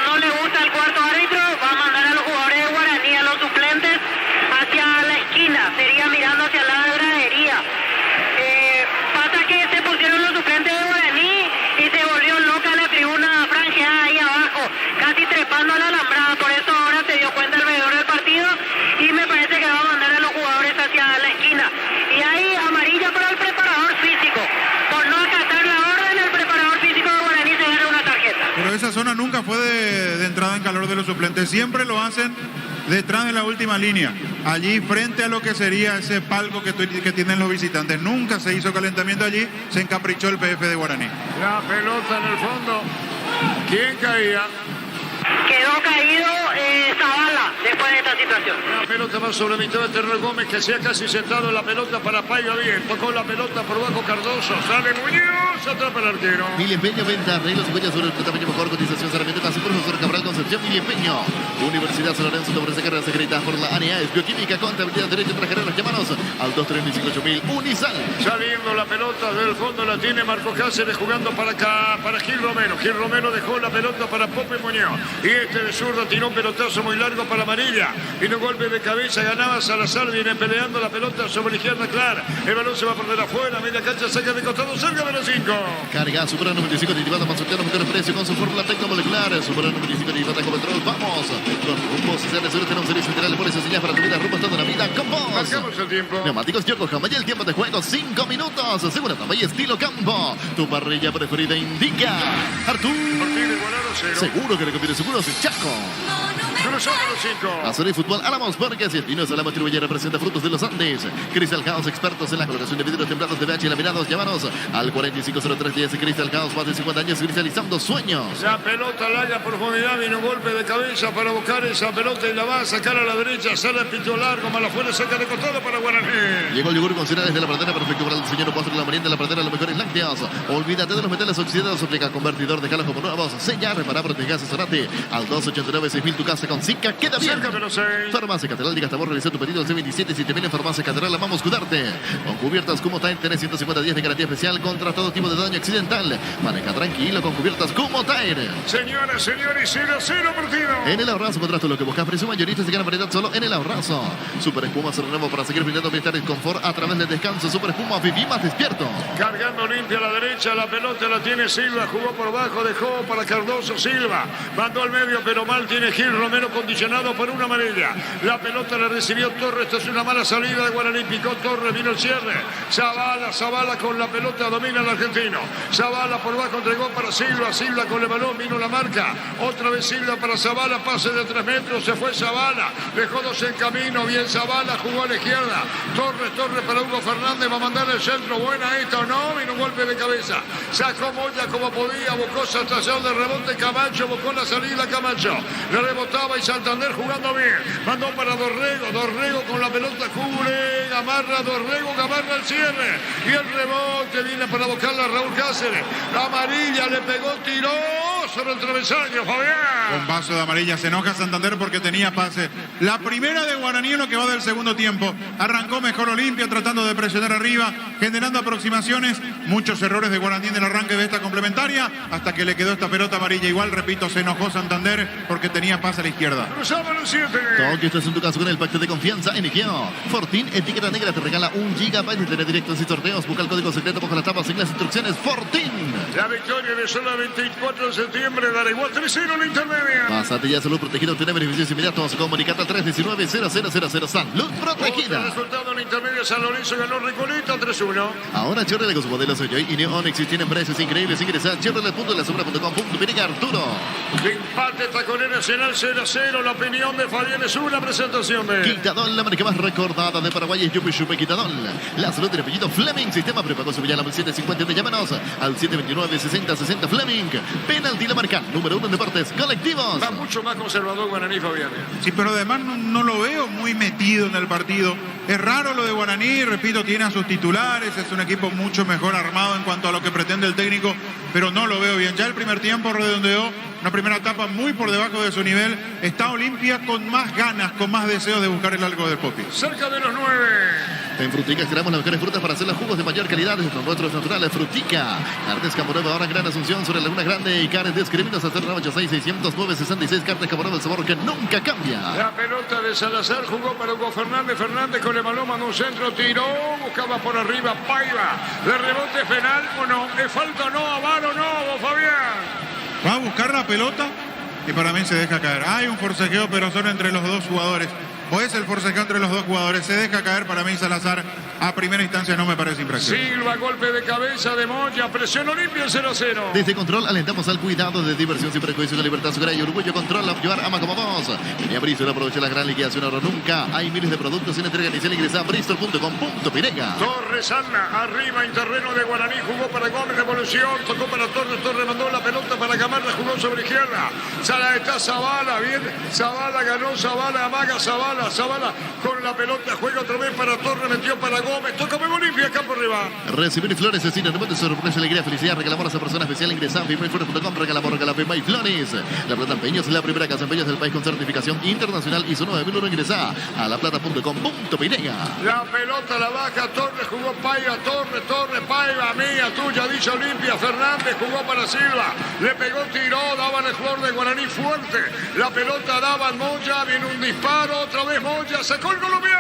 no le gusta al cuarto árbitro, va a mandar a los jugadores de Guaraní, a los suplentes, hacia la esquina, sería mirando hacia el lado de gradería. Pasa que se pusieron los suplentes de Guaraní y se volvió loca la tribuna franjeada ahí abajo, casi trepando a la alambrada, por eso ahora se dio cuenta el veedor del partido y me parece que va a mandar a los jugadores hacia la esquina. Y ahí amarilla para el preparador físico, por no acatar la orden, el preparador físico de Guaraní se gana una tarjeta. Pero esa zona nunca fue de entrada en calor de los suplentes. Siempre lo hacen detrás de la última línea. Allí frente a lo que sería ese palco que tienen los visitantes. Nunca se hizo calentamiento allí. Se encaprichó el PF de Guaraní. La pelota en el fondo. ¿Quién caía? Quedó caído Zavala después de esta situación. La pelota va sobre mitad de terreno Gómez, que se ha casi sentado en la pelota para Paiva bien. Tocó la pelota por bajo Cardoso. Sale Muñoz, atrapa el arquero. Mil Empeño, venta, arreglos y huellas sobre el tamaño mejor, cotización, saneamiento, casi profesor Cabral, Concepción, Mil Empeño. Universidad San Lorenzo te ofrece carreras acreditadas por la ANEAES, Bioquímica, Contabilidad, Derecho, tres carreras, llámanos al 2358000, Unisal. Saliendo la pelota del fondo, la tiene Marco Cáceres jugando para acá, para Gil Romero. Gil Romero dejó la pelota para Pope Muñoz. Y este de zurda tiró un pelotazo muy largo para Amarilla. Vino un golpe de cabeza, ganaba Salazar, viene peleando la pelota sobre la izquierda, Clar. El balón se va por de la afuera, media cancha, saca de costado, cerca de los 5. Carga Supera 95 aditivada más soltero, mejor precio con su fórmula tecnomolecular. Supera 95 aditivada con control. Vamos con rumbos y seres tenemos servicio integral por eso señal para tu vida, rumbo toda la vida con vos. Marcamos el tiempo. Neumáticos Yokohama y el tiempo de juego 5 minutos. Segura tapa y estilo campo. Tu parrilla preferida indica Artur. Partido igualado 0. Seguro que le conviene seguros Chaco. Monumento. Cruzó con los 5. Azul y Fútbol Álamos, porque si el Pino Salamos Tribuye representa Frutos de los Andes. Crystal House, expertos en la colocación de vidrios templados de BH y laminados. Llámanos al 450310. Crystal House, más de 50 años cristalizando sueños. La pelota al área, profundidad, viene un golpe de cabeza para buscar esa pelota y la va a sacar a la derecha. Sale el pito largo, Malafuera saca de costado para Guaraní. Llegó el yogur con cereales de la pradera, perfecto para el señor postre de la merienda de la pradera, los mejores lácteos. Olvídate de los metales oxidados, aplica convertidor, déjalos como nuevos. Sella, repara, proteger, asesorate al 289-6000. Tu casa con Zika queda bien. Cerca de los 6. Farmacia Catedral, diga hasta vos, realiza tu pedido al C27 7000 en Farmacia Catedral, amamos cuidarte. Con cubiertas Kumotime, tenés 150 días de garantía especial contra todo tipo de daño accidental. Maneja tranquilo con cubiertas Kumotime. Señoras, señores, 0-0 partido. En el Ahorrazo encontrás todo lo que buscas, precio mayorista de gran variedad solo en el Ahorrazo. Super Espuma se renueva para seguir brindando bienestar y confort a través del descanso. Super Espuma, viví más despierto. Cargando limpia a la derecha, la pelota la tiene Silva, jugó por bajo, dejó para Cardoso. Silva mandó al medio, pero mal tiene Gil Romero, condicionado por una amarilla. La pelota la recibió Torres, esta es una mala salida de Guaraní, picó Torres, vino el cierre. Zavala con la pelota, domina el argentino. Zavala por bajo, entregó para Silva, Silva con el balón, vino la marca. Otra vez Silva para Zavala, pase de 3 metros, se fue Zavala, dejó 2 en camino, bien Zavala, jugó a la izquierda. Torres para Hugo Fernández, va a mandar el centro, buena esta o no, vino un golpe de cabeza. Sacó Moya como podía, buscó saltación de rebote Camacho, buscó la salida Camacho. Le rebotaba y Santander jugando bien. Mandó para Dorrego con la pelota, cubre, amarra Dorrego, amarra el cierre. Y el rebote viene para buscarla Raúl Cáceres. La amarilla le pegó, tiró sobre el travesaño, Fabián. Con vaso de amarilla, se enoja Santander porque tenía pase. La primera de Guaraní en lo que va del segundo tiempo. Arrancó mejor Olimpia tratando de presionar arriba, generando aproximaciones. Muchos errores de Guaraní en el arranque de esta complementaria, hasta que le quedó esta pelota amarilla. Igual, repito, se enojó Santander porque tenía pase a la izquierda. Cruzamos los 7. Todo esto es en tu caso con el pacto de confianza en IKEA. Fortín, etiqueta negra, te regala 1 GB de tener directos y sorteos. Busca el código secreto bajo las tapas y las instrucciones. Fortín. La victoria de zona 24 de septiembre dará igual 3-0 en la intermedia. Pásate ya, salud protegida, obtener beneficios inmediatos. Comunicate al 319-0000. Salud protegida. El resultado en la intermedia, San Lorenzo ganó Recoleta 3-1. Ahora Chevrolet con sus modelos Joy y Neo Onix tienen precios increíbles. Ingresa a chevrolet.lasombra.com.py. Arturo. De empate Taconera Nacional 0-0. La opinión de Fabián es una presentación de Quitadol, la marca más recordada de Paraguay es Yupi Yupi Quitadol. La salud del apellido Fleming. Sistema prepago su al 750. Llámanos al 729-6060 Fleming. Penalti la marca número 1 en deportes colectivos. va mucho más conservador Guaraní, Fabián. Sí, pero además no lo veo muy metido en el partido. Es raro lo de Guaraní, repito, tiene a sus titulares, es un equipo mucho mejor armado en cuanto a lo que pretende el técnico, pero no lo veo bien. Ya el primer tiempo redondeó una primera etapa muy por debajo de su nivel. Está Olimpia con más ganas, con más deseos de buscar el algo del Popi. Cerca de los 9. En Frutica extraemos las mejores frutas para hacer los jugos de mayor calidad con nuestros naturales. Frutica. Carnes Camonueva, ahora en Gran Asunción sobre Laguna Grande. Y Carnes de Escriminos a 096-609-66. Carnes Camonueva, el sabor que nunca cambia. La pelota de Salazar jugó para Hugo Fernández. Fernández con el balón, mandó un centro, tiró, buscaba por arriba, Paiva. De rebote penal o no, ¿es falta o no? ¿Aval o no, Fabián? Va a buscar la pelota y para mí se deja caer. Hay un forcejeo, pero son entre los dos jugadores. O es el forcejeo entre los dos jugadores. Se deja caer para mí Salazar. A primera instancia no me parece infracción. Silva, golpe de cabeza de Moya. Presión Olimpia 0-0. Desde Control alentamos al cuidado de diversión sin prejuicio de libertad, seguridad y orgullo. Control, llevar ama como vos. Venía Bristol, aprovecha la gran liquidación. Ahora nunca hay miles de productos sin entrega inicial. Ingresa a bristol.com.pirega. Torres Anna, arriba en terreno de Guaraní. Jugó para Gómez, devolución. Tocó para Torres. Torres mandó la pelota para Camarda. Jugó sobre izquierda. Sala está Zavala. Bien. Zavala ganó. Zavala amaga. Zavala con la pelota. Juega otra vez para Torres. Metió para Gómez. Toca muy Olimpia. Acá por arriba. Recibir flores, cine, remonte, sorpresa, alegría, felicidad. Regalamos a esa persona especial. Ingresa a FIMAYFlores.com. Regalamos May Flores. La Plata Empeños es la primera casa empeños del país con certificación internacional ISO 9001. Ingresa a laplata.com.pirega. La pelota la baja. Torres jugó Paiva. Torres, Paiva. Mía, tuya, dicha Olimpia. Fernández jugó para Silva. Le pegó, tiró. Daban el jugador de Guaraní fuerte. La pelota daban Moya. Viene un disparo. Otra vez Moya. Sacó el colombiano.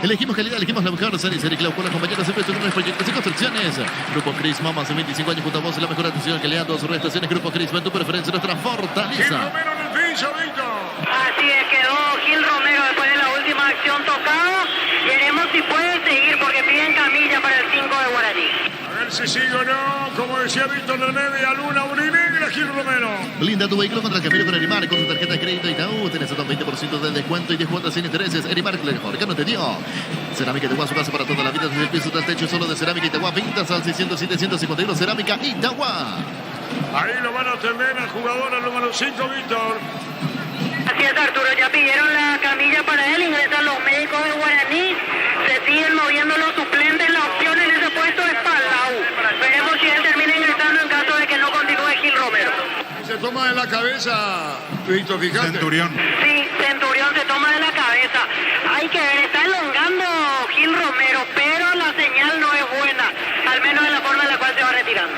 Elegimos calidad, elegimos la mejor serie Clau con las compañeras siempre estuvieron proyectos y construcciones. Grupo Crisma, más de 25 años junto a vos, la mejor atención que le dan todas sus estaciones. Grupo Crisma, en tu preferencia, nuestra Gil fortaleza. Romero en el piso, Vito. Así es, quedó Gil Romero después de la última acción tocado. Veremos si puede seguir porque piden camilla para el 5 de Guaraní. A ver si sigue o no. Como decía Víctor de media luna, Urinegra, Gil Romero. Blinda tu vehículo contra el cambio con Erimark. Con tu tarjeta de crédito Itaú tenés hasta un 20% de descuento y 10 cuotas sin intereses. Erimark, lo mejor que no te dio. Cerámica Itagua, su casa para toda la vida. Desde el piso hasta el techo, solo de Cerámica Itagua. Pintas al 607-151. Cerámica Itagua. Ahí lo van a atender al jugador al número 5, Víctor. Así es, Arturo, ya pidieron la camilla para él, ingresan los médicos de Guaraní, se siguen moviendo los suplentes, la opción en ese puesto es Palau. Veremos si él termina ingresando en caso de que no continúe Gil Romero. Se toma de la cabeza, Víctor, fíjate. Centurión. Sí, Centurión se toma de la cabeza. Hay que ver, está elongando Gil Romero, pero la señal no es buena, al menos en la forma en la cual se va retirando.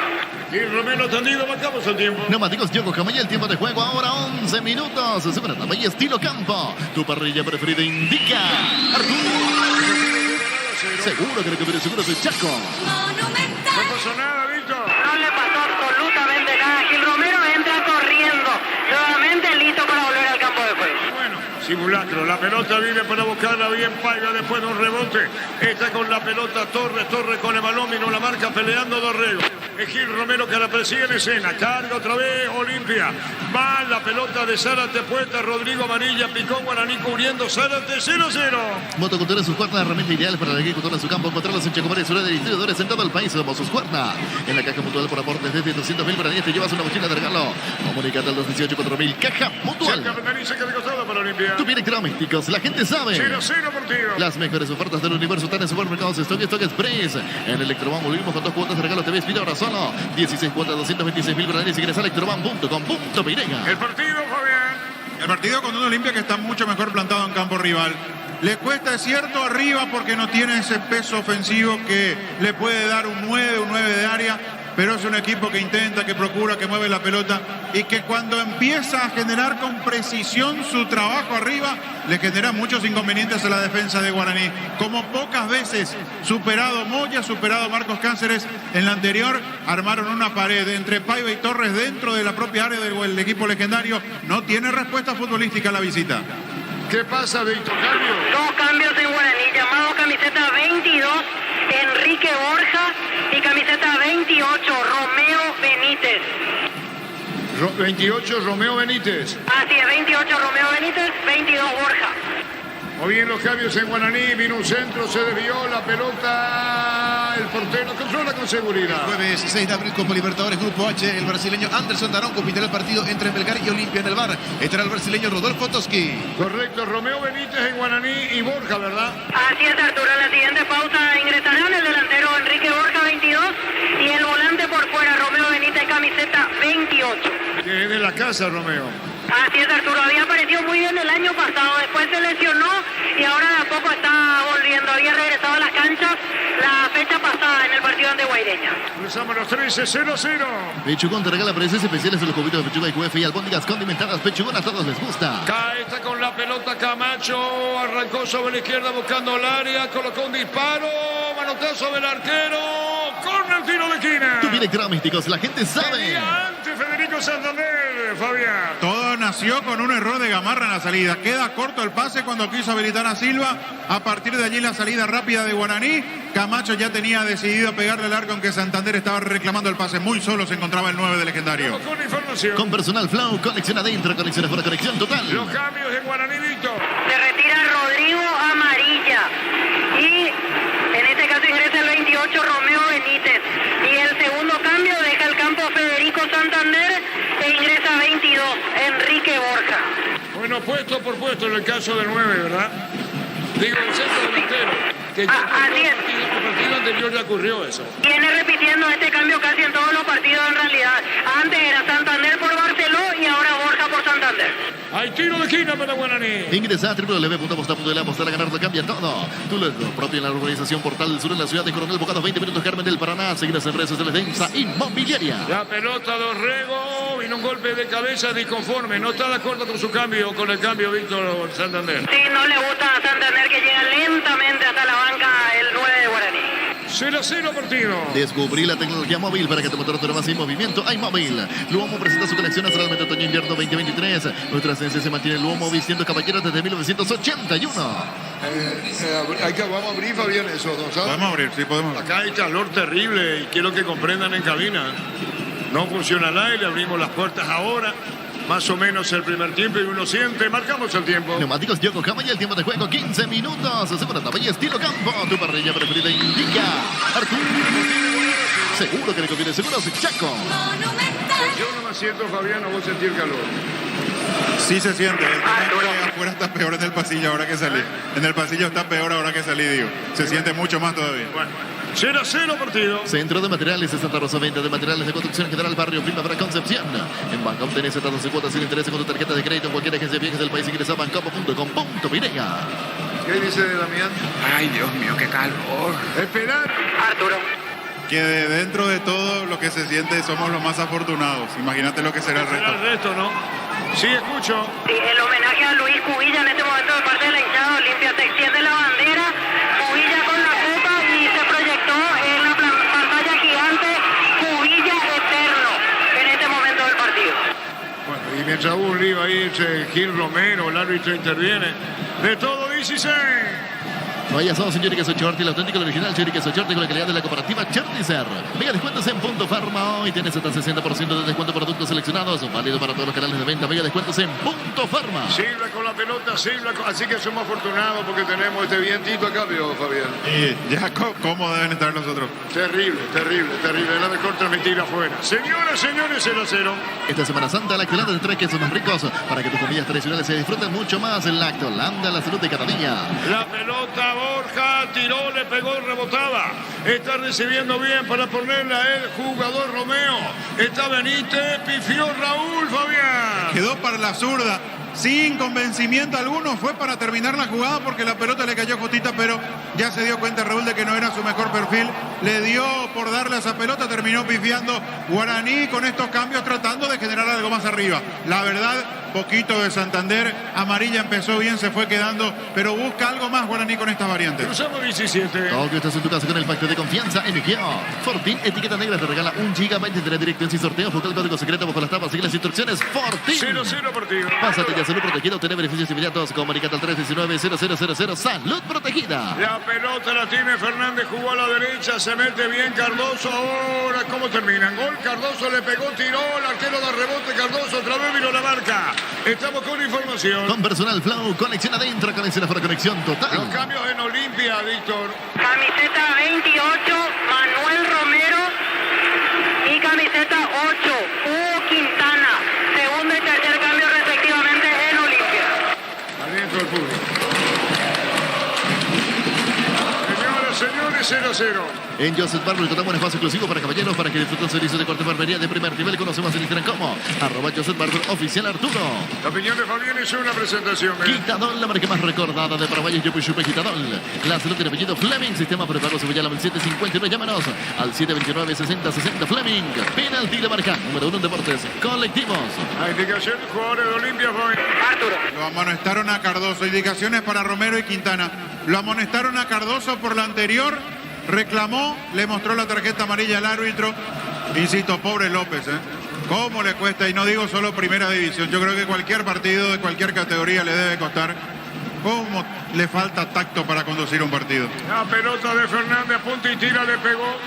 Gil Romero tendido, marcamos el tiempo. Neumáticos Yokohama y el tiempo de juego ahora 11 minutos. Segunda etapa y estilo campo. Tu parrilla preferida indica. Seguro que lo que seguro soy Chaco. No pasó nada, Víctor. No le pasó absolutamente nada. Gil Romero entra corriendo, nuevamente listo para volver al campo de juego. Bueno, simulacro. La pelota viene para buscarla bien Paiva después de un rebote. Está con la pelota Torres con el balón y no la marca peleando Dorrego. Es Gil Romero que la persigue en escena. Carga otra vez Olimpia. Va la pelota de Zárate puesta. Rodrigo Amarilla picó Guaraní cubriendo Zárate 0-0. Motocultura sus cuernas, herramienta ideal para el agricultor en su campo. Encontrarlos en Chacomare, ciudad de distribuidores en todo el país. Somos sus cuernas. En la caja mutual por aportes desde 200.000 guaraníes te llevas una mochila de regalo. Comunicate al 218-4000. Caja mutual. Cerca de costado para Olimpia. Tu electrodomésticos, la gente sabe. 0-0 partido. Las mejores ofertas del universo están en supermercados Stock Express. En Electroban volvimos con 2 cuotas de regalo. Te ves, pide ahora solo 16 cuotas, 226.000 guaraníes. Ingresa a electroban.com.pirega. El partido, Fabián. El partido con un Olimpia que está mucho mejor plantado en campo rival. Le cuesta, es cierto, arriba porque no tiene ese peso ofensivo que le puede dar un 9 de área, pero es un equipo que intenta, que procura, que mueve la pelota y que cuando empieza a generar con precisión su trabajo arriba, le genera muchos inconvenientes a la defensa de Guaraní. Como pocas veces superado Moya, superado Marcos Cáceres, en la anterior armaron una pared entre Paiva y Torres dentro de la propia área del equipo legendario. No tiene respuesta futbolística a la visita. ¿Qué pasa, Víctor? Cambio. 2 cambios en Guaraní, llamado camiseta 22, Enrique Borja, y camiseta 28, Romeo Benítez. 28, Romeo Benítez. Así es, 28 Romeo Benítez, 22 Borja. Muy bien los cambios en Guaraní. Vino un centro, se desvió la pelota. El portero controla con seguridad. Jueves 6 de abril, Copa Libertadores, Grupo H. El brasileño Anderson Darón competirá el partido entre Melgar y Olimpia en el bar. Estará el brasileño Rodolfo Toski. Correcto, Romeo Benítez en Guaraní y Borja, ¿verdad? Así es, Arturo. En la siguiente pausa ingresarán el delantero Enrique Borja, 22, y el volante por fuera, Romeo Benítez, camiseta 28. Que es de la casa, Romeo. Así es, Arturo. Había aparecido muy bien el año pasado, después se lesionó y ahora de a poco está volviendo. Había regresado a las canchas la fecha pasada en el partido ante Guaireña. Cruzamos los 13, 0-0. Pechugón te regala precios especiales en los cubitos de pechuga y QF y albóndigas condimentadas. Pechugón a todos les gusta. Cae está con la pelota Camacho. Arrancó sobre la izquierda buscando el área. Colocó un disparo. Manotazo del arquero. Con el tiro de esquina. Tu electrodomésticos, la gente sabe. Venía antes Federico Santander, Fabián. Todo nació con un error de Gamarra en la salida. Queda corto el pase cuando quiso habilitar a Silva. A partir de allí la salida rápida de Guaraní. Camacho ya tenía decidido pegarle al arco, aunque Santander estaba reclamando el pase. Muy solo se encontraba el 9 del legendario. Con información. Con personal Flow, conexión adentro, conexión afuera, conexión total. Los cambios en Guaraní, Víctor. Se retira Rodrigo Amarilla y en este caso ingresa el 28 Romeo Benítez. Y el segundo cambio deja el campo Federico Santander e ingresa 22 Enrique Borja. Bueno, puesto por puesto en el caso del 9, ¿verdad? Digo, el centro delantero. Que ya así es. en el partido anterior ya ocurrió eso. Viene repitiendo este cambio casi en todos los partidos en realidad. Antes era Santander por Barceló y ahora Borja por Santander. Hay tiro de esquina para Guaraní. Ingresa a www.aposta.de, apostar a ganar lo cambia todo. Tú lo propio en la organización Portal del Sur en la ciudad de Coronel Bocados, 20 minutos, Carmen del Paraná. Seguidas en redes sociales de Densa Inmobiliaria. La pelota Dorrego, vino un golpe de cabeza disconforme. No está de acuerdo con su cambio, con el cambio Víctor Santander. Sí, no le gusta a Santander que llega lentamente hasta la banca el 9 de Guaraní. 0-0 partido. Descubrí la tecnología móvil para que tu motor dure más en movimiento. iMóvil. Luomo presenta su colección Nacionalmente Otoño-Invierno 2023. Nuestra esencia se mantiene en Luomo vistiendo caballeros desde 1981. Vamos a abrir, Fabián, eso, ¿no? ¿Sabes? Podemos abrir, sí, podemos abrir. Acá hay calor terrible y quiero que comprendan en cabina. No funciona el aire, abrimos las puertas ahora. Más o menos el primer tiempo y uno siente. Marcamos el tiempo. Neumáticos Yokohama y el tiempo de juego 15 minutos. Segunda etapa y estilo campo. Tu parrilla preferida indica Arturo. Seguro que le conviene seguros Chaco. Yo no me siento, Fabián, no voy a sentir calor. Sí se siente. El tema es que afuera está peor en el pasillo ahora que salí. En el pasillo está peor ahora que salí, digo. Se siente mucho más todavía. Bueno, 0-0 partido. Centro de Materiales de Santa Rosa, venta de materiales de construcción general, barrio Primavera Concepción. En Banco obtenés hasta 12 cuotas sin interés con tu tarjeta de crédito en cualquier agencia de viajes del país. Ingresa a bancopo.com.pirea. ¿Qué dice Damián? Ay, Dios mío, qué calor. Esperar. Arturo. Que dentro de todo lo que se siente somos los más afortunados. Imagínate lo que será el Será el resto. resto, ¿no? Sí, escucho. Sí, el homenaje a Luis Cubilla en este momento de parte de la hinchada Olimpia. Se extiende la bandera, Cubilla con la copa y se proyectó en la pantalla gigante Cubilla eterno en este momento del partido. Bueno, y mientras hubo un lío ahí entre Gil Romero, el árbitro interviene. De todo 16. Vaya son, señor Queso Shorty, el auténtico, el original Cherry Queso Shorty con la calidad de la cooperativa Cherticer. Mega descuentos en Punto Farma. Hoy tienes hasta 60% de descuento en productos seleccionados. Válido para todos los canales de venta. Mega descuentos en Punto Farma. Silva con la pelota, Silva. Así que somos afortunados porque tenemos este vientito a cambio, Fabián. Y ya, ¿cómo deben estar los otros? Terrible, terrible, terrible. Es la mejor transmitir afuera. Señoras, señores, 0-0. Esta Semana Santa, la Lactolanda de 3 quesos más ricos para que tus comidas tradicionales se disfruten mucho más. En Lactolanda, la salud de cada día. La pelota, Borja, tiró, le pegó, rebotaba. Está recibiendo bien para ponerla el jugador Romeo. Está Benítez, pifió Raúl, Fabián. Quedó para la zurda, sin convencimiento alguno. Fue para terminar la jugada porque la pelota le cayó justita, pero ya se dio cuenta Raúl de que no era su mejor perfil. Le dio por darle a esa pelota, terminó pifiando Guaraní con estos cambios tratando de generar algo más arriba. La verdad, poquito de Santander, amarilla empezó bien, se fue quedando, pero busca algo más Guaraní con estas variantes. Cruzamos 17. Todo que estás en tu casa con el pacto de confianza MGO. Fortin, etiqueta negra, te regala 1 GB de dirección sin sorteo. Busca el código secreto bajo las tapas. Sigue las instrucciones. Fortin. 0-0 partido. Pásate ya, salud protegida, obtener beneficios inmediatos. Comunicate al 319-0000. Salud protegida. La pelota la tiene Fernández, jugó a la derecha, se mete bien Cardoso. Ahora, ¿cómo terminan? Gol, Cardoso le pegó, tiró, el arquero da rebote, Cardoso otra vez vino la marca. Estamos con información. Con Personal Flow, conexión adentro, conexión afuera, conexión Los total. cambios en Olimpia, Víctor. Camiseta 28, Manuel Romero. Y camiseta 8, Hugo Quintana. Segundo y tercer cambio respectivamente en Olimpia. Adentro el público. Señoras, señores, 0-0. En Joseph Barber contamos un espacio exclusivo para caballeros para que disfruten servicios de corte y barbería de primer nivel. Conocemos en Instagram como @Joseph Barber oficial Arturo. La opinión de Fabián es una presentación. Quitadol, la marca más recordada de Paraguay, Yupi Chupe Quitadol. La salud del apellido Fleming, sistema prepago Sevillala 1759. Llámanos al 729-6060 Fleming. Penalti de marca, número 1 en deportes colectivos. La indicación de jugadores de Olimpia fue. Arturo. Lo amonestaron a Cardoso. Indicaciones para Romero y Quintana. Lo amonestaron a Cardoso por la anterior. Reclamó, le mostró la tarjeta amarilla al árbitro. Insisto, pobre López, ¿eh? ¿Cómo le cuesta? Y no digo solo primera división. Yo creo que cualquier partido de cualquier categoría le debe costar. ¿Cómo le falta tacto para conducir un partido? La pelota de Fernández, punta y tira, le pegó.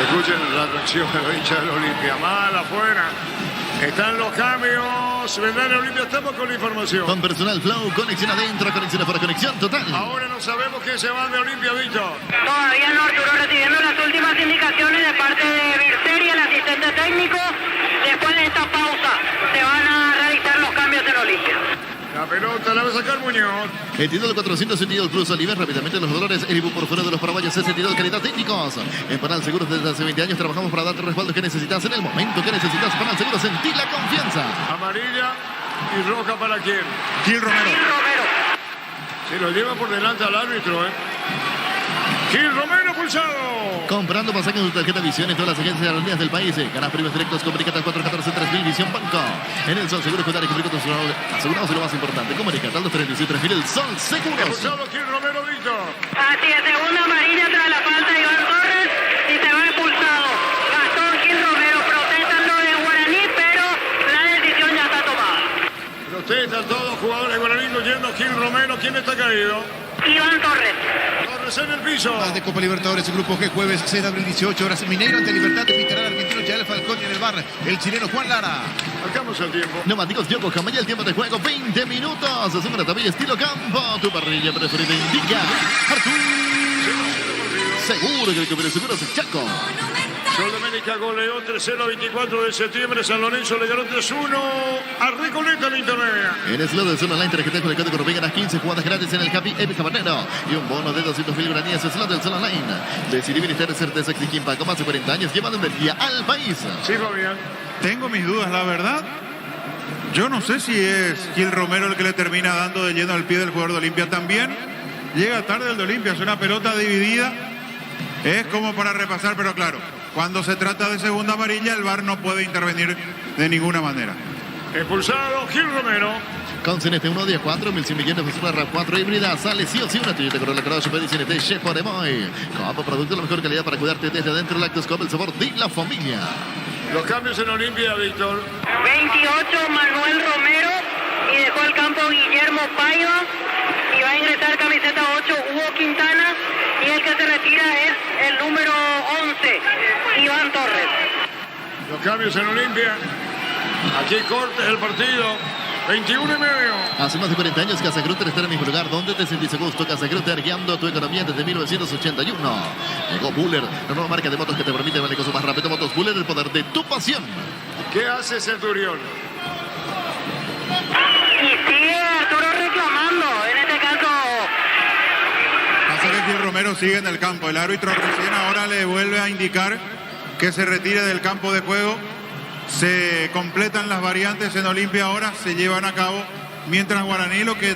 Escuchen la reacción de los hinchas de la Olimpia. Mal afuera. Están los cambios. Vendrán a Olimpia. Estamos con la información. Con Personal Flow, conexión adentro, conexión afuera, conexión total. Ahora no sabemos qué se van de Olimpia, Víctor. Todavía no, Arturo, recibiendo las últimas indicaciones de parte de Virteri, el asistente técnico. Después de esta pausa se van a realizar los cambios en Olimpia. La pelota la va a sacar Muñoz. El Tidol 400 Plus Oliver, rápidamente los dolores. El ibuprofeno de los paraguayos es Tidol calidad técnicos. En Panal Seguros desde hace 20 años trabajamos para darte el respaldo que necesitas en el momento que necesitas. Panal Seguros, sentí la confianza. Amarilla y roja para quién. Gil Romero. Romero. Se lo lleva por delante al árbitro, ¿eh? Gil Romero expulsado. Comprando pasajes en su tarjeta Visión en todas las agencias de aerolíneas del país. Ganas premios directos con Comunicate al 414-3000 Visión Banco. En el Sol Seguro Juntar y aseguramos lo más importante. Comunicate al 236-3000 El Sol Seguros. Expulsado Gil Romero, Víctor. Así es, segunda amarilla tras la falta de Iván Torres y se va expulsado. Gastón Gil Romero, protestan lo de Guaraní, pero la decisión ya está tomada. Protestan todos los jugadores guaraninos yendo a Gil Romero. ¿Quién está caído? Iván Torres. Torres en el piso. Más de Copa Libertadores, el grupo G, jueves 6 de abril, 18 horas. Mineiro ante Libertad, pitará el argentino Yael Falcón y en el bar el chileno Juan Lara. Marcamos el tiempo. Neumáticos Yokohama, ya el tiempo de juego, 20 minutos. Es una tabilla estilo campo. Tu parrilla preferida indica. Artur. Seguro que el que seguro es Chaco. Sol de América goleó 3-0 24 de septiembre. San Lorenzo le ganó 3-1 a Recoleta en Intermedia. En el slot de Zona Online, tarjeta con el código Rubén, ganas 15 jugadas gratis en el Happy Epic Habanero y un bono de 200.000 guaraníes. Slot del Zona Online. Decidí ministrar certeza Xikimpa con más de 40 años llevando energía al país. Sí, Fabián. Tengo mis dudas, la verdad. Yo no sé si es Gil Romero el que le termina dando de lleno al pie del jugador de Olimpia. También llega tarde el de Olimpia, es una pelota dividida. Es como para repasar, pero claro, cuando se trata de segunda amarilla, el VAR no puede intervenir de ninguna manera. Expulsado Gil Romero. Con CNT 1-10-4, 1100 millones de RAV 4 híbrida. Sale sí o sí una Toyota Corolla Cross Super CNT Chevrolet Emoy. Como producto de la mejor calidad para cuidarte desde adentro. Lactoscope, el sabor de la familia. Los cambios en Olimpia, Víctor. 28 Manuel Romero y dejó el campo Guillermo Paiva y va a ingresar camiseta 8 Hugo Quintana y el que se retira es el número 11 Iván Torres. Los cambios en Olimpia. Aquí corte el partido. 21:30. Hace más de 40 años Casagruter está en el mismo lugar donde te sentís a gusto. Casagruter guiando tu economía desde 1981. Llegó Buller, la nueva marca de motos que te permite darle con su más rápido. Motos Buller, el poder de tu pasión. ¿Qué hace Centurión? Y sigue Arturo reclamando, en este caso. Pasa que Gil Romero sigue en el campo. El árbitro recién ahora le vuelve a indicar que se retire del campo de juego. Se completan las variantes en Olimpia ahora, se llevan a cabo, mientras Guaraní lo que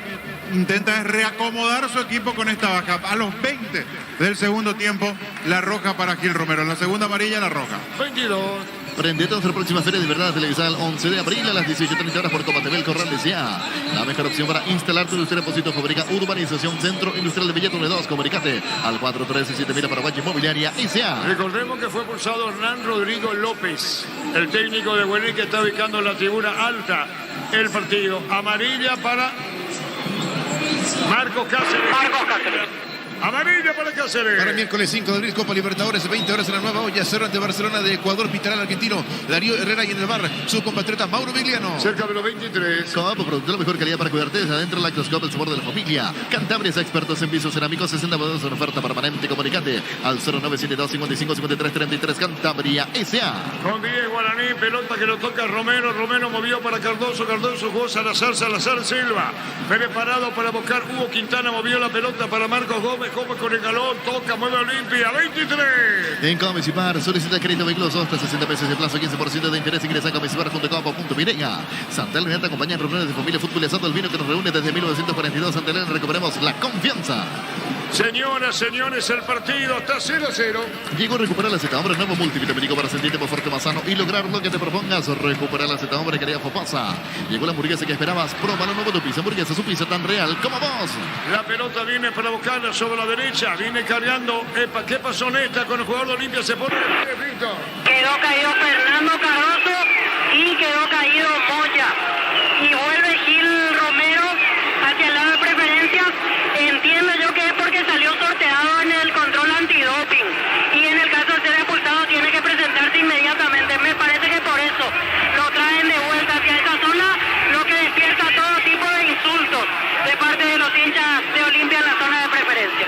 intenta es reacomodar su equipo con esta baja. A los 20 del segundo tiempo, la roja para Gil Romero. En la segunda amarilla, la roja. 22. Prendete a nuestra próxima Feria de Verdad televisada el 11 de abril a las 18:30 horas por Copa TV, el Corral de Cia. La mejor opción para instalar tu industria depósito fábrica Urbanización Centro Industrial de Villatune 2. Comunicate al 437.000 Paraguay Inmobiliaria S.A. Recordemos que fue expulsado Hernán Rodrigo López, el técnico de Guaraní que está ubicando en la tribuna alta el partido. Amarilla para Marcos Cáceres. Amarilla para Cáceres. Para miércoles 5 de abril, Copa Libertadores, 20 horas en la Nueva Olla, Cerro ante Barcelona de Ecuador, pitará el argentino Darío Herrera y en el bar su compatriota Mauro Vigliano. Cerca de los 23. Copa, producto de la mejor calidad para cuidarte desde adentro. Lactoscope, el sabor de la familia. Cantabria es expertos en pisos cerámicos, 60 modelos en oferta permanente. Comunicate al 0972-55-53-33. Cantabria S.A. Con 10 Guaraní, pelota que lo toca Romero. Romero movió para Cardoso. Cardoso jugó Salazar Silva. Preparado para buscar Hugo Quintana. Movió la pelota para Marcos Gómez. Gómez con el galón. Toca, mueve Olimpia. 23. En Comisipar, solicita crédito vehículos hasta 60 pesos de plazo, 15% de interés. Ingresa a comisipar.com.mirenga. Santa Elena te acompaña en reuniones de familia, fútbol y asado. El vino que nos reúne desde 1942. Santa Elena, recuperemos la confianza. Señoras, señores, el partido está 0-0. Llegó a recuperar la Z Hombre, nuevo multivitamínico para sentirte más fuerte, más sano y lograr lo que te propongas. Recuperar la Z Hombre, querida Fopasa. Llegó la hamburguesa que esperabas. Prueba la nueva tu pizza. Hamburguesa, su pizza tan real como vos. La pelota viene para buscarla sobre la derecha. Viene cargando. Epa, ¿qué pasó Nesta con el jugador de Olimpia? Se pone de pie, Víctor. Quedó caído Fernando Cardoso y quedó caído Moya. Y vuelve Gil Romero hacia el lado de preferencia. Entiendo yo que es porque salió sorteado en el control antidoping. Y en el caso de ser expulsado tiene que presentarse inmediatamente. Me parece que por eso lo traen de vuelta hacia esa zona, lo que despierta todo tipo de insultos de parte de los hinchas de Olimpia en la zona de preferencia.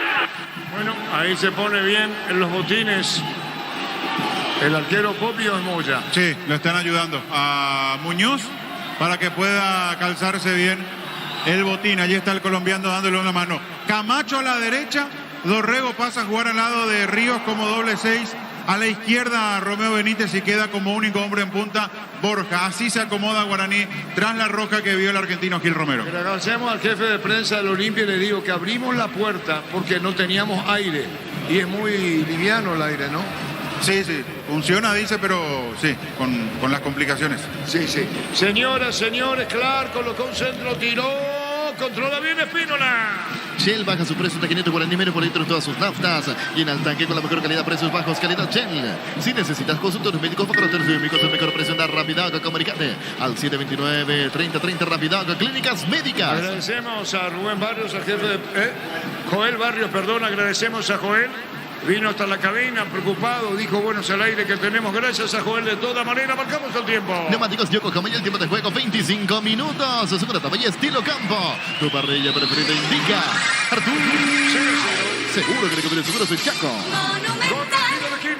Bueno, ahí se pone bien en los botines. El arquero Popio es Moya. Sí, lo están ayudando a Muñoz para que pueda calzarse bien el botín. Allí está el colombiano dándole una mano. Camacho a la derecha. Dorrego pasa a jugar al lado de Ríos como doble 6. A la izquierda Romeo Benítez y queda como único hombre en punta Borja. Así se acomoda Guaraní tras la roja que vio el argentino Gil Romero. Le agradecemos al jefe de prensa del Olimpia y le digo que abrimos la puerta porque no teníamos aire. y es muy liviano el aire, ¿no? Sí, funciona, dice, pero sí, con las complicaciones. Sí. Señoras, señores, Clark colocó un centro, tiró, controla bien Espínola. Shell baja su precio de 500 guaraní menos por litro en todas sus naftas. Y en el tanque con la mejor calidad, precios bajos, calidad Shell. Si necesitas consultores médicos, factores biomédicos, el mejor precio, anda Rapidac, comunicate al 729-3030 Rapidac, Clínicas Médicas. Agradecemos a Rubén Barrios, al jefe de... Joel Barrios, perdón, agradecemos a Joel. Vino hasta la cabina preocupado, dijo, bueno, es el aire que tenemos. Gracias a Joel, de toda manera, marcamos el tiempo. Neumáticos Yokohama y el tiempo de juego, 25 minutos. Segunda etapa y estilo campo. Tu parrilla preferida indica Artur. Seguro que le conviene seguro soy Chaco.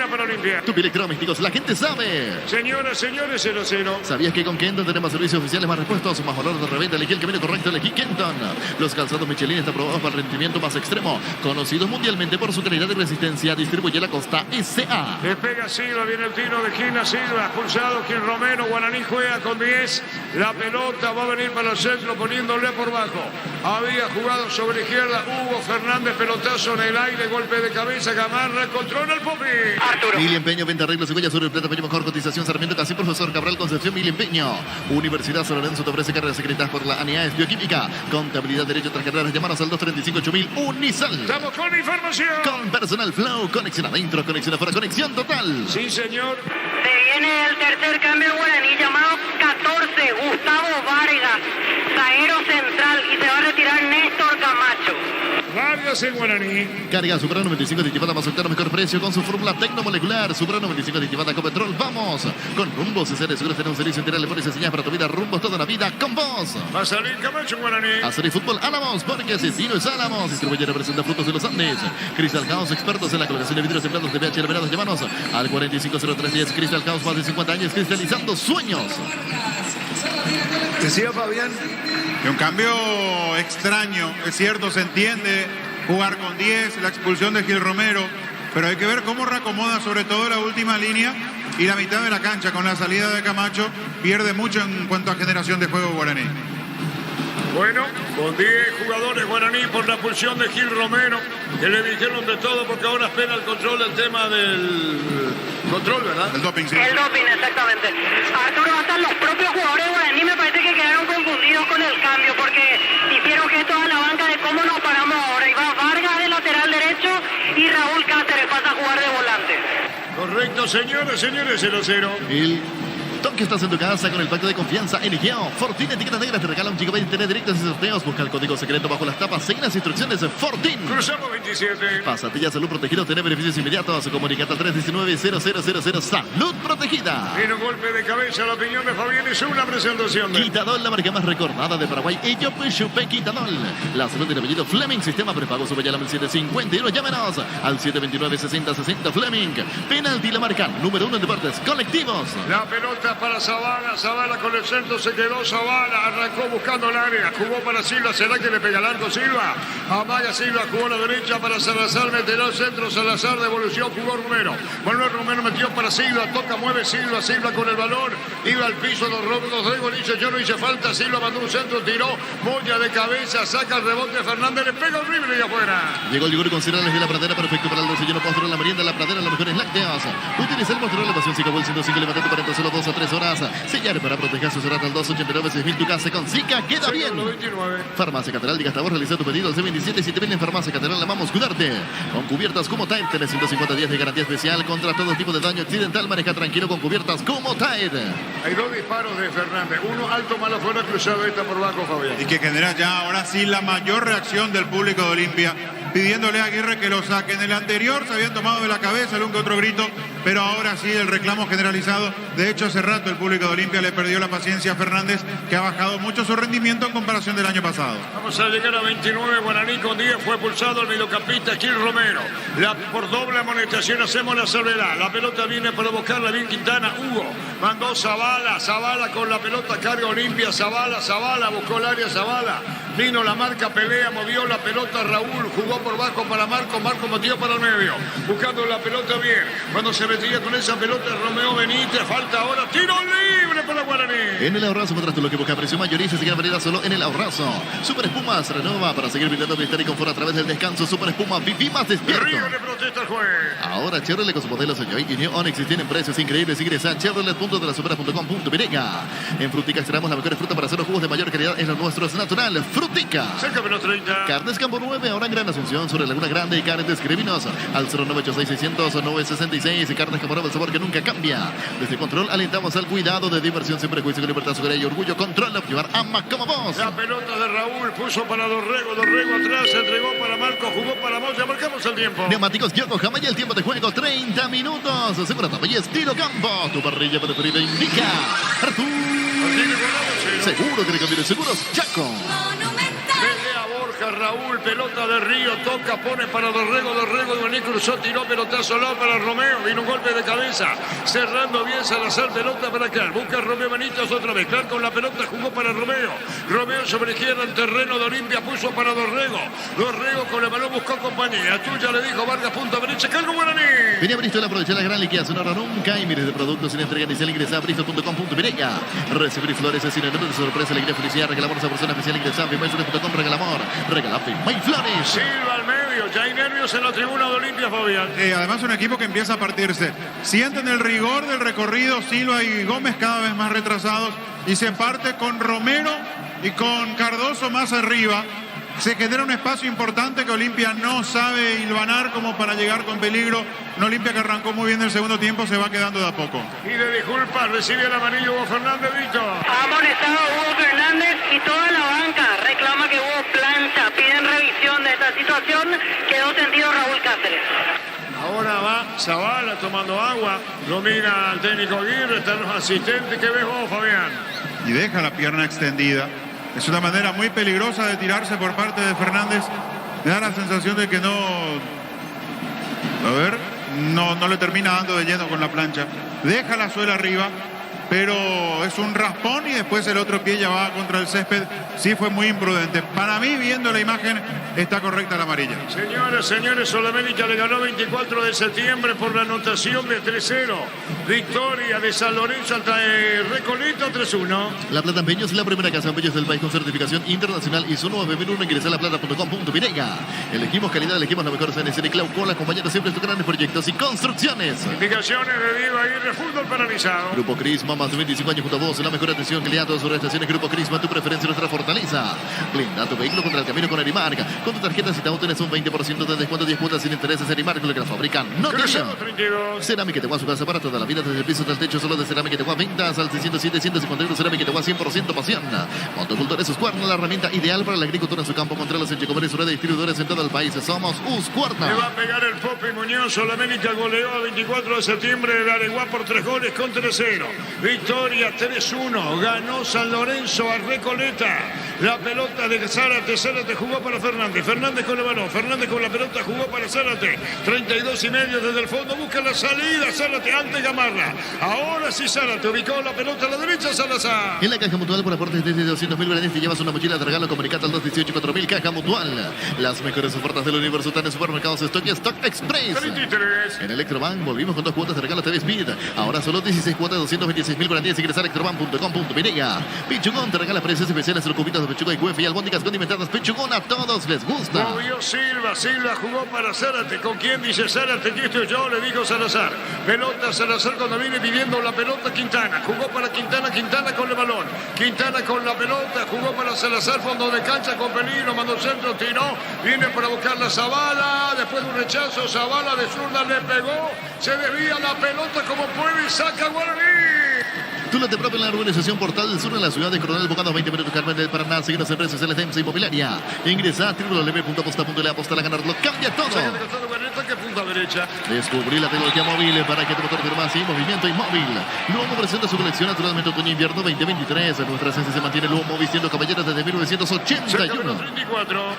Para Olimpia. Tu electrodomésticos, la gente sabe. Señoras, señores, 0-0. ¿Sabías que con Kenton tenemos servicios oficiales más repuestos, más valor de reventa? Elegí el camino correcto, elegí Kenton. Los calzados Michelin están probados para el rendimiento más extremo, conocidos mundialmente por su calidad y resistencia. Distribuye la Costa S.A. Despega Silva, viene el tiro de Gina Silva, expulsado Gil Romero. Guaraní juega con 10. La pelota va a venir para el centro poniéndole por bajo. Había jugado sobre izquierda Hugo Fernández, pelotazo en el aire, golpe de cabeza, Gamarra, controla el Popi. Mil Empeño, venta arreglos, cebolla sobre el plata, peño mejor cotización, Sarmiento Casi, profesor Cabral, Concepción, Mil Empeño. Universidad San Lorenzo te ofrece carreras secretadas por la ANEAES, Bioquímica, Contabilidad, Derecho, otras carreras, llamanos al 235-8000, Unisal. Estamos con información. Con Personal Flow, conexión adentro, conexión afuera, conexión total. Sí, señor. Se viene el tercer cambio guaraní, llamado 14, Gustavo Vargas, zaguero central, y se va a retirar Néstor Camacho. Vargas en Guaraní. Carga Supra 95 aditivada más octano, mejor precio con su fórmula tecnomolecular. Supra 95 aditivada con petrol. Vamos con Rumbos. Si eres seguro tener un servicio integral, le pones señal para tu vida. Rumbos toda la vida con vos. Va a salir Camacho en Guaraní. Hacer fútbol Álamos, porque Asesino es Álamos. Distribuye y representa frutos de los Andes. Crystal House, expertos en la colocación de vidrios sembrados de pH elevados. Llámanos al 450310. Crystal House, más de 50 años cristalizando sueños. Decía Fabián. Y un cambio extraño, es cierto, se entiende jugar con 10, la expulsión de Gil Romero, pero hay que ver cómo reacomoda sobre todo la última línea y la mitad de la cancha. Con la salida de Camacho pierde mucho en cuanto a generación de juego Guaraní. Bueno, con 10 jugadores Guaraní por la expulsión de Gil Romero, que le dijeron de todo porque ahora espera el control del tema del control, ¿verdad? El doping, sí. El doping, exactamente. Arturo, hasta los propios jugadores guaraní me parece que quedaron confundidos con el cambio, porque hicieron gestos a la banca de cómo nos paramos ahora. Iba Vargas de lateral derecho y Raúl Cáceres pasa a jugar de volante. Correcto, señores, 0-0. El Toque, estás en tu casa con el pacto de confianza Eligeo. Fortín, etiquetas negras, te regala un gigabyte de internet directos y sorteos. Busca el código secreto bajo las tapas. Seguí las instrucciones de Fortín. Cruzamos 27. Pasatilla Salud Protegido, tener beneficios inmediatos. Comunicate al 319-0000. Salud Protegida. Tiene un golpe de cabeza, la opinión de Fabián es una presentación de... Quitadol, la marca más recordada de Paraguay. Ello Chupe Quitadol. La salud del apellido Fleming. Sistema prepago Subayala 1751. Llámenos al 729-6060 Fleming. Penalti, la marca número 1 en deportes colectivos. La pelota para Zavala, Zavala con el centro, se quedó Zavala, arrancó buscando el área, jugó para Silva, ¿será que le pega largo Silva? Amaya Silva jugó a la derecha para Salazar, metió el centro, Salazar, devolución, jugó Romero. Manuel Romero metió para Silva, toca, mueve Silva, Silva con el balón, iba al piso, Rodrigo dice, yo no hice falta, Silva mandó un centro, tiró, Moya de cabeza, saca el rebote, Fernández le pega horrible y afuera. Llegó el yogur con cereales de la pradera, perfecto para el desayuno, postre, la merienda, la pradera, los mejores lácteos. Utiliza el postre de elevación, Zika Vol 105, levántate para solo 2 a 3 horas. Sellar para proteger su cerrata al 289-6000. Tu casa con Zika queda bien. 29. Farmacia Catedral, diga hasta vos, realiza tu pedido al C27 y si te ven en Farmacia Catedral, amamos cuidarte. Con cubiertas como Tide, tenés 150 días de garantía especial contra todo tipo de daño accidental. Maneja tranquilo con cubiertas como Tide. Hay 2 disparos de Fernández, uno alto, malo fuera, cruzado, esta por bajo, Fabián. Y que genera ya ahora sí la mayor reacción del público de Olimpia, pidiéndole a Aguirre que lo saque. En el anterior se habían tomado de la cabeza algún que otro grito, pero ahora sí el reclamo generalizado. De hecho, hace rato el público de Olimpia le perdió la paciencia a Fernández, que ha bajado mucho su rendimiento en comparación del año pasado. Vamos a llegar a 29, Guaraní con 10, fue pulsado el mediocampista Gil Romero. Por doble amonestación hacemos la salvedad. La pelota viene para buscarla bien Quintana, Hugo. Mandó Zavala, Zavala con la pelota, carga Olimpia, Zavala, buscó el área, Zavala. Vino la marca, pelea, movió la pelota Raúl, jugó por bajo para Marco, Marco metió para el medio. Buscando jugando la pelota bien. Cuando se metía con esa pelota Romeo Benítez, falta ahora, tiro libre para Guaraní. En el Ahorrazo, mientras tú lo que busca precio mayorista, se queda variedad solo en el Ahorrazo. Super Espuma se renova para seguir brindando bienestar y confort a través del descanso. Super Espuma, viví más despierto. Río le protesta al juez. Ahora Chevrolet con sus modelos Joy y New Onix tienen precios increíbles. Ingresa a chevrolet.com.com.virega. En Frutica extraemos las mejores frutas para hacer los jugos de mayor calidad en los nuestros natural. Frutica. Cerca de los 30. Carnes Campo 9, ahora en Gran Asunción, sobre Laguna Grande y Carnes Escribinos al 0986-600-966. Carnes Campo 9, el sabor que nunca cambia. Desde Control alentamos al cuidado de diversión sin prejuicio, con libertad, seguridad y orgullo. Control, llevar ama como vos. La pelota de Raúl puso para Dorrego atrás, se entregó para Marco, jugó para Moya, marcamos el tiempo. Neumáticos Yokohama y el tiempo de juego 30 minutos. Segura tapa y estilo campo. Tu parrilla preferida indica Artur. Seguro que le cambió seguros Chaco. Pelea Borja, Raúl, pelota de Río, toca, pone para Dorrego, Guaraní cruzó, tiró, pelotazo al lado para Romeo, vino un golpe de cabeza, cerrando bien Salazar, pelota para Clark, busca Romeo Benítez otra vez, Clark con la pelota, jugó para Romeo sobre izquierda en terreno de Olimpia, puso para Dorrego con el balón buscó compañía, tuya le dijo Vargas, punta derecha, cargo Guaraní. Venía Bristol a aprovechar la gran liquidación, ahora nunca hay miles de productos sin entrega inicial, ingresa a bristol.com.virega, recibir flores es sinónimo de sorpresa, alegría, felicidad, regalamos a persona especial, ingresa a fimayflores.com, regalamor, regala Fimay Flores. Silva al medio, ya hay nervios en la tribuna de Olimpia, Fabián. Además un equipo que empieza a partirse. Sienten el rigor del recorrido, Silva y Gómez cada vez más retrasados y se parte con Romero y con Cardoso más arriba. Se genera un espacio importante que Olimpia no sabe hilvanar como para llegar con peligro. Un Olimpia que arrancó muy bien el segundo tiempo, se va quedando de a poco. Y de disculpas, recibe el amarillo Hugo Fernández, Vito. Ha amonestado Hugo Fernández y toda la banca reclama que hubo plancha. Piden revisión de esta situación. Quedó sentido Raúl Cáceres. Ahora va Zavala tomando agua. Lo mira al técnico Aguirre, están los asistentes. ¿Qué ves vos, Fabián? Y deja la pierna extendida. Es una manera muy peligrosa de tirarse por parte de Fernández. Me da la sensación de que no le termina dando de lleno con la plancha. Deja la suela arriba, pero es un raspón y después el otro pie ya va contra el césped. Sí fue muy imprudente. Para mí, viendo la imagen, está correcta la amarilla. Señores, Solamérica le ganó 24 de septiembre por la anotación de 3-0. Victoria de San Lorenzo ante Recoleta 3-1. La Plata Empeños, la primera casa de empeños del país con certificación internacional ISO 9001. Ingresa a laplata.com.virega. Elegimos calidad, elegimos la mejor CNC de Claucola, acompañando siempre estos grandes proyectos y construcciones. Indicaciones de Diego Aguirre, fútbol paralizado. Grupo Crisma, más de 25 años junto a vos. La mejor atención que le da a todas sus estaciones. Grupo Crisma, tu preferencia, nuestra fortaleza. Blinda tu vehículo contra el camino con Erimarca. Con tu tarjeta Citao tenés un 20% de descuento, 10 cuotas sin intereses. Erimarca, lo que la fabrican no tiene. Cerámica Teguá, su casa para toda la vida, desde el piso hasta el techo, solo de Cerámica Teguá. Ventas al 607-150 euros. Cerámica Teguá, 100% pasión. Motocultores Husqvarna, la herramienta ideal para la agricultura en su campo. Controles en Checomer y su red de distribuidores en todo el país. Somos Husqvarna. Le va a pegar el Popi Muñoz. Solamérica goleó a 24 de septiembre de Areguá por 3 goles con 3-0. Victoria 3-1. Ganó San Lorenzo a Recoleta. La pelota de Zárate jugó para Fernández. Fernández con el balón. Fernández con la pelota jugó para Zárate. 32,5 desde el fondo. Busca la salida. Zárate ante Gamarra. Ahora sí Zárate ubicó la pelota a la derecha. Salazar. En la Caja Mutual por aportes desde 200.000 guaraníes te llevas una mochila de regalo. Comunicate al 218-4000. Caja Mutual. Las mejores ofertas del universo están en supermercados Stock y Stock Express. 33. En Electrobank volvimos con 2 cuotas de regalo TV Speed. Ahora solo 16 cuotas de 226.000 guaraníes. Ingresa a electrobank.com.virega. Pichugón te regala precios especiales en los cubitos de pechuga y cuefe y albóndigas condimentadas. Pichugón, a todos les gusta. Movió Silva jugó para Zárate. ¿Con quién dice Zárate? Aquí estoy yo, le dijo Salazar. Pelota Salazar cuando viene pidiendo la pelota Quintana. Jugó para Quintana con el balón. Quintana con la pelota, jugó para Salazar, fondo de cancha con peligro, mandó centro, tiró, viene para buscar la Zavala, después de un rechazo, Zavala de zurda le pegó, se desvía la pelota como puede y saca Guaraní. Tú lo te propio en la urbanización Portal del Sur en la ciudad de Coronel Bocado, 20 minutos Carmen del Paraná. Síguenos en redes sociales de EMSA Inmobiliaria. Ingresa a www.aposta.le, apostar a ganar, lo cambia todo. Descubrí la tecnología móvil para que tu motor permanezca en movimiento inmóvil. Luomo presenta su colección naturalmente otoño-invierno 2023. Nuestra esencia se mantiene Luomo vistiendo caballeros desde 1981.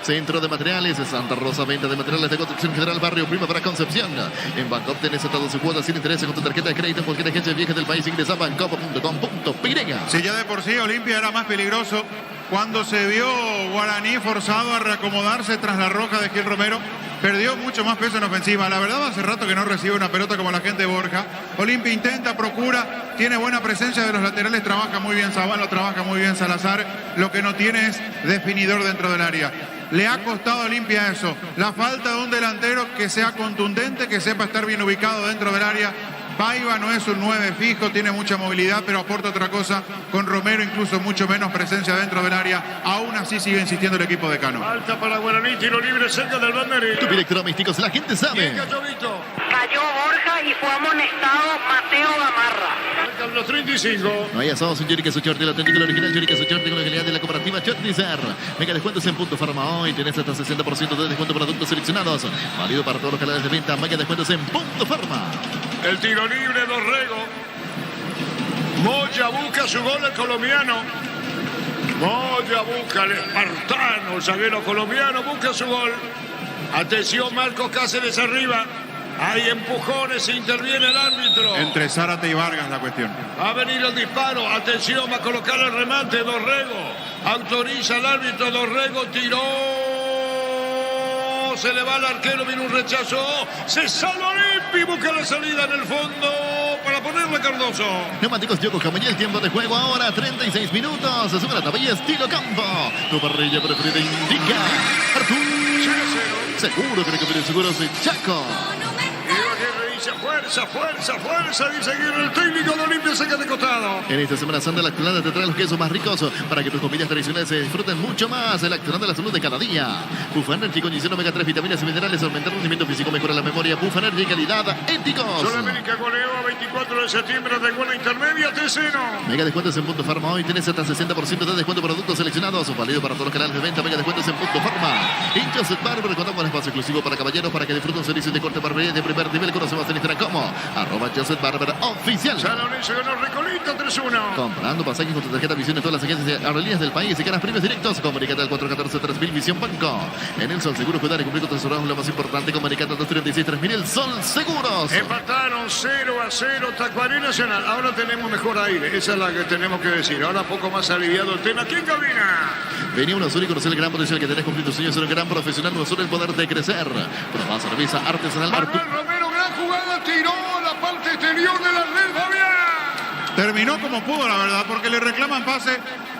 Centro de Materiales Santa Rosa, venta de materiales de construcción general, barrio Primavera Concepción. En Bangkok tenés a todos sus cuotas sin interés con tu tarjeta de crédito en cualquier agencia vieja del país. Ingresa a bangkok.com.pirega. Si ya de por sí Olimpia era más peligroso, cuando se vio Guaraní forzado a reacomodarse tras la roja de Gil Romero, perdió mucho más peso en ofensiva. La verdad, hace rato que no recibe una pelota como la gente de Borja. Olimpia intenta, procura, tiene buena presencia de los laterales, trabaja muy bien Zavala, trabaja muy bien Salazar. Lo que no tiene es definidor dentro del área. Le ha costado a Olimpia eso. La falta de un delantero que sea contundente, que sepa estar bien ubicado dentro del área. Paiva no es un 9 fijo, tiene mucha movilidad, pero aporta otra cosa. Con Romero incluso mucho menos presencia dentro del área. Aún así sigue insistiendo el equipo de Cano. Falta para Guaraní, tiro libre cerca del banderín. Tupi Electrodomésticos, la gente sabe. Cayó Vito. Cayó Borja y fue amonestado Mateo Gamarra. Marcan los 35. No hay asados en Jerica Suchorte, el auténtico, el original Jerica Suchorte con la calidad de la cooperativa Chortizar. Mega descuentos en Punto Farma hoy. Tenés hasta 60% de descuento en productos seleccionados. Válido para todos los canales de venta. Mega descuentos en Punto Farma. El tiro libre, Dorrego. Moya busca su gol, el colombiano. Moya busca el espartano, el zaguero colombiano busca su gol. Atención, Marcos Cáceres arriba. Hay empujones, interviene el árbitro. Entre Zárate y Vargas la cuestión. Va a venir el disparo. Atención, va a colocar el remate, Dorrego. Autoriza el árbitro, Dorrego tiró. Se le va al arquero, viene un rechazo. Se salva Olimpia y busca la salida en el fondo para ponerle Cardoso. Neumáticos Yoko Camuñé, el tiempo de juego ahora 36 minutos. Se sube la tabilla estilo campo. Tu parrilla preferida indica Artur. Seguro que viene seguro de Chaco. Dice fuerza, fuerza, fuerza. Dice que el técnico de Olimpia saca de costado. En esta Semana Santa, la Actonada te trae los quesos más ricos para que tus comidas tradicionales se disfruten mucho más. El Actonada de la salud de cada día. Bufa Energy, condición omega 3, vitaminas y minerales, aumenta el rendimiento físico, mejora la memoria. Bufa Energy, calidad, éticos. Sudamérica goleó a 24 de septiembre de Guana Intermedia, Teceno. Mega descuentos en Punto Farma. Hoy tenés hasta 60% de descuento en productos seleccionados. Válido para todos los canales de venta. Mega descuentos en Punto Farma. Hinchas Barber, contamos un espacio exclusivo para caballeros para que disfruten un servicio de corte barbería de primer nivel. Conocemos en Instagram como @Joseph Barber Oficial. San Lorenzo ganó Recoleta 3-1. Comprando pasajes con tu tarjeta Visión en todas las agencias de aerolíneas del país y ganas premios directos. Comunicate al 414-3000 Visión Banco. En el Sol Seguro, cuidar y cumplir con tus horarios lo más importante. Comunicate al 236-3000 El Sol Seguros. Empataron 0-0 Tacuarí Nacional. Ahora tenemos mejor aire. Esa es la que tenemos que decir. Ahora poco más aliviado el tema. ¿Quién cabina? Venía uno solo y conocer el gran potencial que tenés cumplir tus sueños. Ser un gran profesional, no solo el poder de crecer. Probá cerveza artesanal Manuel Romero, gran jugada, tiró la parte exterior de la red, Fabián. Terminó como pudo, la verdad, porque le reclaman pase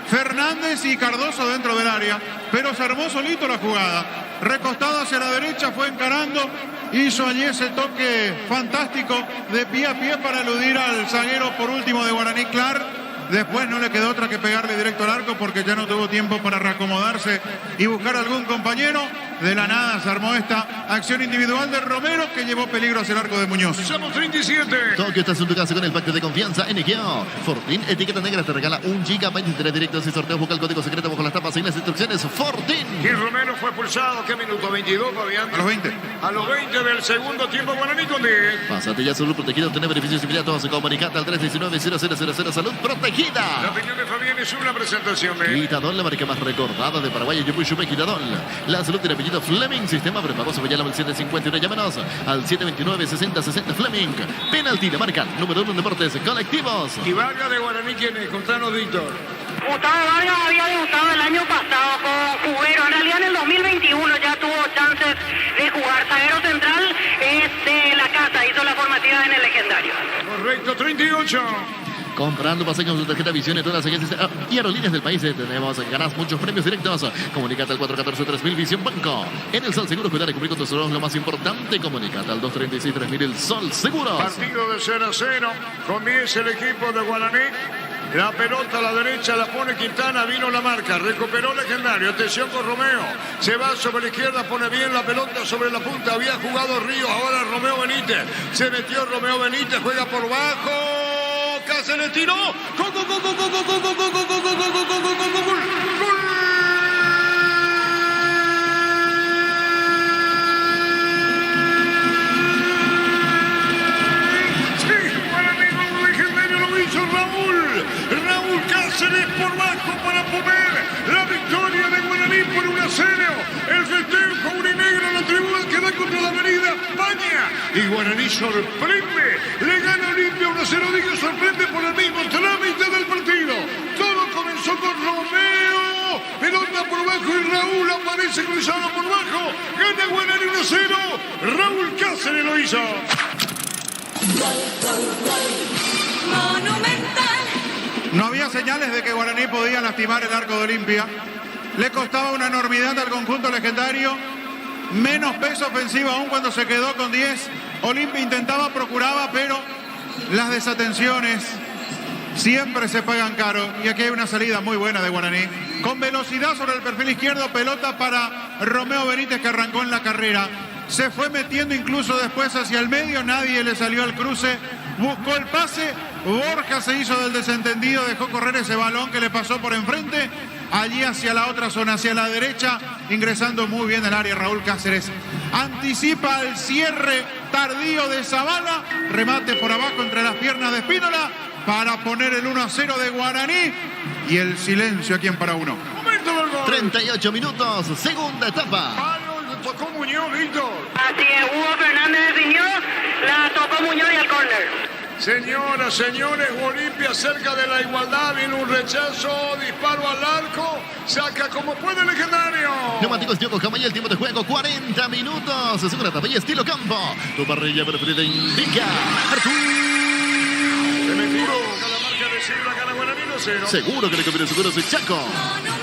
Fernández y Cardoso dentro del área, pero se armó solito la jugada. Recostado hacia la derecha, fue encarando, hizo allí ese toque fantástico de pie a pie para eludir al zaguero por último de Guaraní Clar. Después no le quedó otra que pegarle directo al arco porque ya no tuvo tiempo para reacomodarse y buscar algún compañero. De la nada se armó esta acción individual de Romero que llevó peligro hacia el arco de Muñoz. Somos 37. Tokio, estás en tu casa con el pacto de confianza NGO. Fortín, etiqueta negra, te regala 1 GB, 23 directos y sorteos. Busca el código secreto bajo las tapas y las instrucciones. Fortín. Y Romero fue expulsado. ¿Qué minuto? 22, Fabián. A los 20. A los 20 del segundo tiempo, Guaraní con 10. Pásate ya salud protegida, obtener beneficios inmediatos. Comunicate al 319-0000 Salud Protegida. La opinión de Fabián es una presentación de Quitadol, la marca más recordada de Paraguay. Yupuyume Quitadol. La salud del apellido Fleming. Sistema prepago sobre el 751. Llámanos al 729-6060 Fleming. Penalti, la marca número 1 en deportes colectivos. Y Vargas de Guaraní, ¿quién es? Contanos, Víctor. Gustavo Vargas había debutado el año pasado con Cubero. En realidad en el 2021 ya tuvo chances de jugar. Zaguero central es de la casa. Hizo la formativa en el legendario. Correcto, 38. Comprando pasajes con su tarjeta Visión en todas las agencias y aerolíneas del país. Ganás muchos premios directos. Comunicate al 414-3000 Visión Banco. En el Sol Seguro, cuidar y cumplir con tus horarios lo más importante. Comunicate al 236-3000 El Sol Seguro. Partido de 0-0. Comienza el equipo de Guaraní. La pelota a la derecha la pone Quintana, vino la marca, recuperó Legendario, atención con Romeo, se va sobre la izquierda, pone bien la pelota sobre la punta, había jugado Ríos, ahora Romeo Benítez, se metió Romeo Benítez, juega por bajo, Cáceres tiró, gol, gol, gol, gol, gol, gol, gol, gol, gol, gol, gol, gol, gol, gol, gol, gol, gol. Raúl Cáceres por bajo para poner la victoria de Guaraní por 1-0. El festejo urinegro en la tribuna que da contra la Avenida España. Y Guaraní sorprende. Le gana Olimpia 1-0. Digo, sorprende por el mismo trámite del partido. Todo comenzó con Romeo. Pelota por bajo y Raúl aparece cruzado por bajo. Gana Guaraní 1-0. Raúl Cáceres lo hizo. Monumental. No había señales de que Guaraní podía lastimar el arco de Olimpia. Le costaba una enormidad al conjunto legendario. Menos peso ofensivo aún cuando se quedó con 10. Olimpia intentaba, procuraba, pero las desatenciones siempre se pagan caro. Y aquí hay una salida muy buena de Guaraní. Con velocidad sobre el perfil izquierdo, pelota para Romeo Benítez, que arrancó en la carrera. Se fue metiendo incluso después hacia el medio. Nadie le salió al cruce. Buscó el pase. Borja se hizo del desentendido. Dejó correr ese balón que le pasó por enfrente. Allí hacia la otra zona, hacia la derecha. Ingresando muy bien al área Raúl Cáceres. Anticipa el cierre tardío de Zavala. Remate por abajo entre las piernas de Espínola para poner el 1-0 de Guaraní. Y el silencio aquí en Para Uno. Momento del gol. 38 minutos, segunda etapa. Palo, tocó Muñoz, Víctor. Así es, Hugo Fernández definió, la tocó Muñoz y al córner. Señoras, señores, Olimpia cerca de la igualdad, viene un rechazo, disparo al arco, saca como puede el legendario. Neumáticos Diogo Jamaya, el tiempo de juego, 40 minutos. Segunda etapa y estilo campo. Tu parrilla preferida indica Se metió Arturo. a la marca de Silva, gana Guaraní 1-0. Seguro que le conviene seguro soy Chaco.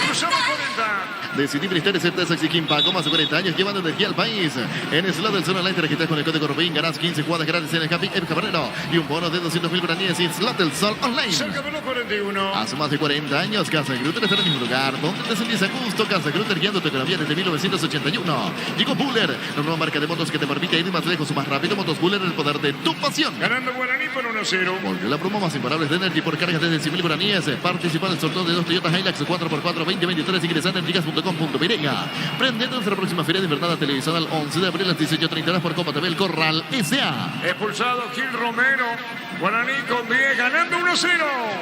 Cruzamos 40. Decidí Ministerio Certeza Exiquimpa, con más de 40 años llevando energía al país. En el slot del Zona Light registras con el código ROBIN, ganás 15 cuadras gratis en el Happy Epic Cabrero y un bono de 200.000 guaraníes y slot del Sol Online. Cerca de los 41. Hace más de 40 años, Casa Grutter está en el mismo lugar donde te sentís a gusto. Casa Grutter guiando tu economía desde 1981. Llegó Buller, la nueva marca de motos que te permite ir más lejos o más rápido. Motos Buller, el poder de tu pasión. Ganando Guaraní por 1-0. Volvió la promo más imparable de Energy por cargas desde 100.000 guaraníes. Participa en el sorteo de 2 Toyota Hilux 4x4 2023. Ingresando en gigas.com.virega. Prende nuestra próxima feria de invernada televisada el 11 de abril a las 18:30 horas por Copa TV El Corral S.A. Expulsado Gil Romero. Guaraní con 10, ganando 1-0.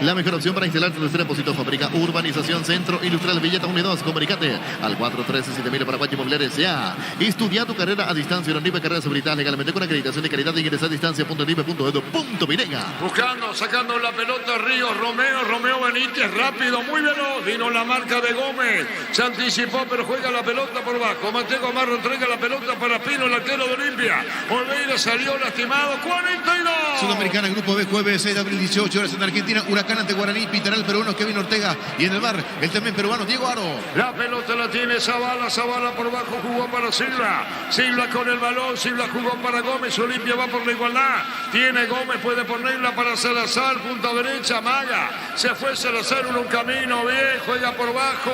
La mejor opción para instalar tu depósito fábrica Urbanización Centro Industrial Villeta 1 y 2. Comunicate al 413-7000 Paraguay Inmobiliaria S.A. Estudia tu carrera a distancia en Unive Carreras Habilitadas legalmente con acreditación de calidad. Ingresa a distancia.unive.edu.virega. Buscando, sacando la pelota Ríos, Romeo Benítez, rápido, muy veloz. Vino la marca de Gómez. Se anticipó, pero juega la pelota por bajo. Mateo Amarro entrega la pelota para Pino, el arquero de Olimpia. Oliveira salió lastimado. 42. Sudamericana, Grupo B, jueves 6 de abril, 18 horas en Argentina. Huracán ante Guaraní, pitará el peruano Kevin Ortega. Y en el bar, el también peruano Diego Aro. La pelota la tiene Zavala por bajo, jugó para Silva. Silva con el balón, Silva jugó para Gómez. Olimpia va por la igualdad. Tiene Gómez, puede ponerla para Salazar, punta derecha, maga. Se fue Salazar en un camino bien, juega por bajo.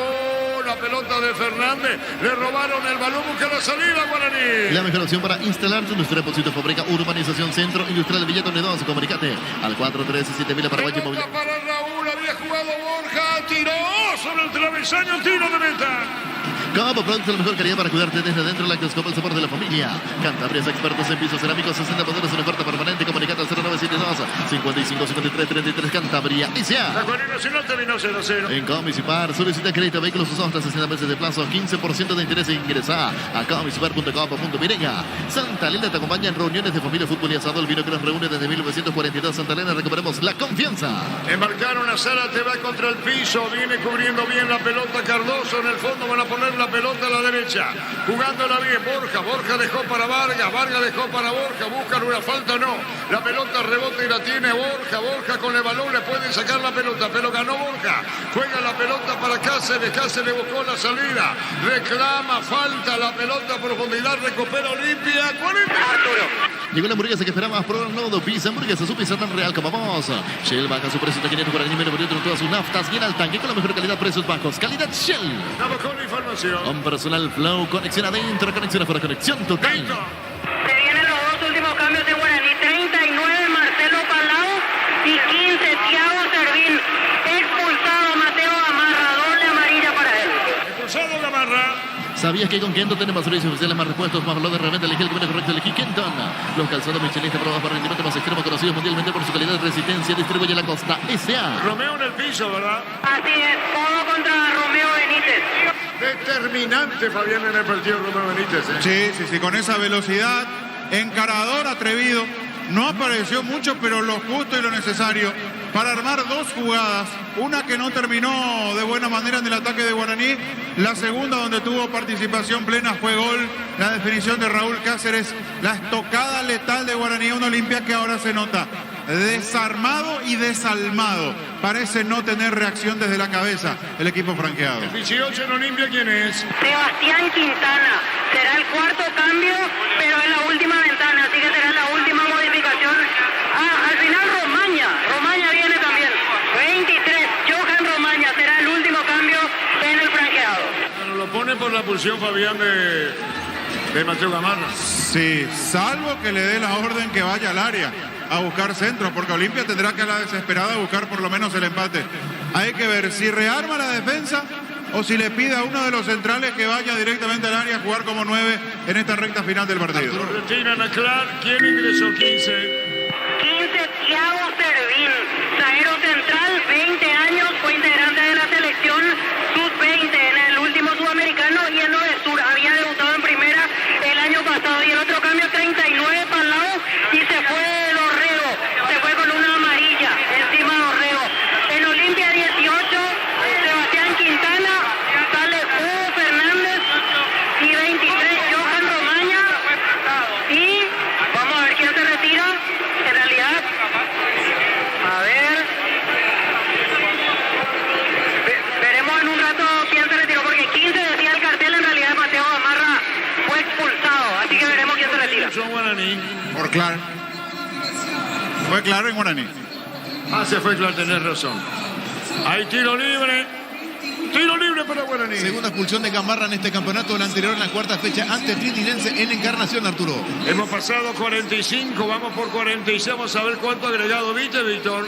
La pelota de Fernández. Le robaron el balón, busca la salida Guaraní. La mejor opción para instalar tu depósito fábrica Urbanización Centro Industrial Villeta 1 y 2. Comunicate al 413-7000 Paraguay Pelota Inmobiliaria. para Raúl, había jugado Borja, tiró sobre el travesaño, tiro de meta. Como producto de la mejor calidad para cuidarte desde dentro, Lactoscope, el sabor de la familia. Cantabrias, expertos en pisos cerámicos, 60 modelos en oferta permanente. Comunicate al 0972-5553-33 Cantabria S.A. La Guaraní Nacional terminó 0-0. En Comisipar, solicita crédito vehículos usados hasta 60 meses de plazo, 15% de interés e ingresa a comisipar.com.virega. Santa Elena te acompaña en reuniones de familia, fútbol y asado. El vino que nos reúne desde 1942. Santa Elena, recuperemos la confianza. Embarcaron a Sara, te va contra el piso, viene cubriendo bien la pelota Cardoso, en el fondo van a poner la pelota a la derecha, jugándola bien Borja dejó para Vargas dejó para Borja, buscan una falta, no, la pelota rebota y la tiene Borja con el balón le pueden sacar la pelota, pero ganó Borja, juega la pelota para Cáceres buscó la salida, reclama falta, la pelota a profundidad, recupera Olimpia, 40. Llegó la hamburguesa que esperabas, probar un nuevo Pizza Hamburguesa, su pizza tan real como vos. Shell baja su precio de 500 guaraní menos por todas sus naftas, llena el tanque con la mejor calidad, precios bajos, calidad Shell. Vamos con la información. Un personal flow, conexión adentro, conexión afuera, conexión total. Se vienen los dos últimos cambios de Guaraní. 39 Marcelo Palau y 15 Thiago Servín. Expulsado Mateo Gamarra, doble amarilla para él. Expulsado Gamarra. ¿Sabías que con Kenton tenemos servicios oficiales, más repuestos, más valor de reventa? Elegí el camino correcto, elegí Kenton. Los calzados Michelin probados para rendimiento más extremo, conocidos mundialmente por su calidad de resistencia. Distribuye la Costa S.A. Romeo en el piso, ¿verdad? Así es, todo contra Romeo Benítez. Determinante Fabián en el partido Romeo Benítez. Sí, con esa velocidad, encarador, atrevido. no apareció mucho, pero lo justo y lo necesario para armar dos jugadas. Una que no terminó de buena manera en el ataque de Guaraní. La segunda, donde tuvo participación plena, fue gol. La definición de Raúl Cáceres. La estocada letal de Guaraní. Una Olimpia que ahora se nota desarmado y desalmado. Parece no tener reacción desde la cabeza el equipo franqueado. El 18 en Olimpia, ¿quién es? Sebastián Quintana. Será el cuarto cambio, pero en la última ventana, así que será la última modificación. Al final Romaña viene también. 23, Johan Romaña será el último cambio en el franqueado. Bueno, lo pone por la pulsión Fabián de Mateo Gamarra. Sí, salvo que le dé la orden que vaya al área a buscar centro, porque Olimpia tendrá que a la desesperada buscar por lo menos el empate. Hay que ver si rearma la defensa o si le pide a uno de los centrales que vaya directamente al área a jugar como 9 en esta recta final del partido. Retiran a Clark. ¿Quién ingresó? 15. 15, Thiago Servín, zaguero central, 20 años, fue integrante de la selección sub-20 en el último sudamericano y en Odesur. Había debutado en primera el año pasado. Y el otro cambio, 39, Palau, y se fue Dorrego. Se fue con una amarilla encima de Dorrego. En Olimpia 18, Sebastián Quintana, sale Hugo Fernández y 23, Johan Romaña. Y vamos a ver quién se retira. En realidad, a ver, veremos en un rato quién se retiró, porque 15 decía el cartel, en realidad Mateo Gamarra fue expulsado, así que veremos quién se retira. Son Guaraní. Por claro. Fue claro en Guaraní. Se fue claro, tenés razón. Hay tiro libre. Tiro libre para Guaraní. Segunda expulsión de Gamarra en este campeonato, la anterior en la cuarta fecha ante Trinidad en Encarnación, Arturo. Hemos pasado 45, vamos por 46. Vamos a ver cuánto agregado, ¿viste, Víctor?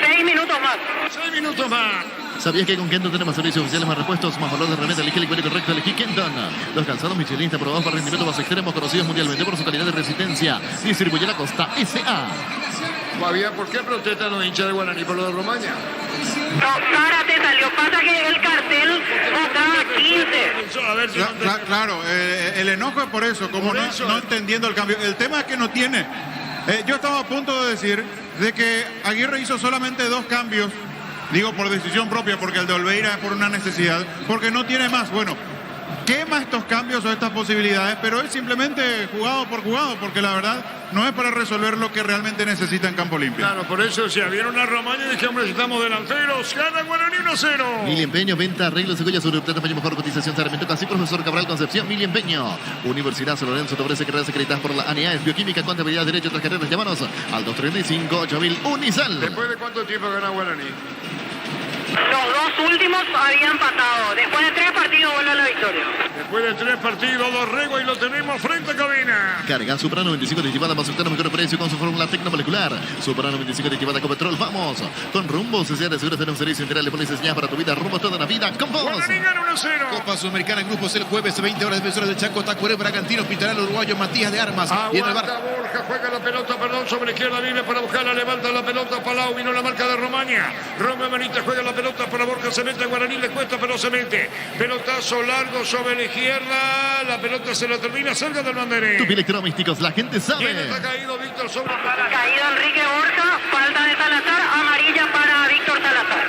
6 minutos más. 6 minutos más. ¿Sabías que con Kenton tenemos servicios oficiales, más repuestos, más valor de herramienta? Elige el equipo correcto, elegí Kenton. Los calzados Michelin aprobados para rendimiento más extremos, conocidos mundialmente por su calidad de resistencia. Distribuye la Costa S.A. Fabián, ¿por qué protestan los hinchas de Guaraní por lo de Romaña? No, Zárate salió. Pasa que el cartel mostraba 15. A ver si Claro, el enojo es por eso, como Por no, eso. no entendiendo el cambio. El tema es que no tiene. Yo estaba a punto de decir de que Aguirre hizo solamente 2 cambios, digo por decisión propia, porque el de Olveira es por una necesidad, porque no tiene más. Bueno, quema estos cambios o estas posibilidades, pero es simplemente jugado por jugado, porque la verdad no es para resolver lo que realmente necesita en campo limpio. Claro, por eso si vieron a Romaña y dije, hombre, necesitamos delanteros. Gana Guaraní 1-0. Mili Empeño, venta, arreglos, cebolla, sobre plata, mejor cotización, Sarmiento, casi profesor Cabral Concepción, Mili Empeño. Universidad San Lorenzo te ofrece carreras acreditadas por la ANEAES, Bioquímica, Contabilidad, Derecho, otras carreras. Llámanos al 235-8000 Unisal. ¿Después de cuánto tiempo gana Guaraní? Los dos últimos habían pasado. Después de 3 partidos vuelve a la victoria. Después de 3 partidos, Dorrego y lo tenemos frente a cabina. Carga Soprano 25 aditivada más octano mejor precio con su fórmula tecnomolecular. Soprano 25 aditivada con petrol. Vamos con Rumbo. Sociedad de Seguros de un servicio integral de policías señal para tu vida. Rumbo toda la vida con vos. Guaraní gana 1-0. Copa Sudamericana en grupos el jueves, 20 horas, defensores del Chaco, Tacuaré, Bragantino, Hospital Uruguayo, Matías de Armas. Y en el Aguanta bar. Borja, juega la pelota, sobre la izquierda, viene para buscarla, levanta la pelota, Palau, vino la marca de Romaña. Roma Manita juega la pelota para Borja, se mete a Guaraní, le cuesta, pero se mete. Pelotazo largo sobre la izquierda, la pelota se la termina cerca del banderín. Tupi Electromísticos, la gente ¿Quién sabe. está caído, Víctor, sobre Caído Enrique Borja, falta de Salazar, amarilla para Víctor Salazar.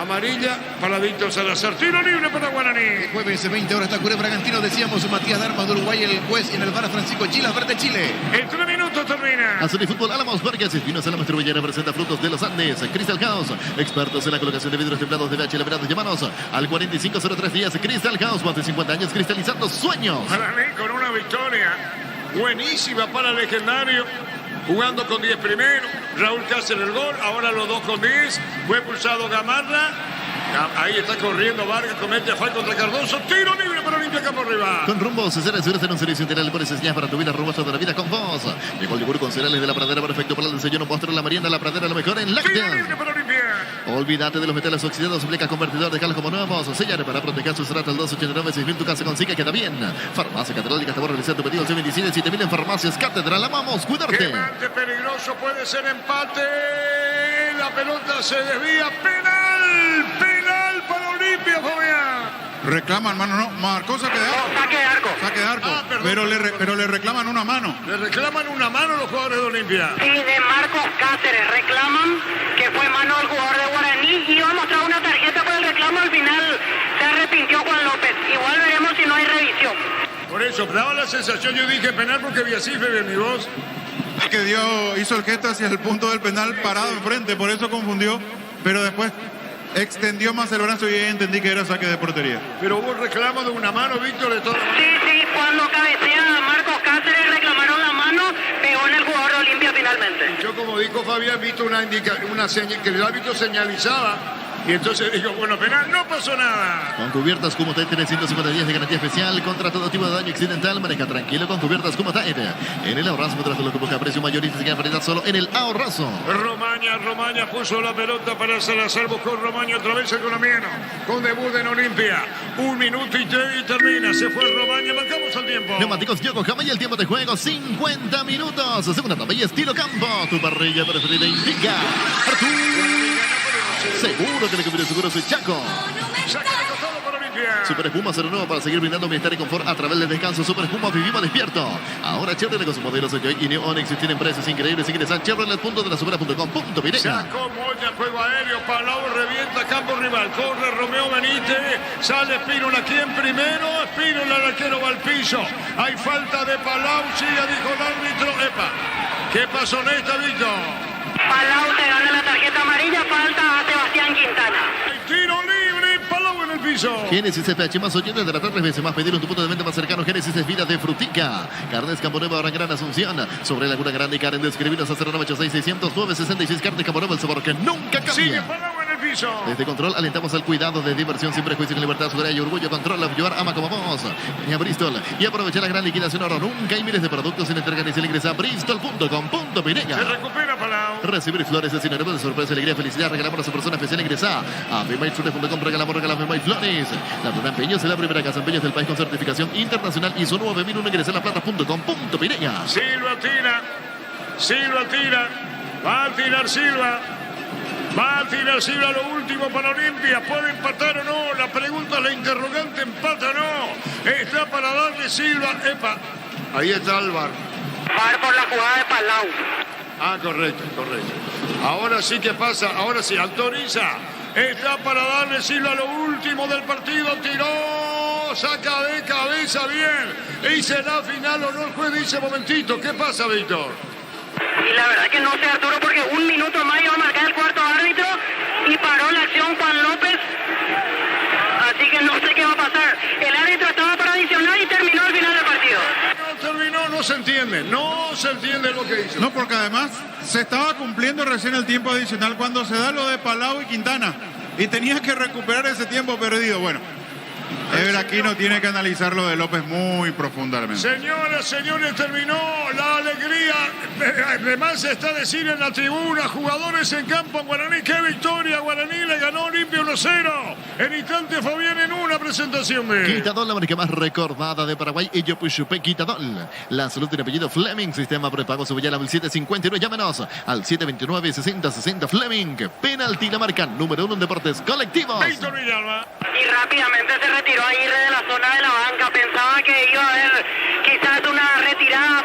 amarilla para Víctor Salazar. Tiro libre para Guaraní. Jueves, 20 horas, Tacuaré, Bragantino. Decíamos Matías de Armas de Uruguay, el juez. Y en el bar, Francisco Chilas, Verde Chile. En 3 minutos termina. Azul y Fútbol Álamos Vargas, Espinosa Álamos Distribuidora presenta Frutos de los Andes, Crystal House, expertos en la colocación de vidrios templados de VH Laverados. Llámanos al 4503 días. Crystal House, más de 50 años cristalizando sueños. Guaraní con una victoria buenísima para el legendario. Jugando con 10 primero, Raúl Cáceres el gol, ahora los 2 con 10, fue expulsado Gamarra, ahí está corriendo Vargas, comete falta contra Cardoso, tiro libre para Olimpia Campo Rival. Con Rumbo, César Seguros en un servicio integral de policías señas para tu vida, rumbo toda la vida con vos. Llegó el yogur con cereales de La Pradera, perfecto para el desayuno, postre, la merienda, La Pradera, lo mejor en Tiro lácteos. libre para Olimpia. Olvídate de los metales oxidados, aplica convertidor, dejarlos como nuevos. Sellar para proteger su estrata al 289-6000, tu casa consigue, queda bien. Farmacia Catedral, te voy a realizar tu pedido, 27-7000 en Farmacias Catedral. Amamos, cuidarte. Quemante peligroso, puede ser empate. La pelota se desvía, penal para Olimpia, Fabián. Reclama, hermano, no. Marcó saque de arco. Saque de arco. saque de arco. Perdón, pero le reclaman una mano. Le reclaman una mano los jugadores de Olimpia. Sí, de Marcos Cáceres reclaman que fue mano del jugador de Guaraní. Iba a mostrar una tarjeta por el reclamo, al final se arrepintió Juan López. Igual veremos si no hay revisión. Por eso, daba la sensación, yo dije penal porque vi así, Febe, mi voz. Es que hizo el gesto hacia el punto del penal parado enfrente, por eso confundió. Pero después extendió más el brazo y entendí que era saque de portería. Pero hubo reclamo de una mano, Víctor, de todo. Sí, cuando cabecea Marcos Cáceres reclamaron la mano, pegó en el jugador de Olimpia finalmente. Yo, como dijo Fabián, he visto una señal que el árbitro señalizaba. Y entonces digo, bueno, penal, no pasó nada. Con cubiertas como TAE tiene 150 días de garantía especial contra todo tipo de daño accidental. Maneja tranquilo con cubiertas como TAE. En el ahorrazo, mientras lo que busca precio mayorista, se queda enfrentar solo en el ahorrazo. Romaña puso la pelota para Salazar, buscó Romaña otra vez el colombiano. Con debut en Olimpia. 1 minuto y termina. Se fue Romaña, marcamos el tiempo. Neumáticos Yokohama y el tiempo de juego 50 minutos. Segunda etapa y estilo campo. Tu parrilla preferida indica Artur. Seguro que le cubre seguro soy Chaco. Saca de costado para Olimpia. Super Espuma 09 para seguir brindando bienestar y confort a través del descanso. Super Espuma vivimos despierto. Ahora Chevrolet con sus modelos Joy y New Onix tienen precios increíbles. Ingresa a chevrolet.delasupera.com.py. Sacó Moya, juego aéreo, Palau revienta campo rival, corre Romeo Benítez, sale Espínola aquí en primero, Espínola el arquero va al piso, hay falta de Palau, sigue, dijo el árbitro, epa, ¿qué pasó en esta, Víctor? Palau se gana la tarjeta amarilla, falta a Sebastián Quintana. Hay tiro libre, Palau en el piso. Génesis FH más oyentes de la 3 veces más. Pedir un tu punto de venta más cercano. Génesis es vida de frutica. Carnes Campo Nuevo, ahora en Gran Asunción. Sobre Laguna Grande y Karen de escribirnos a 0986-609-66. Carnes Campo Nuevo, el sabor que nunca cambia. Sigue Palau en el piso. Desde Control alentamos al cuidado de diversión sin prejuicio, con libertad, seguridad y orgullo. Control, ayudar, ama como vos. En Bristol. Y aprovecha la gran liquidación ahora. Nunca hay miles de productos sin entrega ni se ingresa a bristol.com.py. Se recupera Palau. Recibir flores es sinónimo de sorpresa, alegría, felicidad. Regalamos a su persona especial. Ingresa a BeMyFlores.com. Regalamos BeMyFlores. La primera empeños es la primera casa empeños del país con certificación internacional ISO 9001. Ingresa a laplata.com.py. Silva tira. Va a tirar Silva. Va a tirar Silva lo último para Olimpia. ¿Puede empatar o no? La pregunta, la interrogante, ¿empata o no? Está para darle Silva. Epa. Ahí está Álvaro. VAR por la jugada de Palau. Ah, correcto. Ahora sí que pasa, ahora sí, autoriza. Está para darle Silva lo último del partido. Tiró, saca de cabeza bien. Y será final o no. El juez dice, momentito, ¿qué pasa, Víctor? Y la verdad que no sé, Arturo, porque 1 minuto más iba a marcar el cuarto árbitro y paró la acción Juan López. Así que no sé qué va a pasar. El árbitro estaba para adicionar y terminó al final del partido. No terminó, no se entiende lo que hizo. No, porque además se estaba cumpliendo recién el tiempo adicional cuando se da lo de Palau y Quintana. Y tenía que recuperar ese tiempo perdido. Bueno, Ever Aquino tiene que analizar lo de López muy profundamente. Señoras, señores, terminó la alegría. Además se está decir en la tribuna, jugadores en campo, Guaraní, qué victoria. Guaraní le ganó Olimpia 1-0. En instante Fabián en una presentación de... Quitadol, la marca más recordada de Paraguay. Y yo Puchupe Quitadol. La salud tiene apellido Fleming. Sistema prepago Subellana al 759. Llámenos al 729-6060 Fleming. Penalti, la marca número 1 en deportes colectivos. Víctor Villalba. Y rápidamente se retiró Aguirre de la zona de la banca. Pensaba que iba a haber quizás una retirada